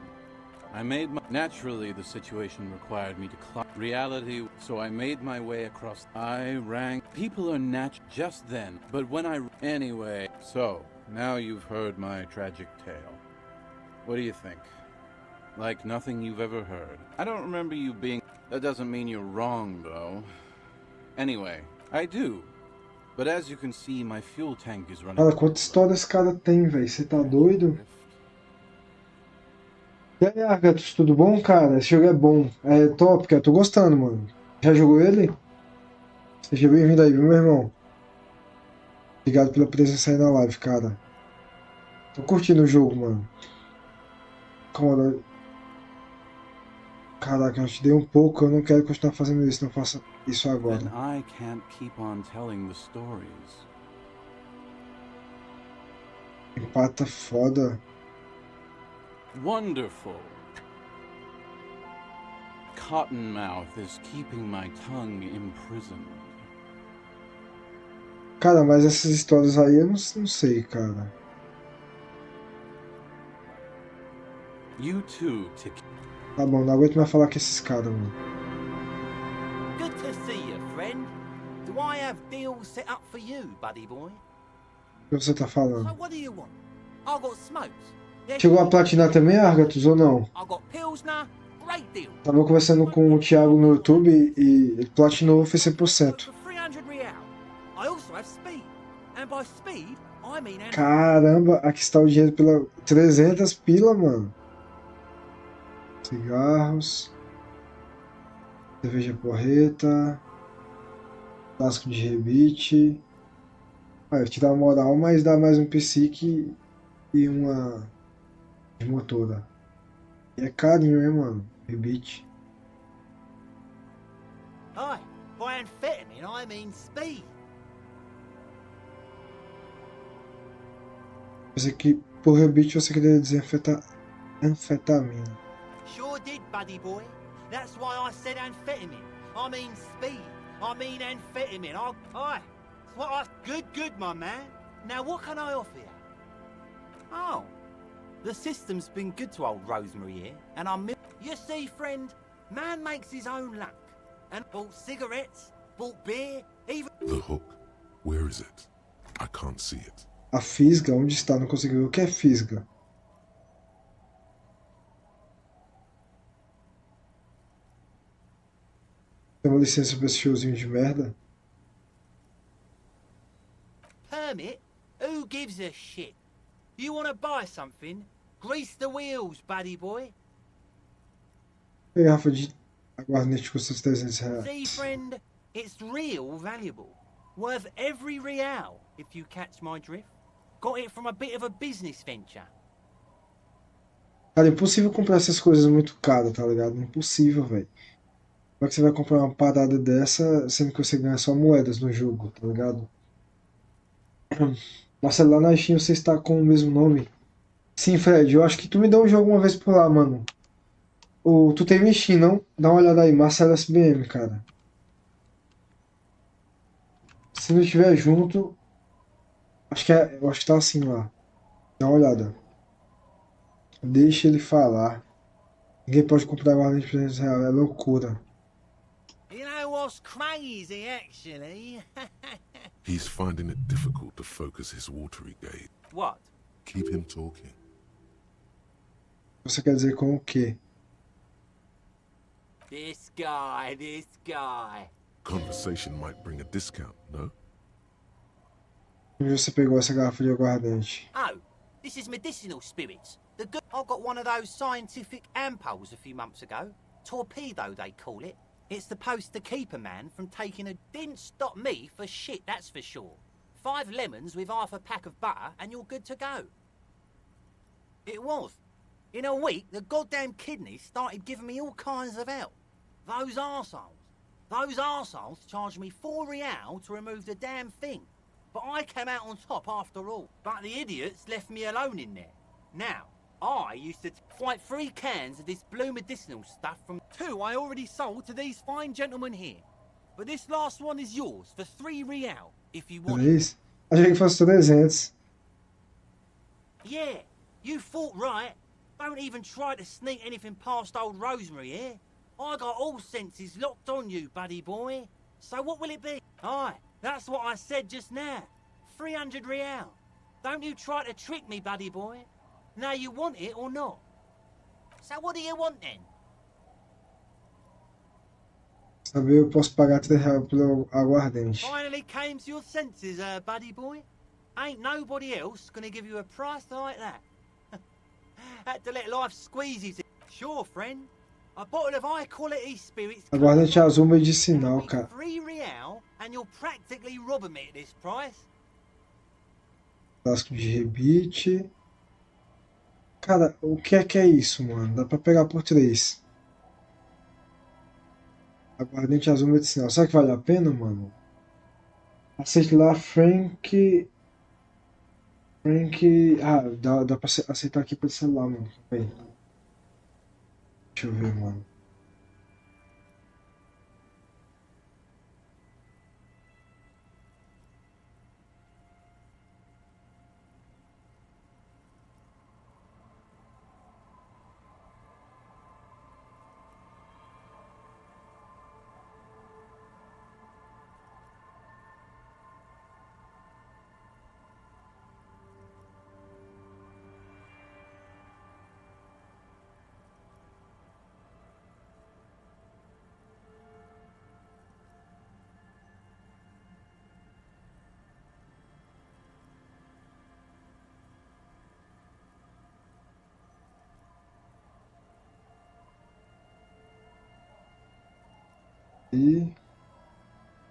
I made my. Naturally, the situation required me to climb reality, so I made my way across. I rang. People are just then, but when I. Anyway, so now you've heard my tragic tale. What do you think? Like nothing you've ever heard. I don't remember you being. That doesn't mean you're wrong, though. Anyway, I do. But as you can see, my fuel tank is running. Cara, quanta história esse cara tem, velho? Você tá doido? E aí, Argatos, tudo bom, cara? Esse jogo é bom. É top, cara. Tô gostando, mano. Já jogou ele? Seja bem-vindo aí, viu, meu irmão? Obrigado pela presença aí na live, cara. Tô curtindo o jogo, mano. Calma, caraca, eu te dei um pouco, eu não quero continuar fazendo isso, não faça isso agora. I can't keep on telling the stories. Empata foda. Wonderful. Cottonmouth is keeping my tongue imprisoned. Cara, mas essas histórias aí eu não sei, cara. You too, Tick. Tá bom, não aguento mais falar com esses caras, mano. Good to see you, friend. Do I have deals set up for you, buddy boy? O que você tá falando? So what do you want? I got smokes. Chegou a platinar também, Argatos, ou não? I got pilsner. Great deal. Tava conversando com o Thiago no YouTube e ele platinou, fez 100%. I also have speed. And by speed, I mean... Caramba, aqui está o dinheiro pela 300 pila, mano. Cigarros, cerveja porreta, plástico de rebite. Vai te dar moral, mas dá mais um psique e uma de motora. E é carinho, hein, mano? Rebite. Hi, by amphetamine, I mean speed. Pensei que por rebite você queria dizer anfetamina. Sure did, buddy boy. That's why I said amphetamine. I mean speed. I mean amphetamine. Aye. It's what I... Good, my man. Now what can I offer you? Oh. The system's been good to old Rosemary here, and I'm... You see, friend, man makes his own luck. And bought cigarettes, bought beer, even... The hook. Where is it? I can't see it. A fisga, onde está? Não consegui ver. O que é fisga? Tem uma licença pra esse showzinho de merda? Permit? Who gives a shit? You wanna buy something? Grease the wheels, buddy boy. A garrafa de aguardente custa R$300. See, friend, it's real valuable. Worth every real, if you catch my drift. Got it from a bit of a business venture. Cara, é impossível comprar essas coisas muito caras, tá ligado? Impossível, velho. Como é que você vai comprar uma parada dessa sendo que você ganha só moedas no jogo, tá ligado? Marcelo, lá na Steam você está com o mesmo nome? Sim, Fred, eu acho que tu me deu um jogo uma vez por lá, mano. Tu tem no Steam, não? Dá uma olhada aí, Marcelo SBM, cara. Se não estiver junto, eu acho que tá assim lá. Dá uma olhada. Deixa ele falar. Ninguém pode comprar guardante por R$300, é loucura. You know what's crazy, actually? He's finding it difficult to focus his watery gaze. What? Keep him talking. Você quer dizer com o quê? This guy. Conversation might bring a discount, no? Onde você pegou essa garrafa de aguardente? Oh, this is medicinal spirits. I got one of those scientific ampoules a few months ago. Torpedo, they call it. It's supposed to keep a man from taking a... Didn't stop me for shit, that's for sure. 5 lemons with half a pack of butter and you're good to go. It was. In a week, the goddamn kidneys started giving me all kinds of help. Those arseholes charged me £4 to remove the damn thing. but I came out on top after all. But the idiots left me alone in there. Now, I used to fight 3 cans of this blue medicinal stuff from 2 I already sold to these fine gentlemen here. But this last one is yours for 3 real, if you want it. Achei que fosse 300. Yeah, you thought right. Don't even try to sneak anything past old Rosemary here. I got all senses locked on you, buddy boy. So what will it be? Aye, that's what I said just now. 300 real. Don't you try to trick me, buddy boy. Now you want it or not? So what do you want then? Saber, eu posso pagar 3 reais pelo aguardente. Finally came to your senses, buddy boy. Ain't nobody else gonna give you a price like that. Had to let life squeeze you. Sure, friend. A bottle of high quality spirits. Aguardente azul medicinal, cara. 3 real, and you're practically robbing me at this price. Frasco de rebite. Cara, o que é isso, mano? Dá pra pegar por 3. Aguardente azul medicinal. Será que vale a pena, mano? Aceite lá, Frank. Ah, dá pra aceitar aqui pelo celular, mano. Aí. Deixa eu ver, mano. E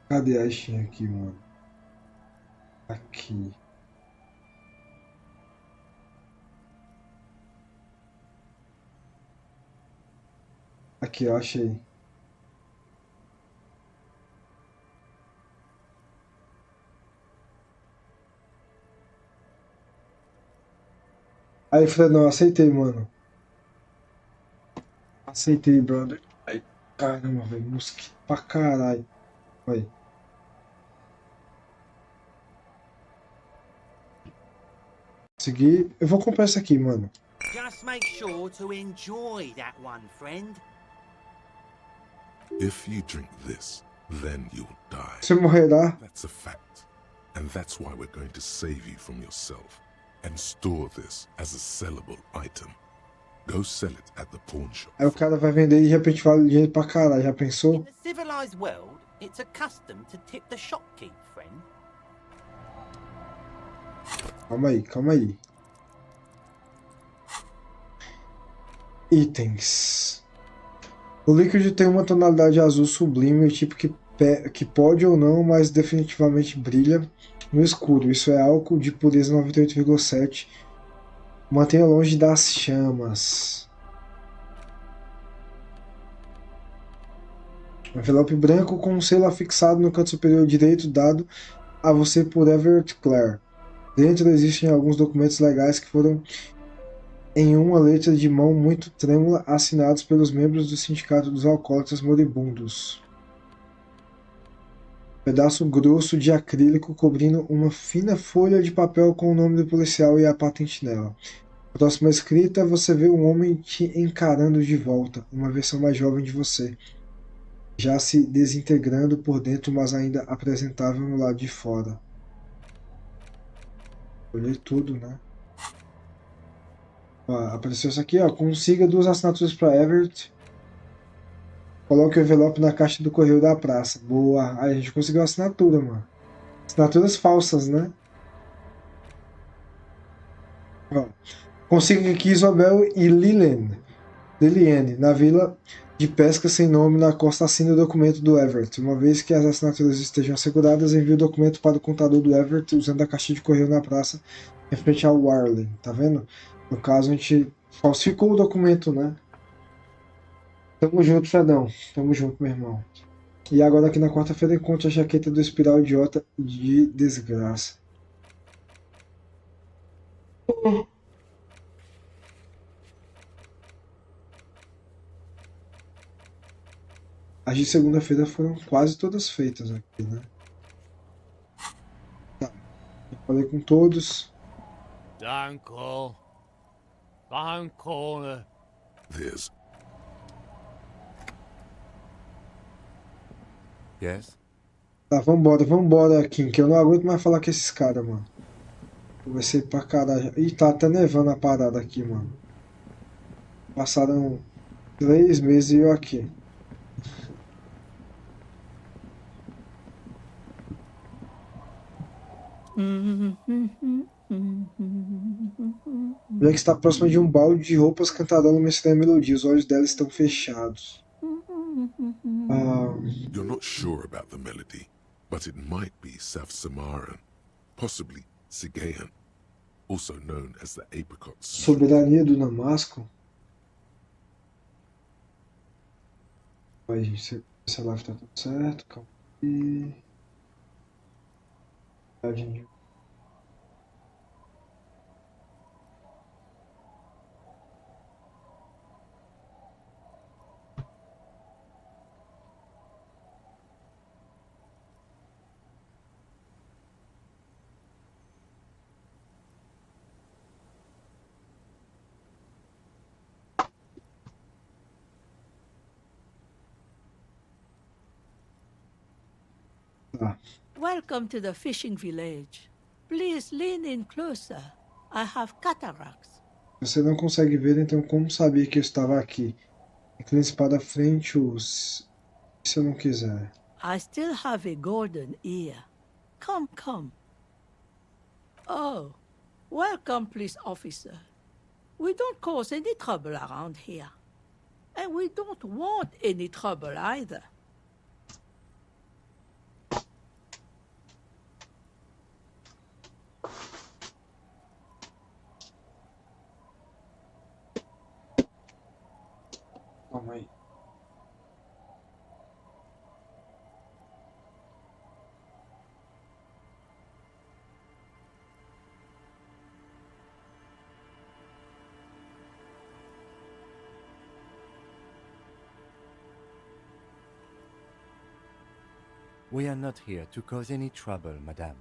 cadê a Steam aqui, mano? Aqui. Aqui, eu achei. Aí, Fredão, aceitei, mano. Aceitei, brother. Aí, caramba, velho. Mosquito pra caralho. Aí. Consegui. Eu vou comprar essa aqui, mano. Just make sure to enjoy that one, friend. If you drink this, then you'll die. Você morrerá. That's a fact. And that's why we're going to save you from yourself and store this as a sellable item. Go sell it at the pawn shop. Aí o cara vai vender e de repente vale dinheiro pra caralho. Já pensou? In the civilized world, it's a custom to tip the shopkeep, friend. Calma aí, calma aí. Itens. O líquido tem uma tonalidade azul sublime, o tipo que pode ou não, mas definitivamente brilha no escuro. Isso é álcool de pureza 98,7. Mantenha longe das chamas. Envelope branco com um selo afixado no canto superior direito dado a você por Everett Clare. Dentro existem alguns documentos legais que foram em uma letra de mão muito trêmula assinados pelos membros do Sindicato dos Alcoólatras Moribundos. Pedaço grosso de acrílico cobrindo uma fina folha de papel com o nome do policial e a patente nela. Próxima escrita, você vê um homem te encarando de volta, uma versão mais jovem de você, já se desintegrando por dentro, mas ainda apresentável no lado de fora. Olhei tudo, né? Ó, apareceu isso aqui, ó. Consiga 2 assinaturas para Everett. Coloque o envelope na caixa do correio da praça. Boa. Aí a gente conseguiu a assinatura, mano. Assinaturas falsas, né? Ó. Consiga aqui Isabel e Liliane, na vila de pesca sem nome na costa. Assine o documento do Everett. Uma vez que as assinaturas estejam asseguradas, envie o documento para o contador do Everett usando a caixa de correio na praça em frente ao Warley. Tá vendo? No caso, a gente falsificou o documento, né? Tamo junto, Fredão. Tamo junto, meu irmão. E agora aqui na quarta-feira encontre a jaqueta do espiral idiota de desgraça. As de segunda-feira foram quase todas feitas aqui, né? Tá. Já falei com todos. Don't call. Don't call her. There's... Yes? Tá, vambora, Kim, que eu não aguento mais falar com esses caras, mano. Vai ser pra caralho. Ih, tá até nevando a parada aqui, mano. Passaram 3 meses e eu aqui. Jack está próxima de um balde de roupas cantarolando uma estranha melodia. Os olhos dela estão fechados. You're not sure about the melody, but it might be South Samarran, possibly Sigayan, also known as the apricot. Soberania do Damasco. Vai, gente, se a live tá tudo certo. Calma aí. Welcome to the fishing village. Please lean in closer. I have cataracts. Você não consegue ver, então como sabia que eu estava aqui? Incline-se para frente, se eu não quiser. I still have a golden ear. Come, come. Oh, welcome, police officer. We don't cause any trouble around here. And we don't want any trouble either. Calma aí. We are not here to cause any trouble, madame.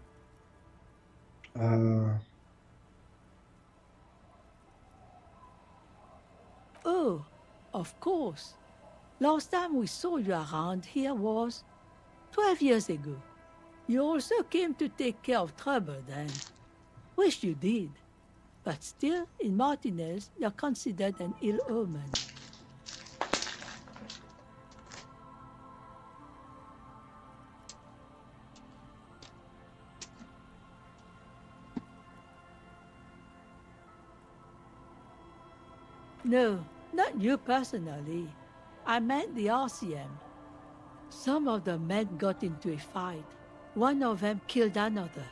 Oh, of course. Last time we saw you around here was 12 years ago. You also came to take care of trouble then. Wish you did. But still, in Martinez, you're considered an ill omen. No, not you personally. I meant the RCM. Some of the men got into a fight. One of them killed another.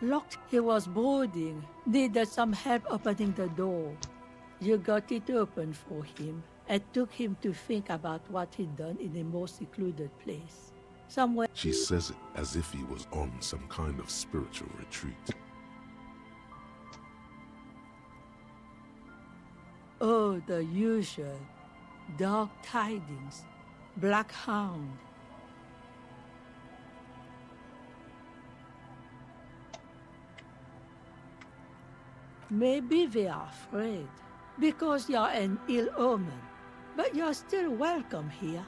Locked, he was brooding, needed some help opening the door. You got it open for him and took him to think about what he'd done in a more secluded place. Somewhere. She says it as if he was on some kind of spiritual retreat. Oh, the usual. Dark tidings. Black Hound. Maybe they are afraid, because you're an ill omen. But you're still welcome here,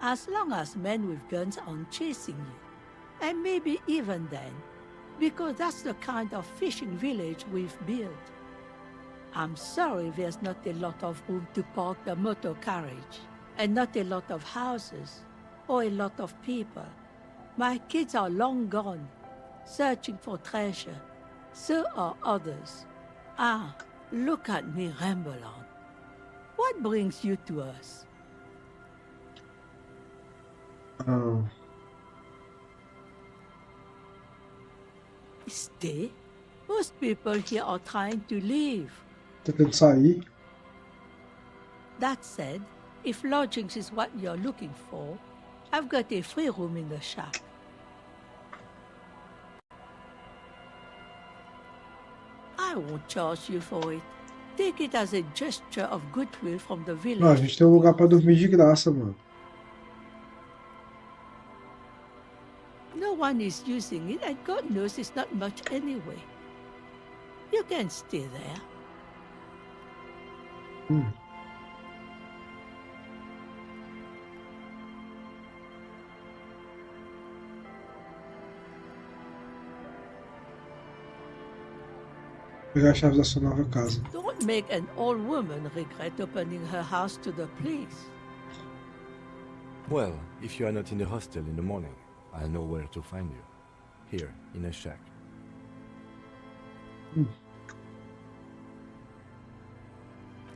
as long as men with guns aren't chasing you. And maybe even then, because that's the kind of fishing village we've built. I'm sorry there's not a lot of room to park the motor carriage, and not a lot of houses, or a lot of people. My kids are long gone, searching for treasure. So are others. Ah, look at me ramble on. What brings you to us? Stay? Most people here are trying to leave. Tentando sair. That said, if lodgings is what you're looking for, I've got a free room in the shack. I won't charge you for it. Take it as a gesture of goodwill from the village. Não, a gente tem um lugar pra dormir de graça, mano. No one is using it, and God knows it's not much anyway. You can stay there. Pegar as chaves da sua nova casa. Don't make an old woman regret opening her house to the police. Well, if you are not in the hostel in the morning, I'll know where to find you. Here, in a shack.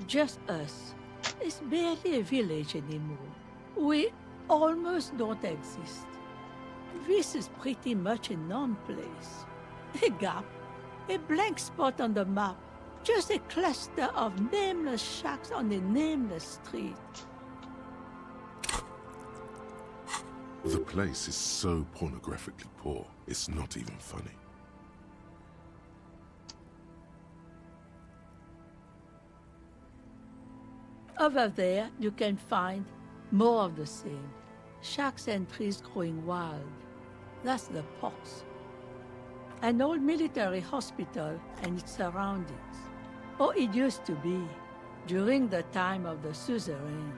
Just us. It's barely a village anymore. We almost don't exist. This is pretty much a non-place. A gap. A blank spot on the map. Just a cluster of nameless shacks on a nameless street. The place is so pornographically poor, it's not even funny. Over there, you can find more of the same. Shacks and trees growing wild. That's the pox. An old military hospital and its surroundings. Or it used to be, during the time of the suzerain.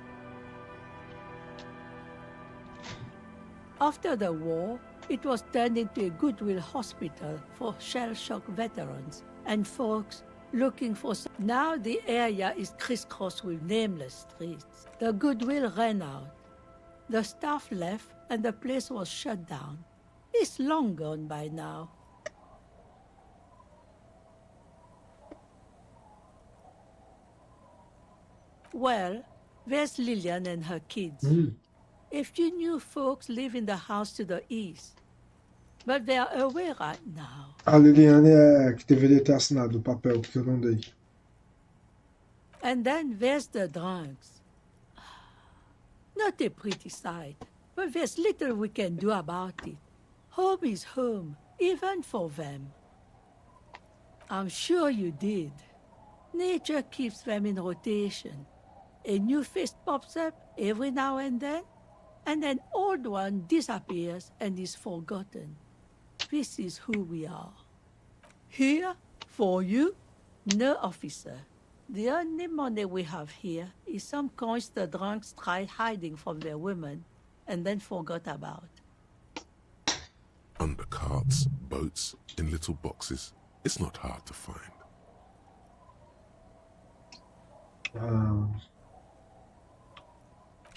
After the war, it was turned into a goodwill hospital for shell-shock veterans and folks looking for some. Now the area is crisscrossed with nameless streets. The goodwill ran out. The staff left and the place was shut down. It's long gone by now. Well, there's Lillian and her kids. A few new folks live in the house to the east, but they are away right now. A Liliane é que deveria ter assinado o papel que eu não dei. And then there's the drunks. Not a pretty sight, but there's little we can do about it. Home is home, even for them. I'm sure you did. Nature keeps them in rotation. A new face pops up every now and an old one disappears and is forgotten. This is who we are. Here, for you, no officer. The only money we have here is some coins the drunks tried hiding from their women and then forgot about. Under carts, boats, in little boxes. It's not hard to find.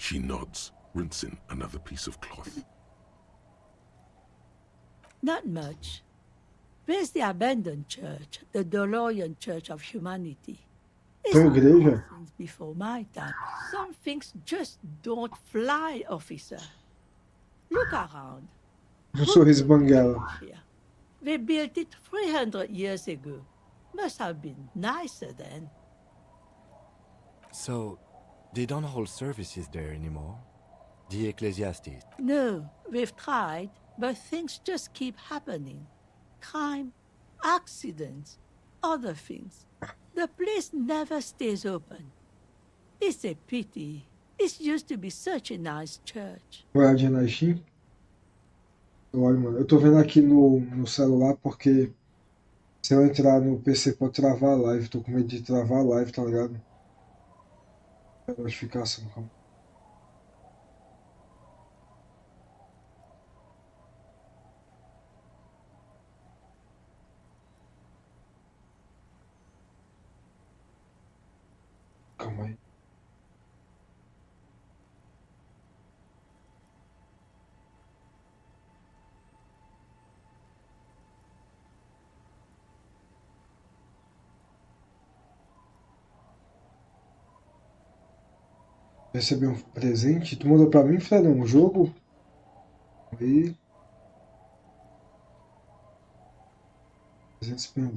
She nods, rinsing another piece of cloth. Not much. There's the abandoned church, the DeLorean Church of Humanity. It's igreja? since before my time. Some things just don't fly, officer. Look around. Sorriso banguela. They built it 300 years ago. Must have been nicer then. So, they don't hold services there anymore? The ecclesiastes? No, we've tried, but things just keep happening. Crime, accidents, other things. The place never stays open. It's a pity. It used to be such a nice church. Olha na Steam. Olha, mano, eu tô vendo aqui no celular porque se eu entrar no PC pode travar a live. Tô com medo de travar a live, tá ligado? Notificação, calma. Calma aí. Receber um presente? Tu mandou pra mim, Fredão, um jogo? Aí.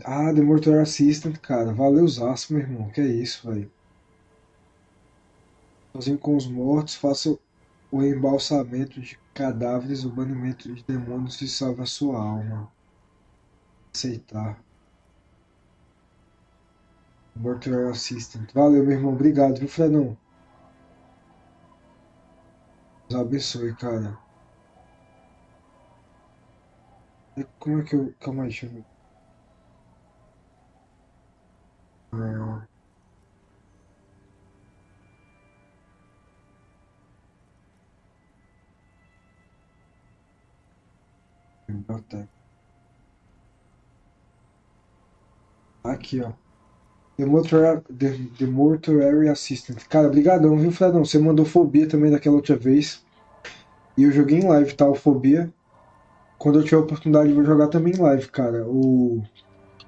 Ah, The Mortuary Assistant, cara. Valeuzaço, meu irmão. Que é isso, velho. Sozinho com os mortos, faço O embalsamento de cadáveres, o banimento de demônios e salva sua alma. Aceitar. Mortuary Assistant. Valeu, meu irmão. Obrigado, viu, Fredão? Deus abençoe, cara. Como é que eu... Calma aí, deixa eu ver. Biblioteca. Aqui, ó. The Mortuary Assistant. Cara, brigadão, viu, Fredão? Você mandou Fobia também daquela outra vez. E eu joguei em live, tá? O Fobia. Quando eu tiver a oportunidade, eu vou jogar também em live, cara. O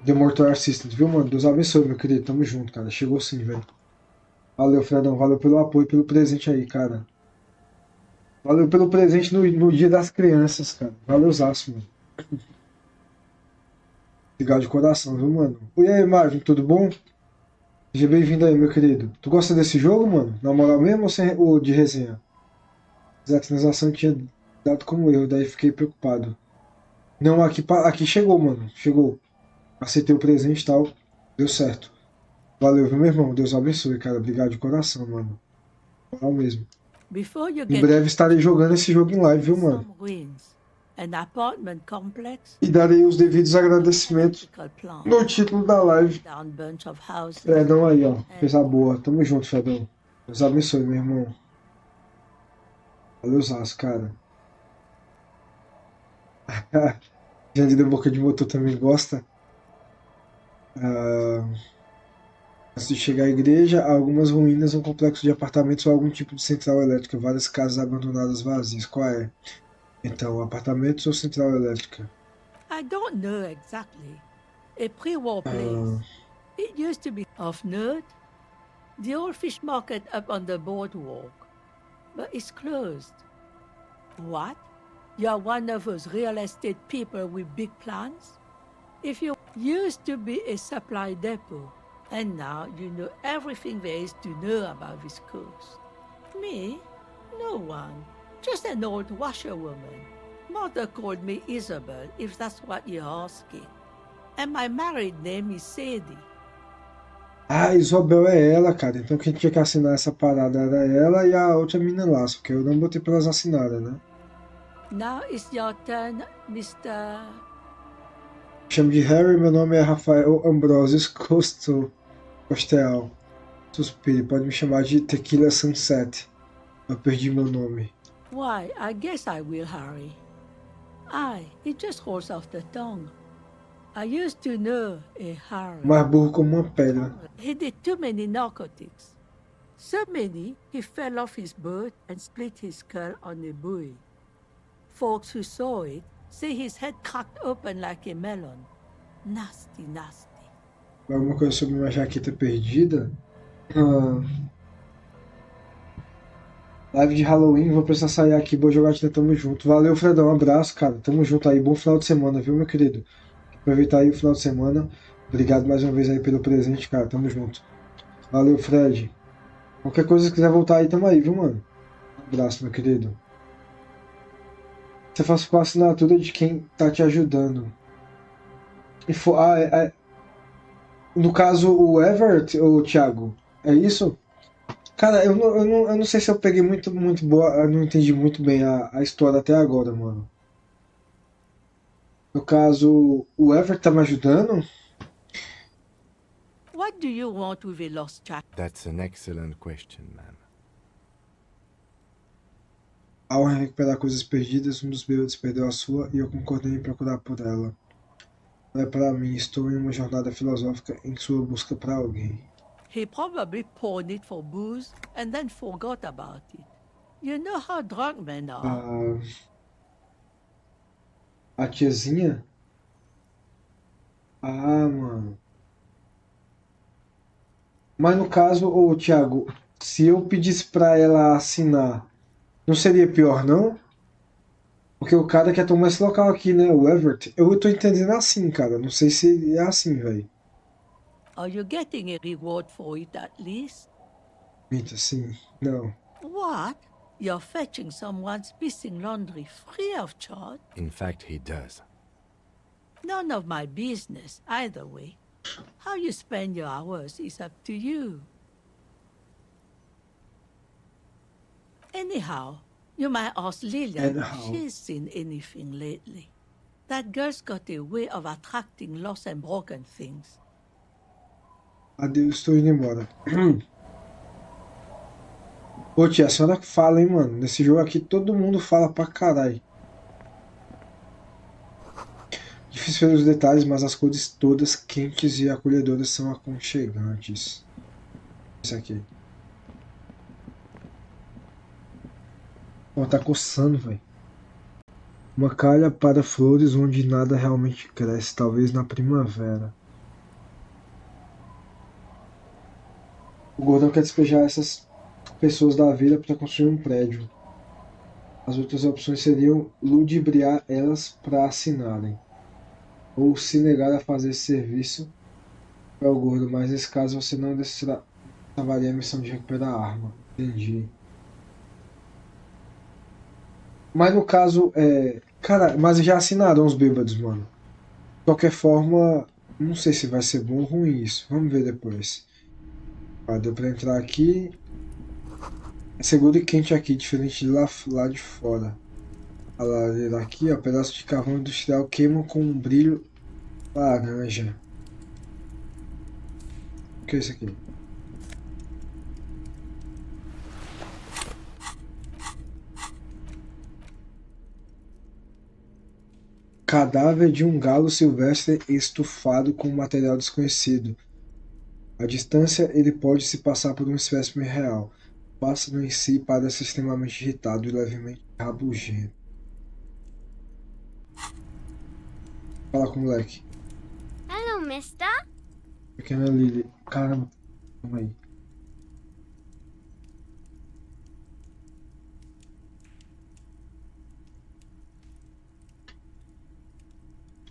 The Mortuary Assistant, viu, mano? Deus abençoe, meu querido. Tamo junto, cara. Chegou sim, velho. Valeu, Fredão. Valeu pelo apoio, pelo presente aí, cara. Valeu pelo presente no Dia das Crianças, cara. Valeuzaço, mano. Obrigado de coração, viu, mano? E aí, Marvin, tudo bom? Seja bem-vindo aí, meu querido. Tu gosta desse jogo, mano? Na moral mesmo ou de resenha? A transação tinha dado como erro, daí fiquei preocupado. Não, aqui chegou, mano. Chegou. Aceitei o presente e tal. Deu certo. Valeu, viu, meu irmão? Deus abençoe, cara. Obrigado de coração, mano. Moral mesmo. Em breve estarei jogando esse jogo em live, viu, mano? E darei os devidos agradecimentos no título da live. Fredão aí, ó. Coisa boa. Tamo junto, Fredão. Deus abençoe, meu irmão. Valeuzaço, cara. Gente da boca de motor também gosta. Antes de chegar à igreja, há algumas ruínas, um complexo de apartamentos ou algum tipo de central elétrica, várias casas abandonadas vazias. Qual é? Então, apartamentos ou central elétrica? I don't know exactly. A pre-war place. It used to be of note. The old fish market up on the boardwalk. But it's closed. What? You're one of those real estate people with big plans? If you used to be a supply depot, and now you know everything there is to know about this coast. Me? No one. Just an old washerwoman. Mother called me Isabel, if that's what you're asking. And my married name is Sadie. Ah, Isabel é ela, cara. Então quem tinha que assinar essa parada era ela e a outra mina lá, só que eu não botei pra elas assinarem, né? Now it's your turn, Mr. Chamo de Harry, meu nome é Rafael Ambrosius Costeal. Suspire, pode me chamar de Tequila Sunset. Eu perdi meu nome. Why, I guess I will, Harry. It just rolls off the tongue. I used to know a Harry. Mais burro como uma pedra. He did too many narcotics. So many, he fell off his boat and split his skull on a buoy. Folks who saw it say his head cracked open like a melon. Nasty, nasty. Alguma coisa sobre uma jaqueta perdida? Live de Halloween, vou precisar sair aqui, boa jogatina, tamo junto. Valeu, Fredão, um abraço, cara, tamo junto aí, bom final de semana, viu, meu querido? Aproveitar aí o final de semana. Obrigado mais uma vez aí pelo presente, cara, tamo junto. Valeu, Fred. Qualquer coisa, se quiser voltar aí, tamo aí, viu, mano? Um abraço, meu querido. Você faz com a assinatura de quem tá te ajudando. No caso, o Everett ou o Thiago? É isso? Cara, eu não sei se eu peguei muito boa. Eu não entendi muito bem a história até agora, mano. No caso, o Everett tá me ajudando? What do you want with a lost child? That's an excellent question, ma'am. Ao recuperar coisas perdidas, um dos bêbados perdeu a sua e eu concordei em procurar por ela. Não é para mim, estou em uma jornada filosófica em sua busca para alguém. He probably poured it for booze and then forgot about it. You know how drunk men are. A tiazinha? Mano. Mas no caso, ô Thiago, se eu pedisse pra ela assinar, não seria pior, não? Porque o cara quer tomar esse local aqui, né? O Everett. Eu tô entendendo assim, cara. Não sei se é assim, velho. Are you getting a reward for it at least? Mita, sim. Não. What? you're fetching someone's missing laundry free of charge? In fact, he does. None of my business, either way. How you spend your hours is up to you. Anyhow, you might ask Lillian if she's seen anything lately. That girl's got a way of attracting lost and broken things. Adeus, estou indo embora. Pô, tia, a senhora fala, hein, mano. Nesse jogo aqui todo mundo fala pra caralho. Difícil ver os detalhes, mas as cores todas quentes e acolhedoras são aconchegantes. Esse aqui. Ó, tá coçando, velho. Uma calha para flores onde nada realmente cresce, talvez na primavera. O Gordão quer despejar essas pessoas da vila para construir um prédio. As outras opções seriam ludibriar elas para assinarem, ou se negar a fazer esse serviço para o Gordo, mas nesse caso você não salvaria a missão de recuperar a arma. Entendi. Mas no caso, cara, mas já assinaram os bêbados, mano. De qualquer forma, não sei se vai ser bom ou ruim isso. Vamos ver depois. Ah, deu pra entrar aqui. É seguro e quente aqui, diferente de lá de fora. A lareira aqui, ó, pedaço de carvão industrial queima com um brilho laranja. O que é isso aqui? Cadáver de um galo silvestre estufado com material desconhecido. À distância, ele pode se passar por um espécime real. O pássaro em si parece extremamente irritado e levemente rabugento. Fala com o moleque. Hello, mister. Pequena Lily. Caramba, calma aí.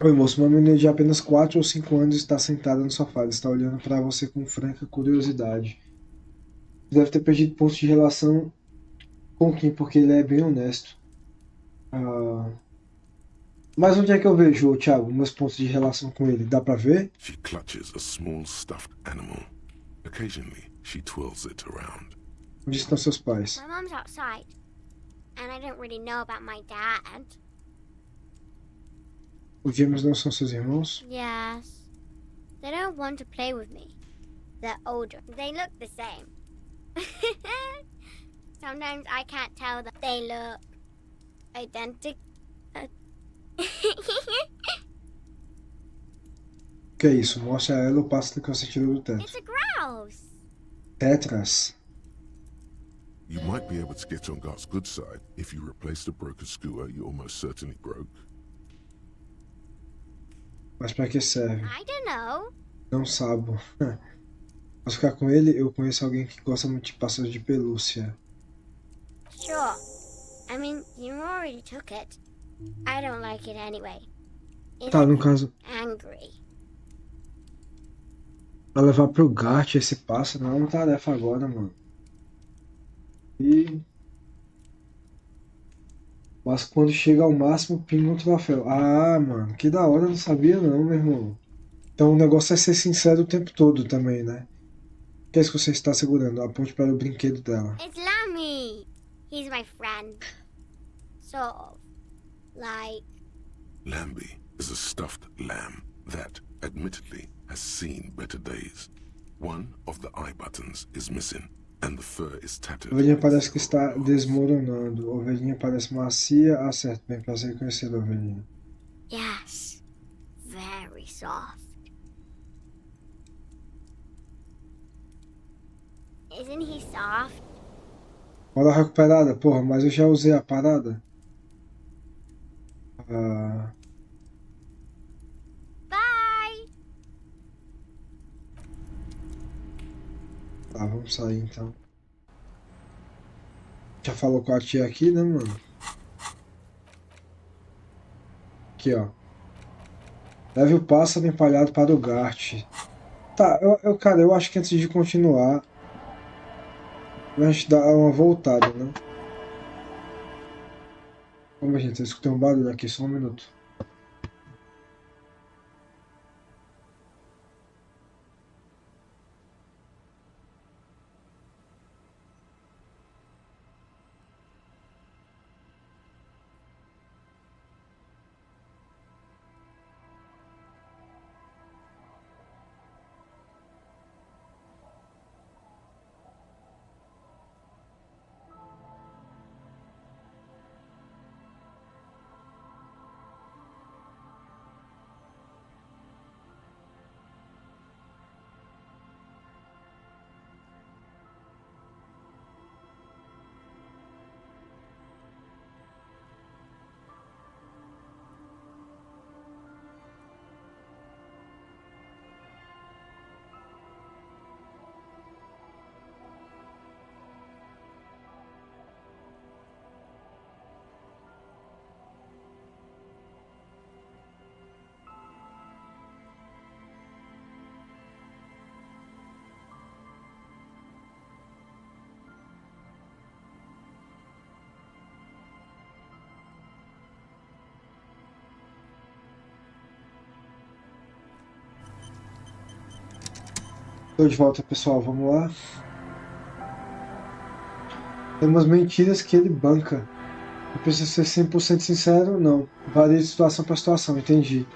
Oi, moço, uma menina de apenas 4 ou 5 anos está sentada no sofá. Ela está olhando para você com franca curiosidade. Você deve ter perdido pontos de relação com Kim, porque ele é bem honesto. Mas onde é que eu vejo, Thiago, meus pontos de relação com ele? Dá pra ver? She clutches a small stuffed animal. Occasionally, she twirls it around. Onde estão seus pais? My mom's outside, and I don't really know about my dad. Os gêmeos não são seus irmãos? Yes. They don't want to play with me. They're older. They look the same. Sometimes I can't tell that they look identical. Que é isso? Mostra a ela o pássaro que você tirou do teto. It's a grouse. Tetras. You might be able to get on Gart's good side if you replace the broken skewer you almost certainly broke. Mas pra que serve? I don't know. Não sabo. Posso ficar com ele? Eu conheço alguém que gosta muito de pássaros de pelúcia. Sure. I mean, you already took it. I don't like it anyway. Tá, no caso... Angry. Pra levar pro Gart esse pássaro não é uma tarefa agora, mano. Mas quando chega ao máximo, pinga um troféu. Ah, mano, que da hora, eu não sabia não, meu irmão. Então o negócio é ser sincero o tempo todo também, né? O que é isso que você está segurando? Aponte para o brinquedo dela. It's Lammy. He's my friend. Sort of. Like... Lambie is a stuffed lamb that, admittedly, has seen better days. One of the eye buttons is missing. And the fur is tattered. Ovelhinha parece que está desmoronando. Ovelhinha parece macia. Ah, certo. Bem, prazer em conhecer a ovelhinha. Yes. Very soft. Isn't he soft? Moral recuperada. Porra, mas eu já usei a parada. Bye! Tá, vamos sair então. Já falou com a tia aqui, né, mano? Aqui, ó. Leve o pássaro empalhado para o Gart. Tá, cara, eu acho que antes de continuar, a gente dá uma voltada, né? Como, gente, eu escutei um barulho aqui, só um minuto. Estou de volta, pessoal, vamos lá. Tem umas mentiras que ele banca. Não precisa ser 100% sincero, não. Varia de situação para situação, entendi.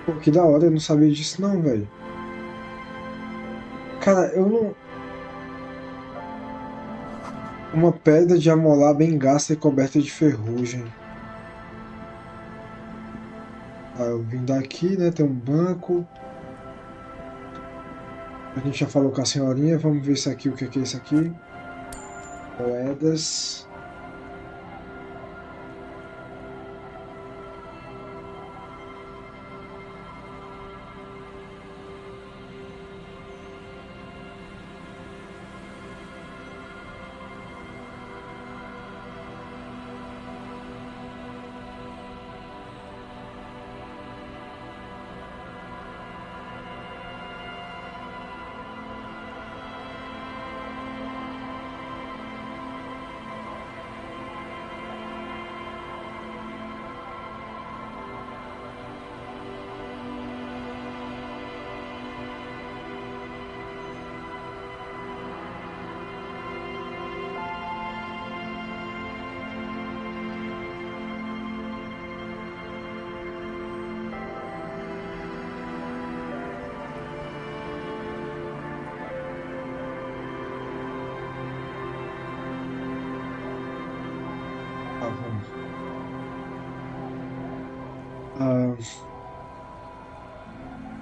Pô, que da hora, eu não sabia disso não, velho. Cara, eu não... Uma pedra de amolar bem gasta e coberta de ferrugem. Ah, eu vim daqui, né, tem um banco. A gente já falou com a senhorinha, vamos ver isso aqui, o que é isso aqui. Moedas.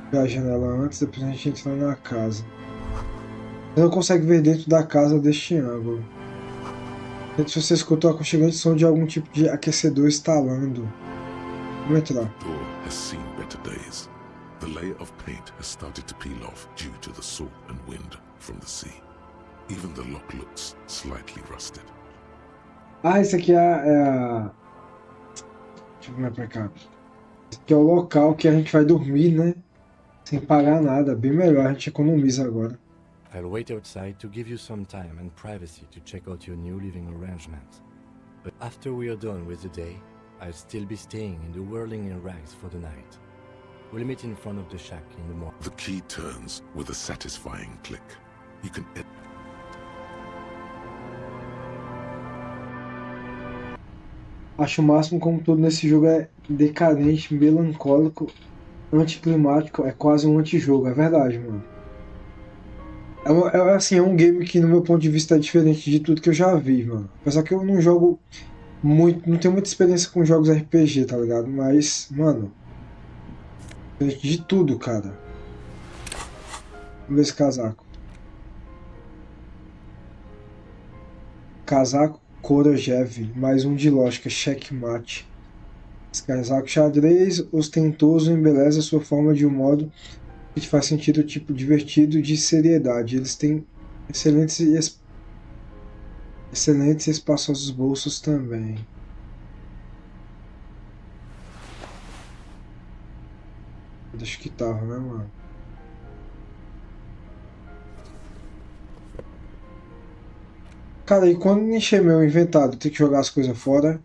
Ver a janela antes, depois a gente entra na casa. Você não consegue ver dentro da casa deste ângulo. Se você escutou o aconchegante som de algum tipo de aquecedor instalando. Vamos entrar. The door has seen better days. The layer of paint has started to peel off due to the salt and wind from the sea. Even the lock looks slightly rusted. Ah, esse aqui é a... Deixa eu ver pra cá. Esse aqui é o local que a gente vai dormir, né? Sem pagar nada. Bem melhor, a gente economiza agora. I'll wait outside to give you some time and privacy to check out your new living arrangement. But after we are done with the day, I'll still be staying in the whirling in rags for the night. We'll meet in front of the shack in the morning. The key turns with a satisfying click. You can... Acho o máximo como tudo nesse jogo é decadente, melancólico, anticlimático, é quase um antijogo, é verdade, mano. É um game que no meu ponto de vista é diferente de tudo que eu já vi, mano. Apesar que eu não jogo muito, não tenho muita experiência com jogos RPG, tá ligado? Mas, mano, diferente de tudo, cara. Vamos ver esse casaco. Casaco Korojev, mais um de lógica, checkmate. Esse casaco xadrez ostentoso embeleza sua forma de um modo que te faz sentir o tipo divertido de seriedade. Eles têm excelentes e espaçosos bolsos também. Acho que tava, né, mano? Cara, e quando encher meu inventado, tem que jogar as coisas fora.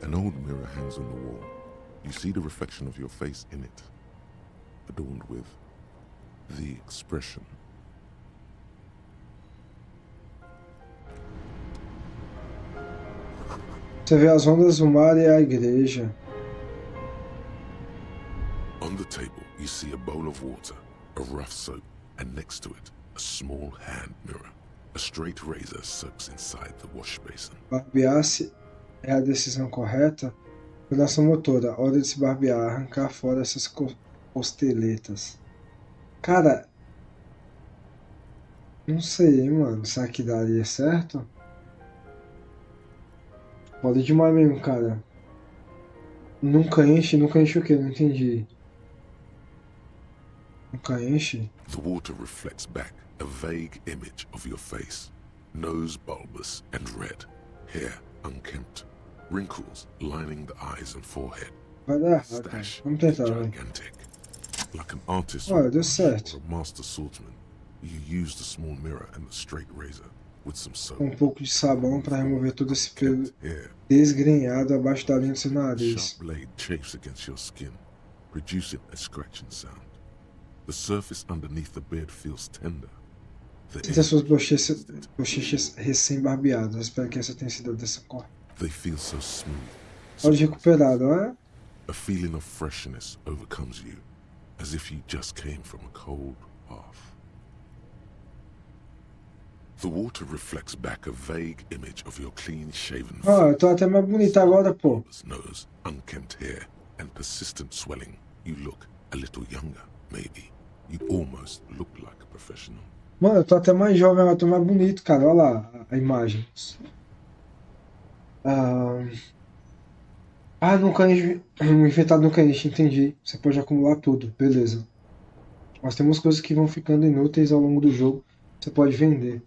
An old mirror hangs on the wall. You see the reflection of your face in it, adorned with the expression. Você vê as ondas do mar e a igreja. On the table, you see a bowl of water, a rough soap, and next to it, a small hand mirror. A straight razor soaks inside the wash basin. Barbear-se é a decisão correta? Coordenação motora, hora de se barbear, arrancar fora essas costeletas. Cara, não sei, mano. Será que daria certo? Pode demais mesmo, cara. Nunca enche o quê? Não entendi. Nunca enche? The water reflects back a vague image of your face. Nose bulbous and red, hair unkempt, wrinkles lining the eyes and forehead. Vai dar errado, cara. Vamos tentar, vai. Gigantic. Like an artist Olha, deu certo. or a master swordsman, you use the small mirror and the straight razor with some soap. Um pouco de sabão para remover todo esse pelo desgrenhado abaixo da linha do seu nariz. Sharp blade chafes against your skin, producing a scratching sound. The surface underneath the beard feels tender. Sinta suas bochechas recém-barbeadas. Espero que essa tenha sido a dessa cor. They feel so smooth. Pode recuperar, não é? A feeling of freshness overcomes you, as if you just came from a cold bath. The water reflects back a vague image of your clean-shaven face. Eu tô até mais bonita agora, pô. Nose, unkempt hair, and persistent swelling. You look a little younger, maybe. You almost look like a professional. Mano, eu tô até mais jovem agora, tô mais bonito, cara. Olha lá a imagem. Nunca enche. O infectado nunca enche, entendi. Você pode acumular tudo, beleza. Mas tem umas coisas que vão ficando inúteis ao longo do jogo. Você pode vender.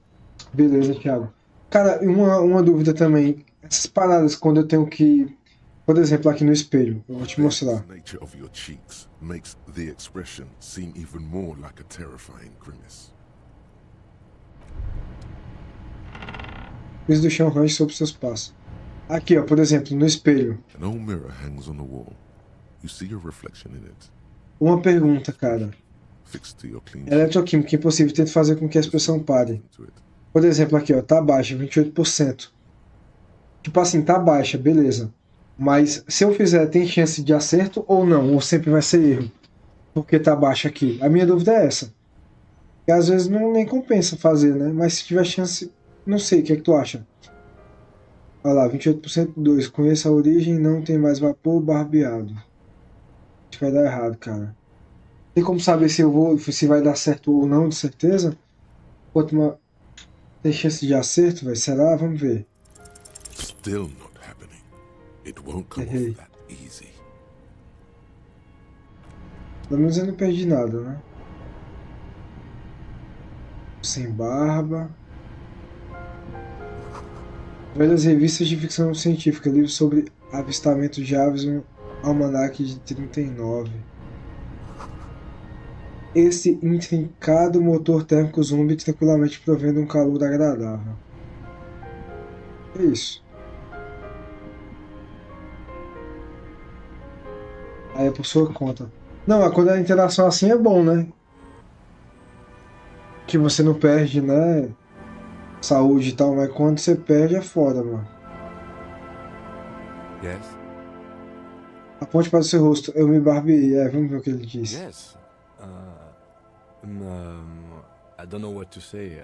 Beleza, Thiago. Cara, uma dúvida também. Essas paradas quando eu tenho que... Por exemplo, aqui no espelho. Eu vou te mostrar. The nature of your cheeks makes the expression seem even more like a terrifying grimace. Piso do chão range sobre seus passos. Aqui, ó, por exemplo, no espelho. An old mirror hangs on the wall. You see your reflection in it. Uma pergunta, cara. Fixed to your clean Eletroquímica impossível. Tenta fazer com que a expressão pare. Por exemplo, aqui, ó, tá baixa, 28%. Tipo assim, tá baixa, beleza. Mas se eu fizer, tem chance de acerto ou não? Ou sempre vai ser erro? Porque tá baixa aqui. A minha dúvida é essa. E às vezes não nem compensa fazer, né? Mas se tiver chance, não sei, o que é que tu acha? Olha lá, 28% 2. Conheça a origem, não tem mais vapor barbeado. Acho que vai dar errado, cara. Tem como saber se vai dar certo ou não, de certeza? Tem chance de acerto, velho? Será? Vamos ver. Still not happening. It won't come off that easy. Pelo menos eu não perdi nada, né? Sem barba. Velhas revistas de ficção científica, livro sobre avistamento de aves, um almanaque de 39. Esse intrincado motor térmico zumbi tranquilamente provendo um calor agradável. É isso. Aí é por sua conta. Não, mas quando a interação assim é bom, né? Que você não perde, né? Saúde e tal, mas quando você perde é foda, mano. Yes? Aponte para o seu rosto. Eu me barbeei. Vamos ver o que ele disse. Yes. I don't know what to say.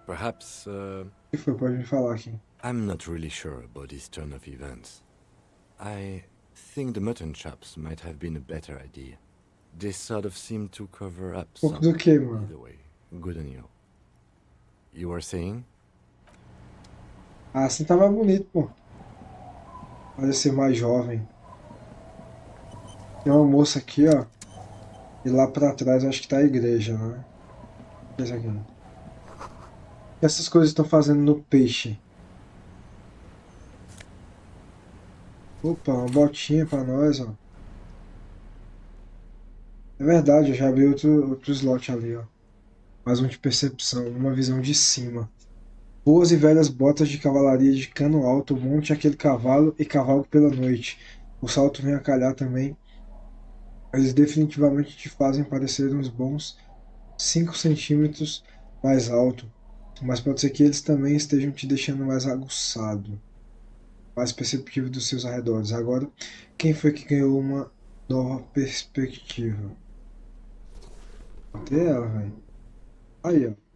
Perhaps. O que foi? Pode me falar aqui. I'm not really sure about this turn of events. I think the mutton chops might have been a better idea. They sort of seem to cover up Pouco do que, mano? Either way, good on you. You were saying? Assim tá mais bonito, pô. Parece ser mais jovem. Tem uma moça aqui, ó. E lá pra trás acho que tá a igreja, né? Esse aqui. O que essas coisas estão fazendo no peixe? Opa, uma botinha pra nós, ó. É verdade, eu já abri outro slot ali, ó. Mais um de percepção, uma visão de cima. Boas e velhas botas de cavalaria de cano alto, monte aquele cavalo e cavalgue pela noite. O salto vem a calhar também. Eles definitivamente te fazem parecer uns bons 5 centímetros mais alto, mas pode ser que eles também estejam te deixando mais aguçado, mais perceptivo dos seus arredores. Agora, quem foi que ganhou uma nova perspectiva? Até ela, velho. Aí, ó.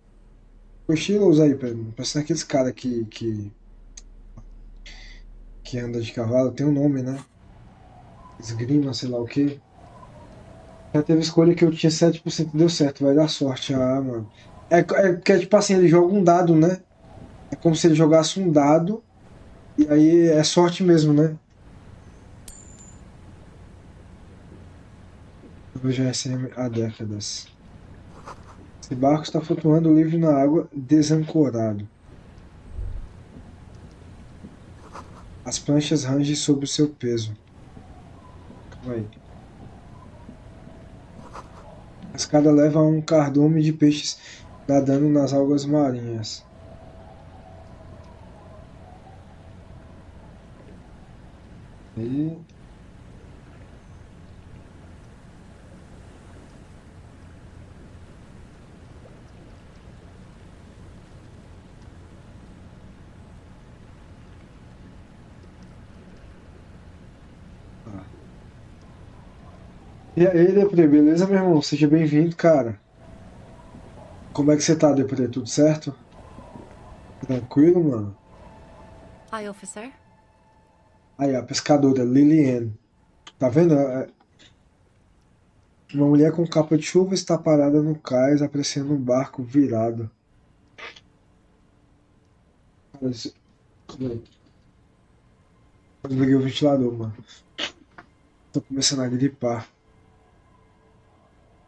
Cochilos aí, parece aqueles caras que anda de cavalo, tem um nome, né? Esgrima, sei lá o que. Já teve escolha que eu tinha 7% deu certo, vai dar sorte. Ah, mano. É porque, tipo assim, ele joga um dado, né? É como se ele jogasse um dado, e aí é sorte mesmo, né? Eu já recebo há décadas. Esse barco está flutuando livre na água, desancorado. As pranchas rangem sob o seu peso. Calma aí. A escada leva a um cardume de peixes nadando nas algas marinhas. E... E aí, Depre, beleza, meu irmão? Seja bem-vindo, cara. Como é que você tá, Depre? Tudo certo? Tranquilo, mano? Hi, officer. Aí, a pescadora, Liliane. Tá vendo? Uma mulher com capa de chuva está parada no cais, apreciando um barco virado. Eu desliguei o ventilador, mano. Tô começando a gripar.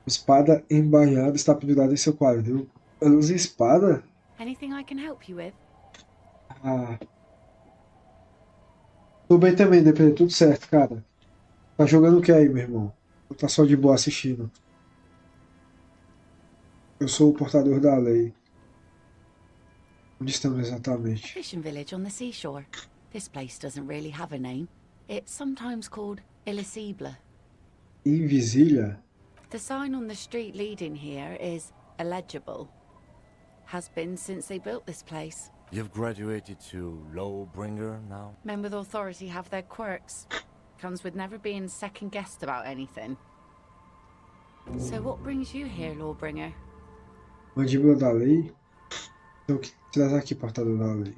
Espada embainhada está pendurada em seu quadril. Ela usa espada? Anything I can help you with? Ah. Tô bem também, Depre. Tudo certo, cara. Tá jogando o que aí, meu irmão? Ou tá só de boa assistindo? Eu sou o portador da lei. Onde estamos exatamente? Fishing village on the seashore. This place doesn't really have a name. It's sometimes called Elysium. Invisília? The sign on the street leading here is illegible. Has been since they built this place. You've graduated to Lawbringer now? Men with authority have their quirks. Comes with never being second-guessed about anything. So what brings you here, Lawbringer? Mandíbula da lei? Então, o que traz aqui, portador da lei?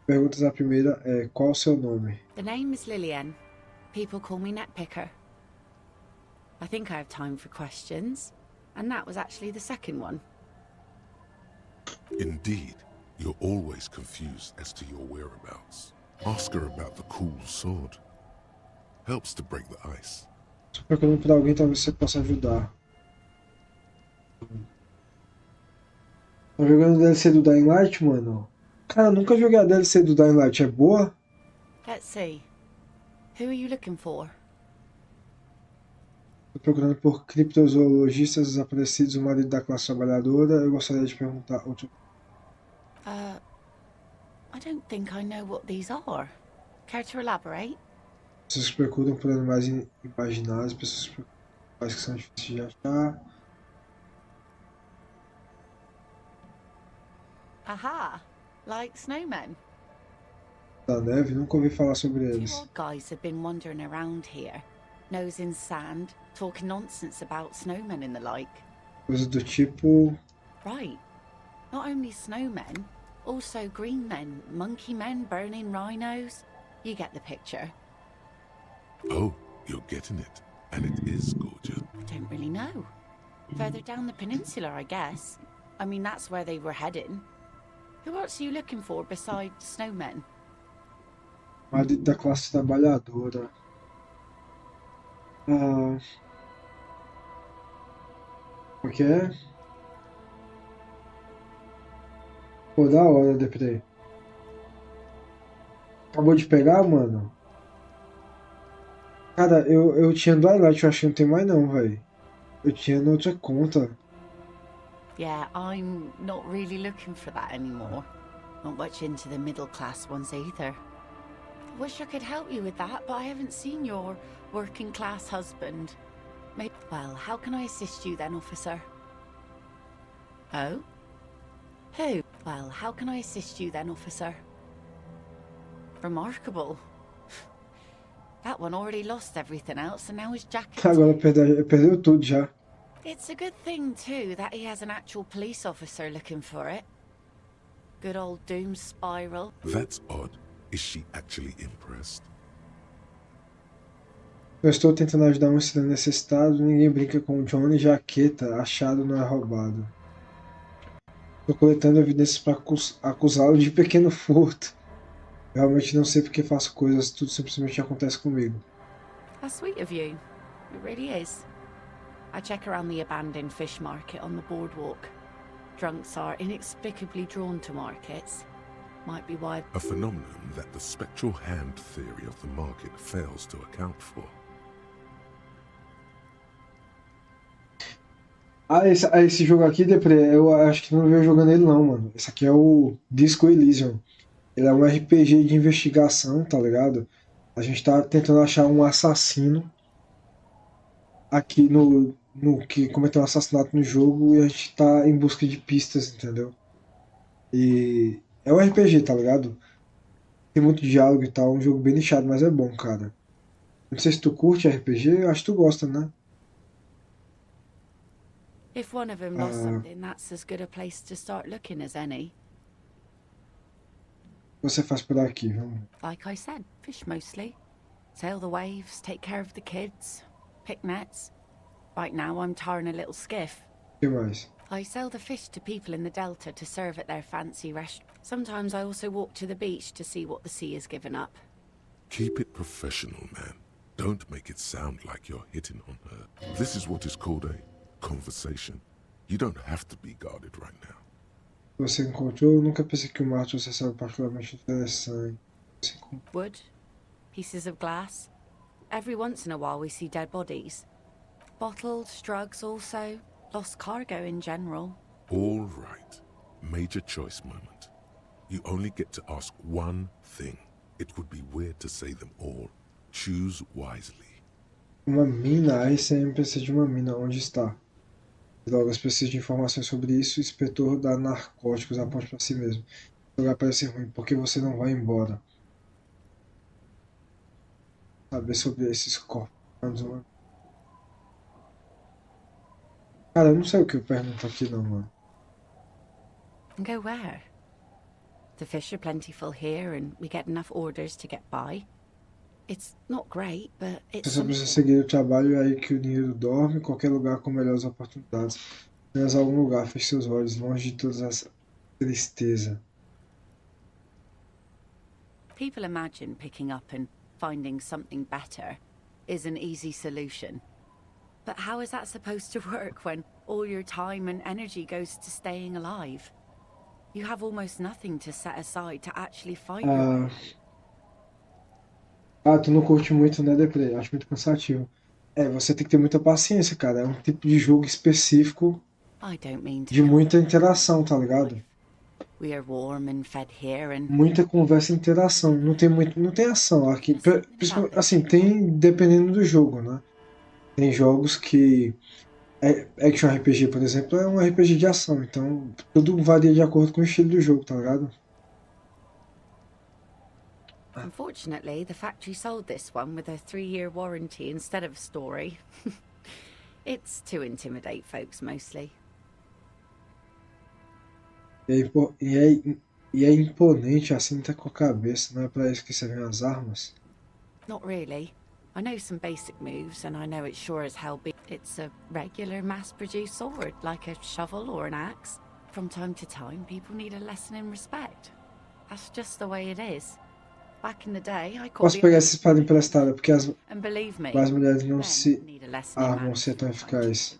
Perguntas a primeira é: qual o seu nome? The name is Lillian. People call me Netpicker. I think I have time for questions. And that was actually the second one. Indeed, you're always confused as to your whereabouts. Ask her about the cool sword. Helps to break the ice. Estou procurando por alguém, talvez você possa ajudar. Tá jogando DLC do Dying Light, mano? Cara, eu nunca joguei a DLC do Dying Light. É boa? Let's see. Who are you looking for? Estou procurando por criptozoologistas desaparecidos, o marido da classe trabalhadora. Eu gostaria de perguntar outro. I don't think I know what these are. Care to elaborate? Pessoas que procuram por animais imaginários, pessoas que procuram por animais que são difíceis de achar. Aha! Like snowmen. Da neve, nunca ouvi falar sobre Two eles. old guys have been wandering around here, nose in sand, talking nonsense about snowmen and the like. Coisas do tipo. Right. Not only snowmen, also green men, monkey men burning rhinos. You get the picture. Oh, you're getting it. And it is gorgeous. I don't really know. Further down the peninsula, I guess. I mean, that's where they were heading. Who else are you looking for besides snowmen? Marido da classe trabalhadora. Como é que é? Pô, da hora, Depre. Acabou de pegar, mano? Cara, eu tinha do Highlight, eu acho que não tem mais não, velho. Eu tinha na outra conta. Yeah, I'm not really looking for that anymore. Not much into the middle class ones either. Wish I could help you with that, but I haven't seen your working class husband. Maybe, well, how can I assist you then, officer? Oh? Who? Well, how can I assist you then, officer? Remarkable. That one already lost everything else, and now his jacket. Agora perdeu tudo já. It's a good thing, too, that he has an actual police officer looking for it. Good old doom spiral. That's odd. Is she actually impressed? Eu estou tentando ajudar um estranho nesse estado. Ninguém brinca com o Johnny. Jaqueta achado não é roubado. Estou coletando evidências para acusá-lo de pequeno furto. Realmente não sei porque faço coisas, tudo simplesmente acontece comigo. That's sweet of you. It really is. I check around the abandoned fish market on the boardwalk. Drunks are inexplicably drawn to markets. Might be why. A phenomenon that the spectral hand theory of the market fails to account for. Esse jogo aqui, Depre, eu acho que não veio jogando ele não, mano. Esse aqui é o Disco Elysium. Ele é um RPG de investigação, tá ligado? A gente tá tentando achar um assassino aqui no que cometeu um assassinato no jogo e a gente tá em busca de pistas, entendeu? E é um RPG, tá ligado? Tem muito diálogo e tal, um jogo bem nichado, mas é bom, cara. Não sei se tu curte RPG, acho que tu gosta, né? If one of them lost something, that's as good a place to start looking as any. Você faz por aqui, vamos. Like I said, fish mostly. Sail the waves, take care of the kids, pick nets. Right now I'm tarring a little skiff. O que mais? I sell the fish to people in the delta to serve at their fancy restaurant. Sometimes I also walk to the beach to see what the sea has given up. Keep it professional, man. Don't make it sound like you're hitting on her. This is what is called a conversation. You don't have to be guarded right now. Você encontrou? Eu nunca pensei que o Marte fosse algo particularmente interessante. Wood, pieces of glass. Every once in a while we see dead bodies. Bottles, drugs also. Lost cargo in general. All right. Major choice moment. You only get to ask one thing. It would be weird to say them all. Choose wisely. Uma mina? A RCM precisa de uma mina. Onde está? Drogas, preciso de informações sobre isso. O inspetor dá narcóticos, aponte para si mesmo. O lugar parece ruim. Por que você não vai embora? Saber sobre esses corpos. Mano. Cara, eu não sei o que eu pergunto aqui não, mano. Go where? The fish are plentiful here and we get enough orders to get by. It's not great, but it's... Você precisa seguir o trabalho, é aí que o dinheiro dorme, qualquer lugar com melhores oportunidades. Apenas algum lugar, feche seus olhos, longe de toda essa tristeza. People imagine picking up and finding something better is an easy solution. But how is that supposed to work when all your time and energy goes to staying alive? You have almost nothing to set aside to actually fight your... tu não curte muito, né, Depre? Acho muito cansativo. Você tem que ter muita paciência, cara. É um tipo de jogo específico de muita interação, tá ligado? We are warm and fed here and... Muita conversa e interação. Não tem ação aqui. Assim, tem dependendo do jogo, né? Tem jogos que... Action RPG, por exemplo, é um RPG de ação. Então, tudo varia de acordo com o estilo do jogo, tá ligado? Unfortunately, the factory sold this one with a 3-year warranty instead of a story. It's to intimidate folks, mostly. E é imponente assim, tá com a cabeça, não é pra isso que servem as armas? Not really. I know some basic moves, and I know it's sure as hell it's a regular mass-produced sword, like a shovel or an axe. From time to time, people need a lesson in respect. That's just the way it is. Back in the day, I called... Posso pegar essa espada emprestada, porque as me, mulheres não se armam ser tão eficazes.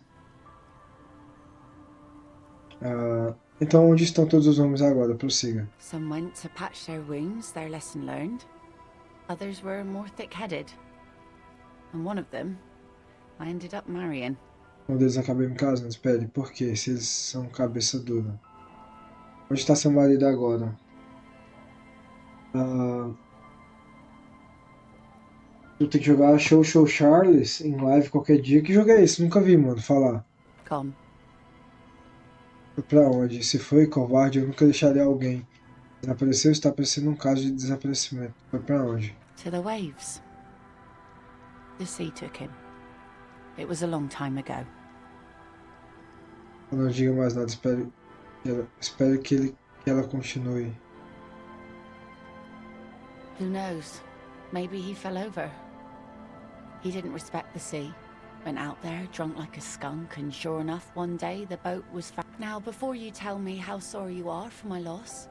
Então, onde estão todos os homens agora? Prossiga. Some went to patch their wounds, their lesson learned. Others were more thick-headed. And one of them, I ended up marrying. Um deles acabei me casando. Espere, por quê? Se eles são cabeça dura. Onde está seu marido agora? Ah, eu tenho que jogar Show Charles em live qualquer dia. Que jogo é esse? Nunca vi, mano, falar. Come. Foi pra onde? Se foi covarde, eu nunca deixaria alguém. Desapareceu, está parecendo um caso de desaparecimento. Foi pra onde? To the waves. The sea took him. It was a long time ago. Eu não diga mais nada, espero que ela continue. Who knows? Maybe he fell over. He didn't respect the sea. Went out there drunk like a skunk, and sure enough, one day the boat was found. Now, before you tell me how sorry you are for my loss,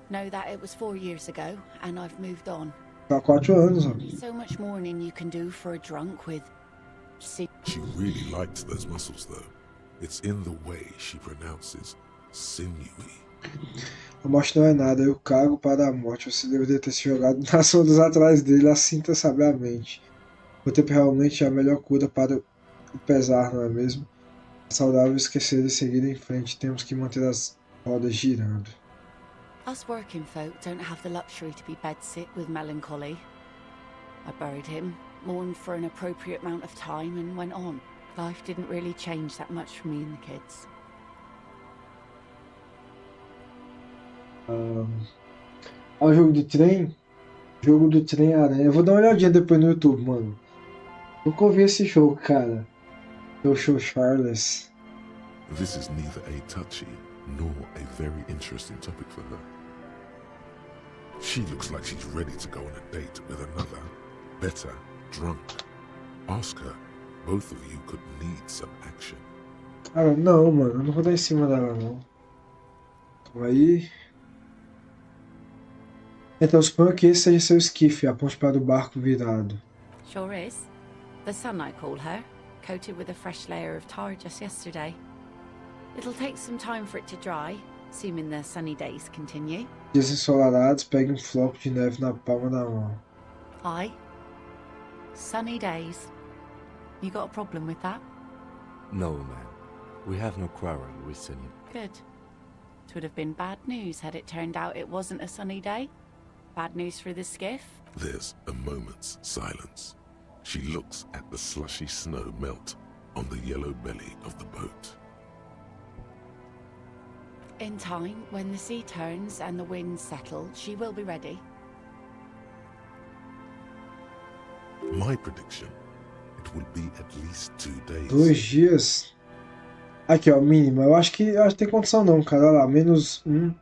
know that it was 4 years ago, and I've moved on. Há 4 anos, ó. So much mourning you can do for a drunk with... She really likes those muscles, though. It's in the way she pronounces sinewy. A morte não é nada, eu cago para a morte. Você deveria ter se jogado nas ondas atrás dele, assim sabiamente. O tempo realmente é a melhor cura para o pesar, não é mesmo? É saudável esquecer e seguir em frente. Temos que manter as rodas girando. Us working folk don't have the luxury to be bedsick with melancholy. I buried him, mourned for an appropriate amount of time, and went on. Life didn't really change that much for me and the kids. O jogo do trem? Jogo do trem aranha. Eu vou dar uma olhadinha depois no YouTube, mano. Nunca ouvi esse jogo, cara. O Show Charles. This is neither a touchy nor a very interesting topic for her. She looks like she's ready to go on a date with another, better, drunk. Ask her. Both of you could need some action. Cara, não, mano. Eu não vou dar em cima dela, não. Calma aí. Então, suponho que esse seja seu esquife, aponte para o barco virado. Sure is. The sun, I call her, coated with a fresh layer of tar just yesterday. It'll take some time for it to dry, assuming the sunny days continue. Dias ensolarados, pegue floco de neve na palma da mão. Aye. Sunny days. You got a problem with that? No, ma'am. We have no quarrel with sunny. Good. It would have been bad news had it turned out it wasn't a sunny day. Bad news for the skiff. There's a moment's silence. She looks at the slushy snow melt on the yellow belly of the boat. In time, when the sea turns and the winds settle, she will be ready. My prediction, it will be at least 2 days. 2 dias. Aqui, ó, mínima. Eu acho que tem condição não, cara. Olha lá, -1.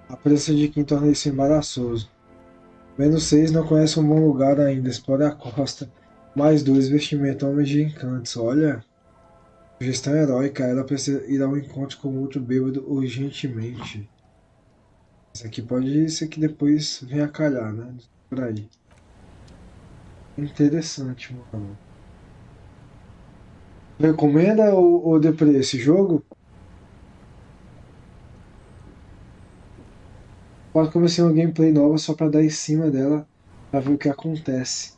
A presença de quem torna isso embaraçoso. -6, não conhece um bom lugar ainda. Explore a costa. +2, vestimento, homens de encantos. Olha. Sugestão heróica. Ela precisa ir ao encontro com outro bêbado urgentemente. Isso aqui pode ser que depois venha a calhar, né? Por aí. Interessante, mano. Recomenda ou deprê esse jogo? Pode começar uma gameplay nova só pra dar em cima dela pra ver o que acontece.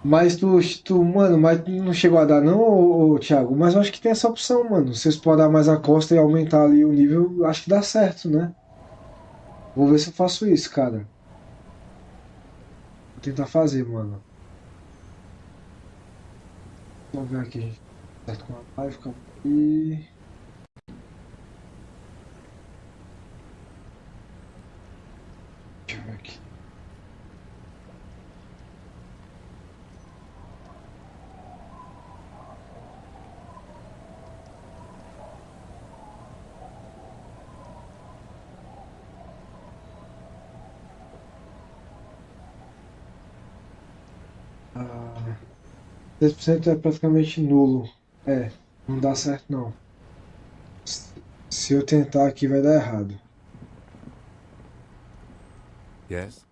Mas mano, mas não chegou a dar não, ô, Thiago? Mas eu acho que tem essa opção, mano. Se eu explorar mais a costa e aumentar ali o nível, acho que dá certo, né? Vou ver se eu faço isso, cara. Vou tentar fazer, mano. Vamos ver aqui, gente. Certo com a live, calma aí. Deixa eu ver aqui. Ah, 10% é praticamente nulo. É, não dá certo não. Se eu tentar aqui vai dar errado. Yes?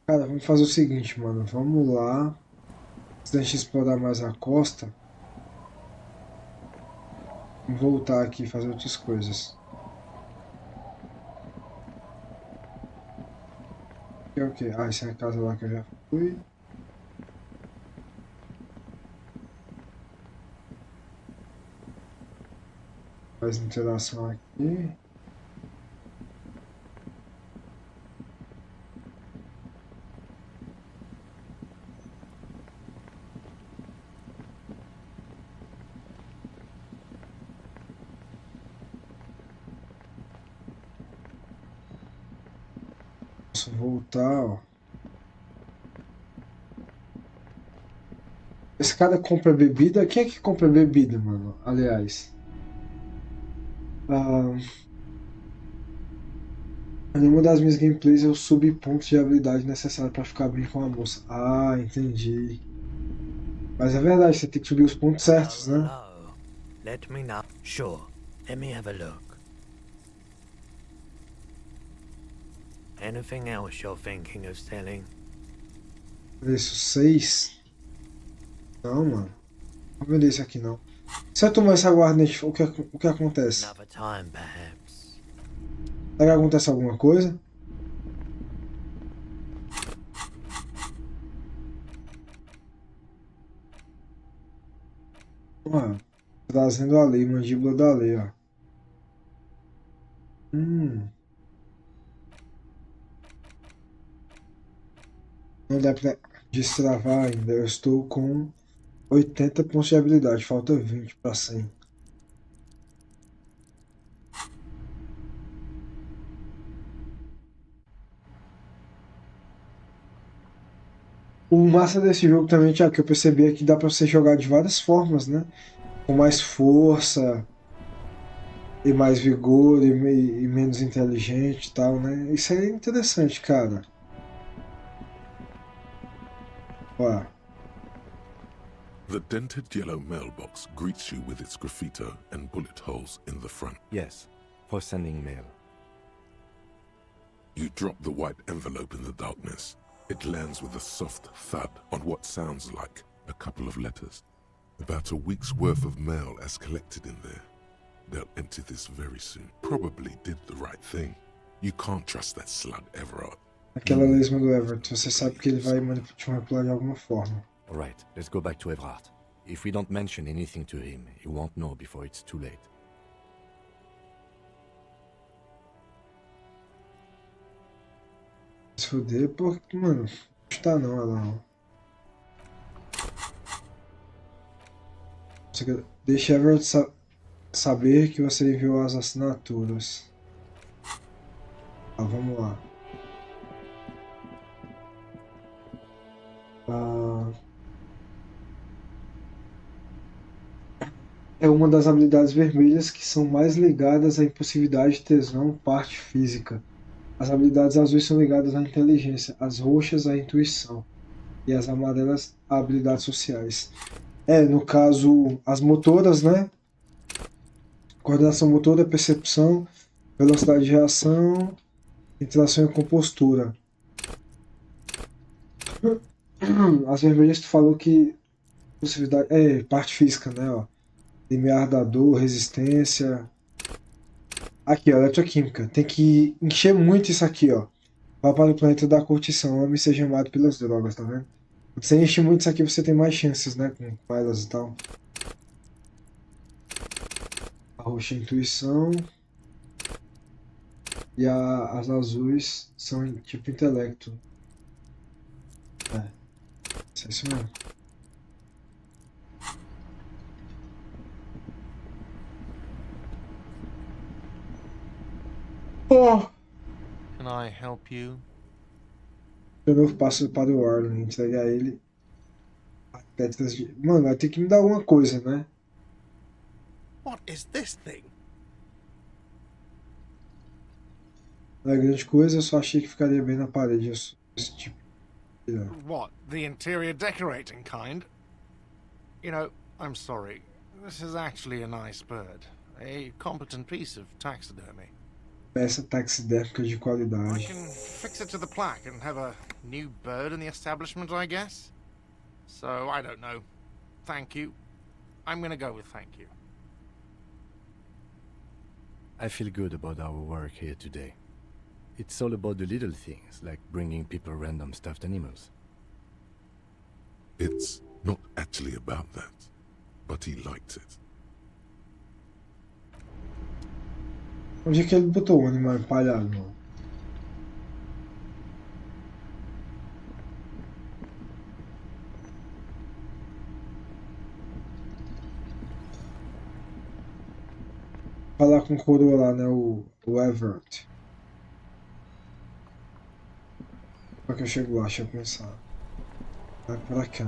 Cara, vamos fazer o seguinte, mano. Vamos lá. Se a gente explorar mais a costa. Vamos voltar aqui e fazer outras coisas. É o que? Ah, essa é a casa lá que eu já fui. Mais interação aqui. Posso voltar, ó. Esse cara compra bebida. Quem é que compra bebida, mano? Aliás. Em uma das minhas gameplays eu subi pontos de habilidade necessários para ficar bem com a moça. Ah, entendi. Mas é verdade, você tem que subir os pontos certos, né? Let me know. Sure. Let me have a look. Anything else you're thinking of selling? Preço 6. Não, mano. Não vou vender isso aqui não. Se eu tomar essa aguardente, o que acontece? Another time, perhaps. Será que acontece alguma coisa? Ó, trazendo a lei, mandíbula da lei, ó. Não dá pra destravar ainda. Eu estou com 80 pontos de habilidade. Falta 20 para 100. O massa desse jogo também, que eu percebi, é que dá pra você jogar de várias formas, né? Com mais força, e mais vigor, e menos inteligente e tal, né? Isso é interessante, cara. Ó. The dented yellow mailbox greets you with its graffito and bullet holes in the front. Yes, for sending mail. You drop the white envelope in the darkness. It lands with a soft thud on what sounds like a couple of letters. About a week's worth of mail as collected in there. They'll empty this very soon. Probably did the right thing. You can't trust that slug Everard. Aquela lesma do Everett, você sabe que ele vai te manipular de alguma forma. Alright, let's go back to Everard. If we don't mention anything to him, he won't know before it's too late. Se fuder, porque, mano, não está não, ela não. Deixe Everett saber que você enviou as assinaturas. Ah, vamos lá. É uma das habilidades vermelhas que são mais ligadas à impulsividade, tesão, parte física. As habilidades azuis são ligadas à inteligência, as roxas à intuição e as amarelas a habilidades sociais. No caso, as motoras, né? Coordenação motora, percepção, velocidade de reação, interação e compostura. As vermelhas tu falou que possibilidade parte física, né, ó. Limiar da dor, resistência. Aqui, ó, eletroquímica. Tem que encher muito isso aqui, ó. Vá para o planeta da curtição, homem seja amado pelas drogas, tá vendo? Quando você enche muito isso aqui, você tem mais chances, né, com elas e tal. A roxa é intuição. E as azuis são tipo intelecto. É isso mesmo. Can I help you? De novo passo para o Arlen, entregar ele. Mano, vai ter que me dar alguma coisa, né? What is this thing? Não é grande coisa, eu só achei que ficaria bem na parede esse tipo. What, the interior decorating kind? You know, I'm sorry. This is actually a nice bird. A competent piece of taxidermy. Peça taxidérmica de I qualidade. can fix it to the plaque and have a new bird in the establishment, I guess. So, I don't know. Thank you. I'm gonna go with thank you. I feel good about our work here today. It's all about the little things, like bringing people random stuffed animals. It's not actually about that, but he liked it. Onde é que ele botou o animal empalhado, mano? Falar com o coroa lá, né? O Everett. Como é que eu chego lá? Deixa eu pensar. Vai pra cá.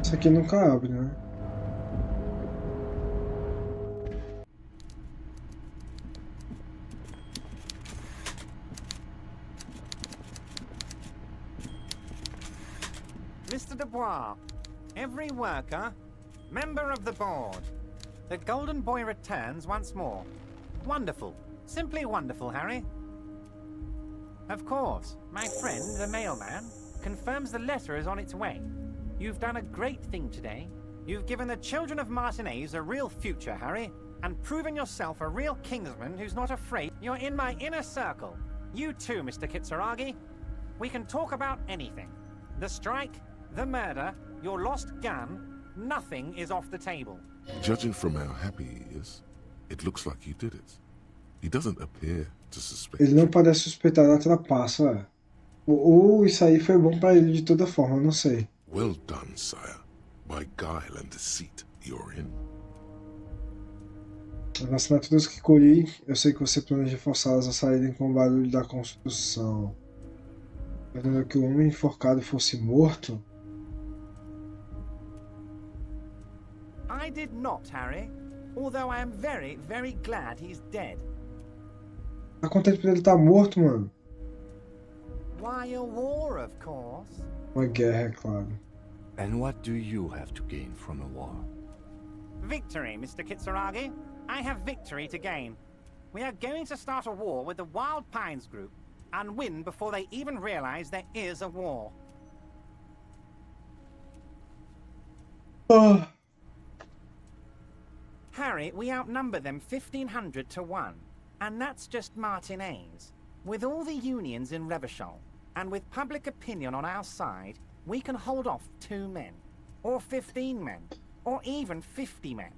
Isso aqui nunca abre, né? Mr. Dubois, every worker, member of the board. The Golden Boy returns once more. Wonderful. Simply wonderful, Harry. Of course, my friend, the mailman, confirms the letter is on its way. You've done a great thing today. You've given the children of Martinez a real future, Harry, and proven yourself a real Kingsman who's not afraid. You're in my inner circle. You too, Mr. Kitsuragi. We can talk about anything. The strike, the murder, your lost gun, nothing is off the table. Judging from how happy he is, it looks like you did it. He doesn't appear to suspect. Ele não parece suspeitar da trapaça, é. Ou isso aí foi bom pra ele de toda forma, eu não sei. Well done, sire. By guile and deceit, you're in. As assinaturas que colhi, eu sei que você planeja forçá-las a saírem com o barulho da construção. Fazendo que o homem enforcado fosse morto? I did not, Harry. Although I am very, very glad he's dead. Tá contente por ele estar morto, mano? Why, a war, of course. Uma guerra, é claro. And what do you have to gain from a war? Victory, Mr. Kitsuragi. I have victory to gain. We are going to start a war with the Wild Pines group and win before they even realize there is a war. Harry, we outnumber them 1,500 to 1, and that's just Martinez. With all the unions in Revachol, and with public opinion on our side, we can hold off 2 men, or 15 men, or even 50 men.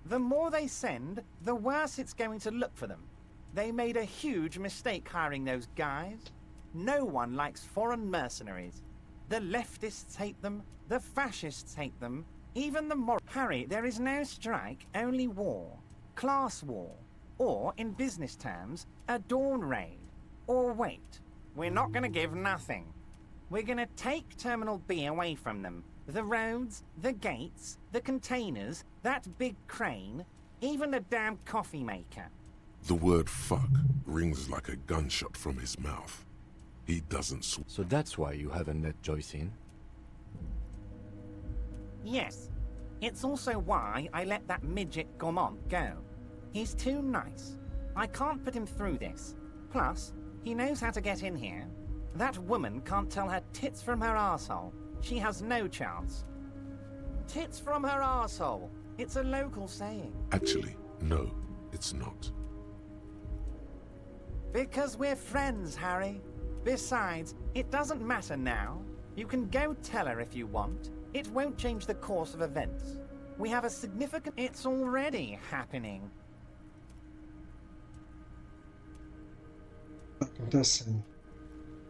The more they send, the worse it's going to look for them. They made a huge mistake hiring those guys. No one likes foreign mercenaries. The leftists hate them, the fascists hate them, even the moral... Harry, there is no strike, only war. Class war. Or, in business terms, a dawn raid. Or wait, we're not going to give nothing. We're going to take Terminal B away from them. The roads, the gates, the containers, that big crane, even the damn coffee maker. The word fuck rings like a gunshot from his mouth. He doesn't... So that's why you haven't let Joyce in? Yes. It's also why I let that midget Gaumont go. He's too nice. I can't put him through this. Plus, he knows how to get in here. That woman can't tell her tits from her arsehole. She has no chance. Tits from her arsehole. It's a local saying. Actually, no, it's not. Because we're friends, Harry. Besides, it doesn't matter now. You can go tell her if you want. It won't change the course of events. We have a significant... It's already happening. Acontecendo.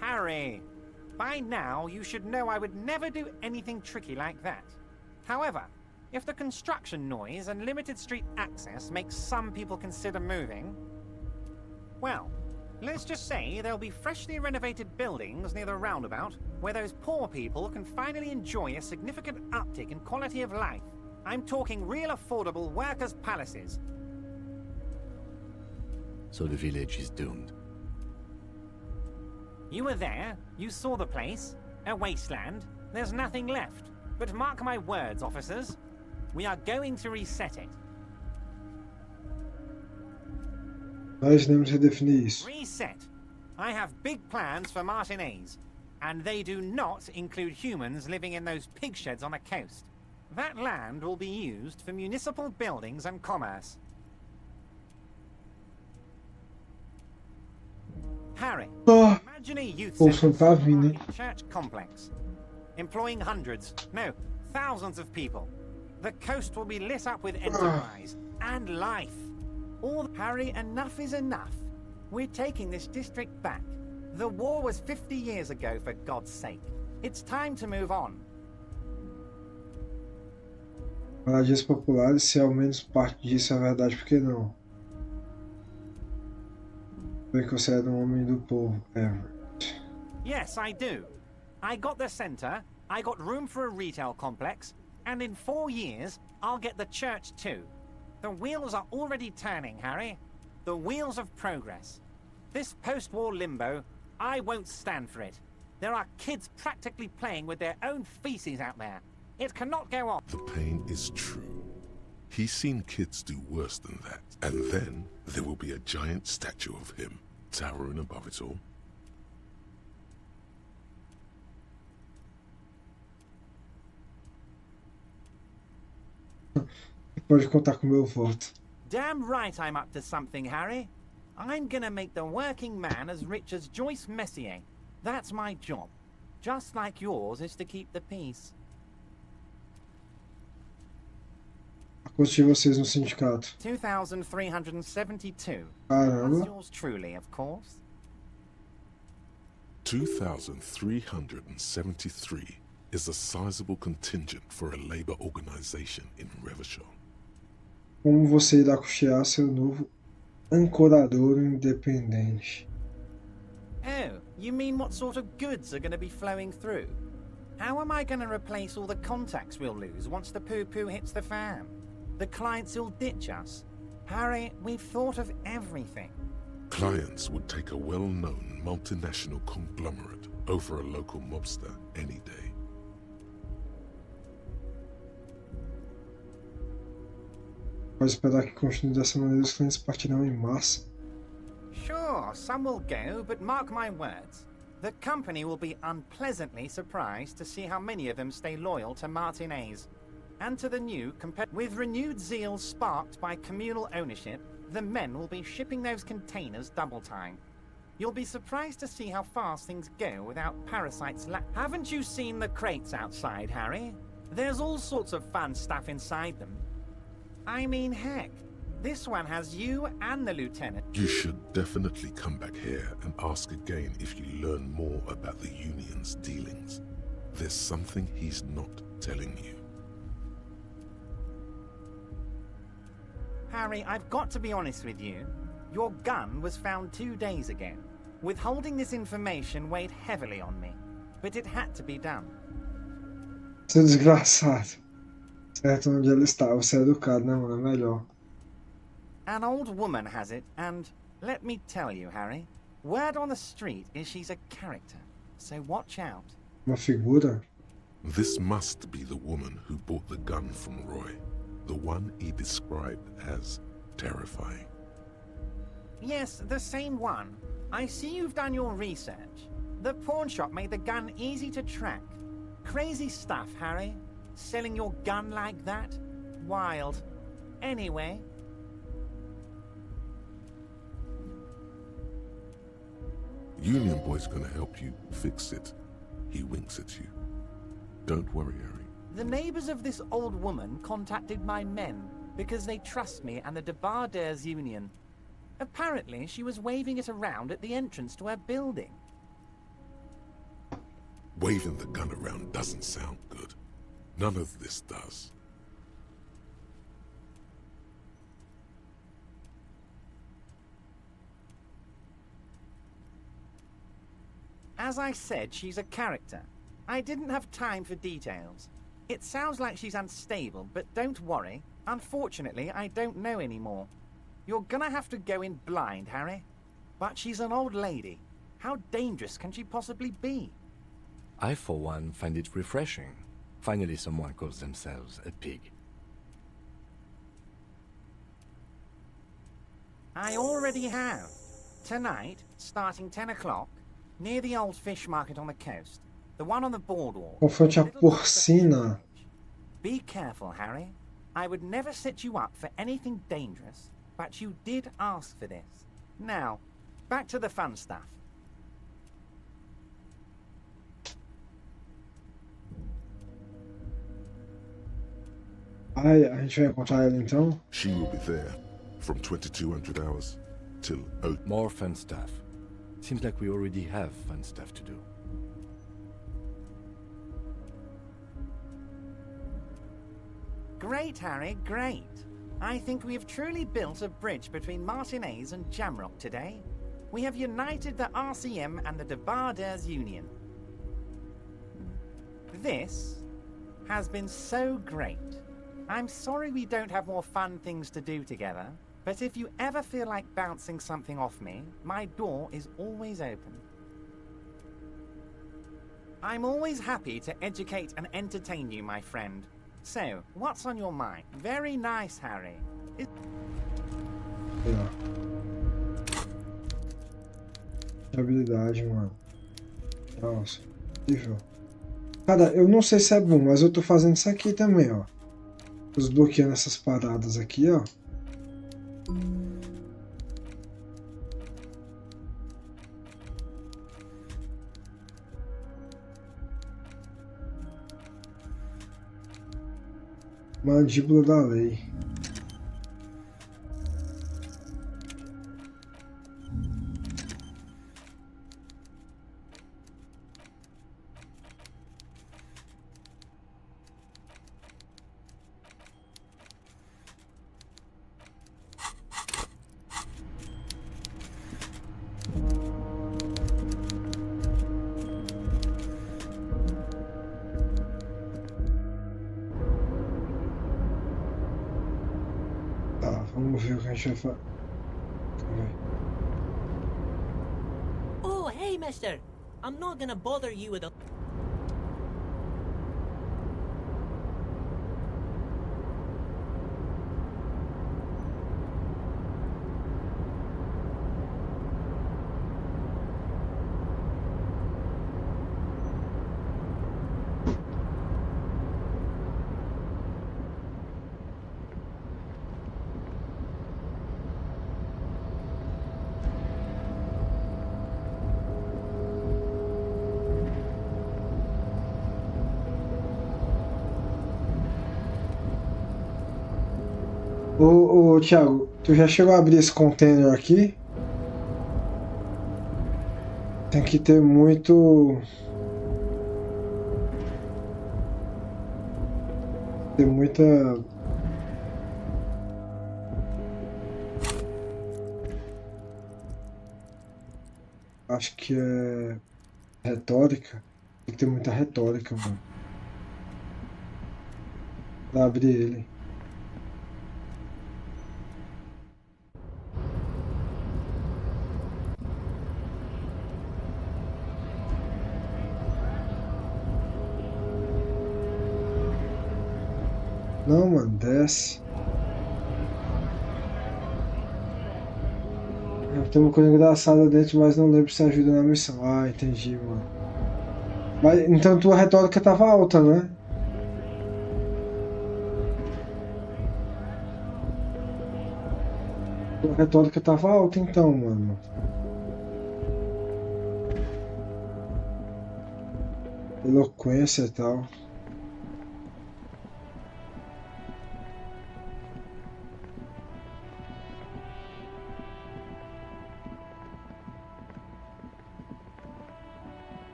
Harry, by now you should know I would never do anything tricky like that. However, if the construction noise and limited street access makes some people consider moving, well, let's just say there'll be freshly renovated buildings near the roundabout where those poor people can finally enjoy a significant uptick in quality of life. I'm talking real affordable workers' palaces. so the village is doomed. You were there, you saw the place, a wasteland, there's nothing left. But mark my words, officers, we are going to reset it. Nós iremos redefinir isso. Reset. I have big plans for Martinez, and they do not include humans living in those pig sheds on the coast. That land will be used for municipal buildings and commerce. Harry, imagine a youth center church complex, employing hundreds, no, thousands of people. The coast will be lit up with enterprise and life. Harry, enough is enough. We're taking this district back. The war was 50 years ago, for God's sake. It's time to move on. Moradias populares, se ao menos parte disso é verdade, por que não? Foi considerado homem do povo, Everett. Yes, I do. I got the center, I got room for a retail complex, and in 4 years, I'll get the church too. The wheels are already turning, Harry. The wheels of progress. This post-war limbo, I won't stand for it. There are kids practically playing with their own feces out there. It cannot go on. The pain is true. He's seen kids do worse than that. And then there will be a giant statue of him, towering above it all. Pode contar com o meu voto. Damn right I'm up to something, Harry. I'm gonna make the working man as rich as Joyce Messier. That's my job. Just like yours is to keep the peace. A quantos de vocês no sindicato? 2,372. Caramba. That's yours truly, of course. 2,373 is a sizable contingent for a labor organization in Revachol. Como você irá custear seu novo ancorador independente? Oh, you mean what sort of goods are going to be flowing through? How am I going to replace all the contacts we'll lose once the poo-poo hits the fan? The clients will ditch us. Harry, we've thought of everything. Clients would take a well-known multinational conglomerate over a local mobster any day. Pode esperar que continue dessa maneira, os clientes partirão em massa. Sure, some will go, but mark my words. The company will be unpleasantly surprised to see how many of them stay loyal to Martinez. And to the new, with renewed zeal sparked by communal ownership, the men will be shipping those containers double time. You'll be surprised to see how fast things go without parasites. Haven't you seen the crates outside, Harry? There's all sorts of fun stuff inside them. I mean, heck, this one has you and the lieutenant. You should definitely come back here and ask again if you learn more about the Union's dealings. There's something he's not telling you. Harry, I've got to be honest with you. Your gun was found 2 days ago. Withholding this information weighed heavily on me, but it had to be done. Seu desgraçado. Certo onde ela está. Você é educado, né, mano? É melhor. An old woman has it, and let me tell you, Harry, word on the street is she's a character, so watch out. Uma figura? This must be the woman who bought the gun from Roy. The one he described as terrifying. Yes, the same one. I see you've done your research. The pawn shop made the gun easy to track. Crazy stuff, Harry. Selling your gun like that? Wild. Anyway. Union Boy's gonna help you fix it. He winks at you. Don't worry, Harry. The neighbors of this old woman contacted my men because they trust me and the Debardeurs Union. Apparently, she was waving it around at the entrance to her building. Waving the gun around doesn't sound good. None of this does. As I said, she's a character. I didn't have time for details. It sounds like she's unstable, but don't worry. Unfortunately, I don't know anymore. You're gonna have to go in blind, Harry. But she's an old lady. How dangerous can she possibly be? I, for one, find it refreshing. Finally, someone calls themselves a pig. I already have. Tonight, starting 10 o'clock, near the old fish market on the coast. The one on the boardwalk. Confronte a porcina. Be careful, Harry. I would never set you up for anything dangerous, but you did ask for this. Now, back to the fun stuff. Ai, a gente vai encontrar ela então? She will be there from 2200 hours till more fun stuff. Seems like we already have fun stuff to do. Great, Harry, great. I think we have truly built a bridge between Martinez and Jamrock today. We have united the RCM and the Debarders Union. This has been so great. I'm sorry we don't have more fun things to do together, but if you ever feel like bouncing something off me, my door is always open. I'm always happy to educate and entertain you, my friend. So, what's on your mind? Very nice, Harry. Habilidade, mano. Nossa, horrível. Cara, eu não sei se é bom, mas eu tô fazendo isso aqui também, ó. Desbloqueando essas paradas aqui, ó. Mandíbula da lei. Vamos ver o que a gente vai fazer. Oh, hey, mister. I'm not gonna bother you with a... Ô, Thiago, tu já chegou a abrir esse container aqui? Tem que ter muito... Tem muita... Acho que é... retórica. Tem que ter muita retórica, mano. Pra abrir ele. Não, mano, desce. Tem uma coisa engraçada dentro, mas não lembro se ajuda na missão. Ah, entendi, mano. Mas, então tua retórica tava alta, né? Tua retórica tava alta então, mano. Eloquência e tal.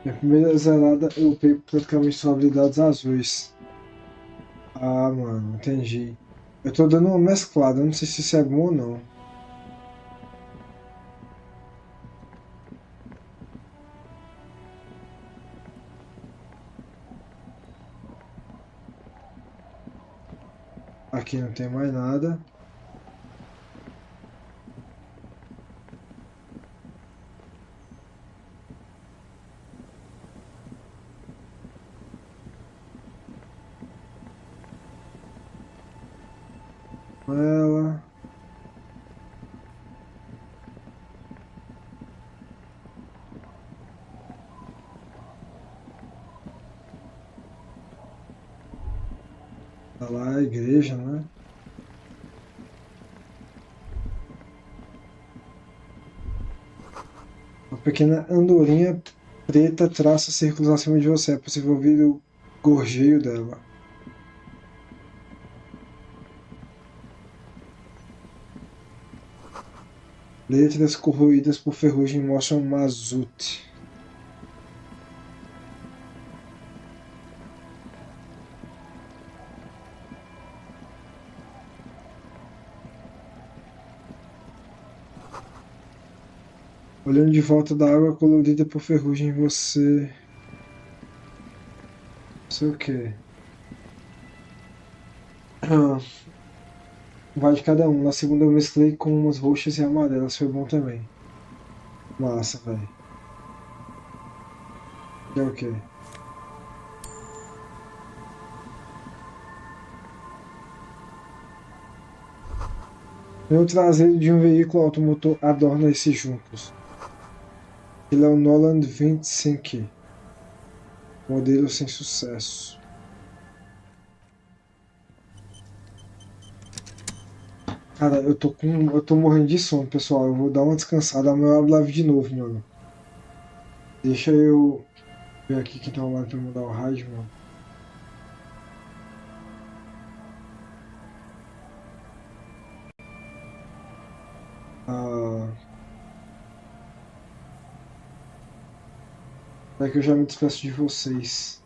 Minha primeira zerada eu peguei praticamente só habilidades azuis. Ah, mano, entendi. Eu tô dando uma mesclada, eu não sei se isso é bom ou não. Aqui não tem mais nada. Ela. Tá lá a igreja, né? Uma pequena andorinha preta traça círculos acima de você. É possível ouvir o gorjeio dela. Letras corroídas por ferrugem mostram Mazute. Olhando de volta da água colorida por ferrugem, você... Sei o quê? Vai de cada um. Na segunda eu mesclei com umas roxas e amarelas. Foi bom também. Massa, velho. É o quê? O traseiro de um veículo automotor adorna esses juncos. Ele é o Nolan 25, modelo sem sucesso. Cara, eu tô morrendo de sono, pessoal. Eu vou dar uma descansada, amanhã eu abro live de novo, mano. Deixa eu ver aqui quem tá online pra mudar o rádio, mano. É que eu já me despeço de vocês.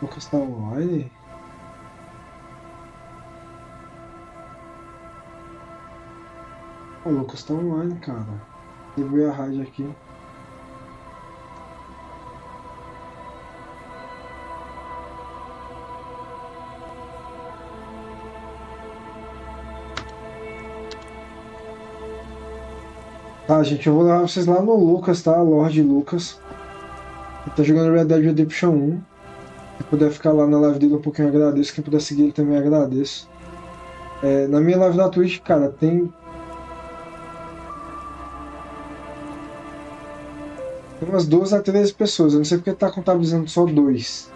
O Lucas tá online? O Lucas tá online, cara. Liguei a rádio aqui. Tá, gente, eu vou levar vocês lá no Lucas, tá? Lorde Lucas. Ele tá jogando Red Dead Redemption 1. Se puder ficar lá na live dele um pouquinho, eu agradeço. Quem puder seguir ele também, agradeço. Na minha live da Twitch, cara, tem umas 12 a 13 pessoas. Eu não sei porque tá contabilizando só 2.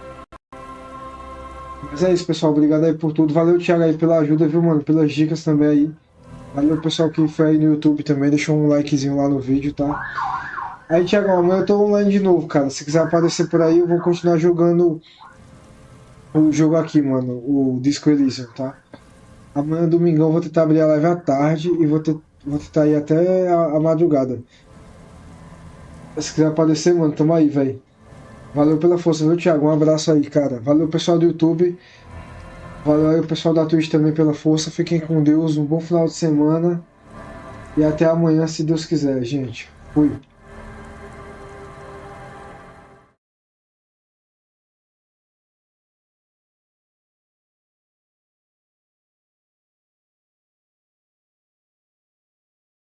Mas é isso, pessoal. Obrigado aí por tudo. Valeu, Thiago, aí pela ajuda, viu, mano? Pelas dicas também aí. Valeu, pessoal que foi aí no YouTube também. Deixou um likezinho lá no vídeo, tá? Aí, Thiago, amanhã eu tô online de novo, cara. Se quiser aparecer por aí, eu vou continuar jogando o jogo aqui, mano. O Disco Elysium, tá? Amanhã, domingão, eu vou tentar abrir a live à tarde e vou tentar ir até a madrugada. Se quiser aparecer, mano, tamo aí, velho. Valeu pela força, viu, Thiago? Um abraço aí, cara. Valeu, pessoal do YouTube. Valeu aí o pessoal da Twitch também pela força. Fiquem com Deus. Um bom final de semana. E até amanhã, se Deus quiser, gente. Fui.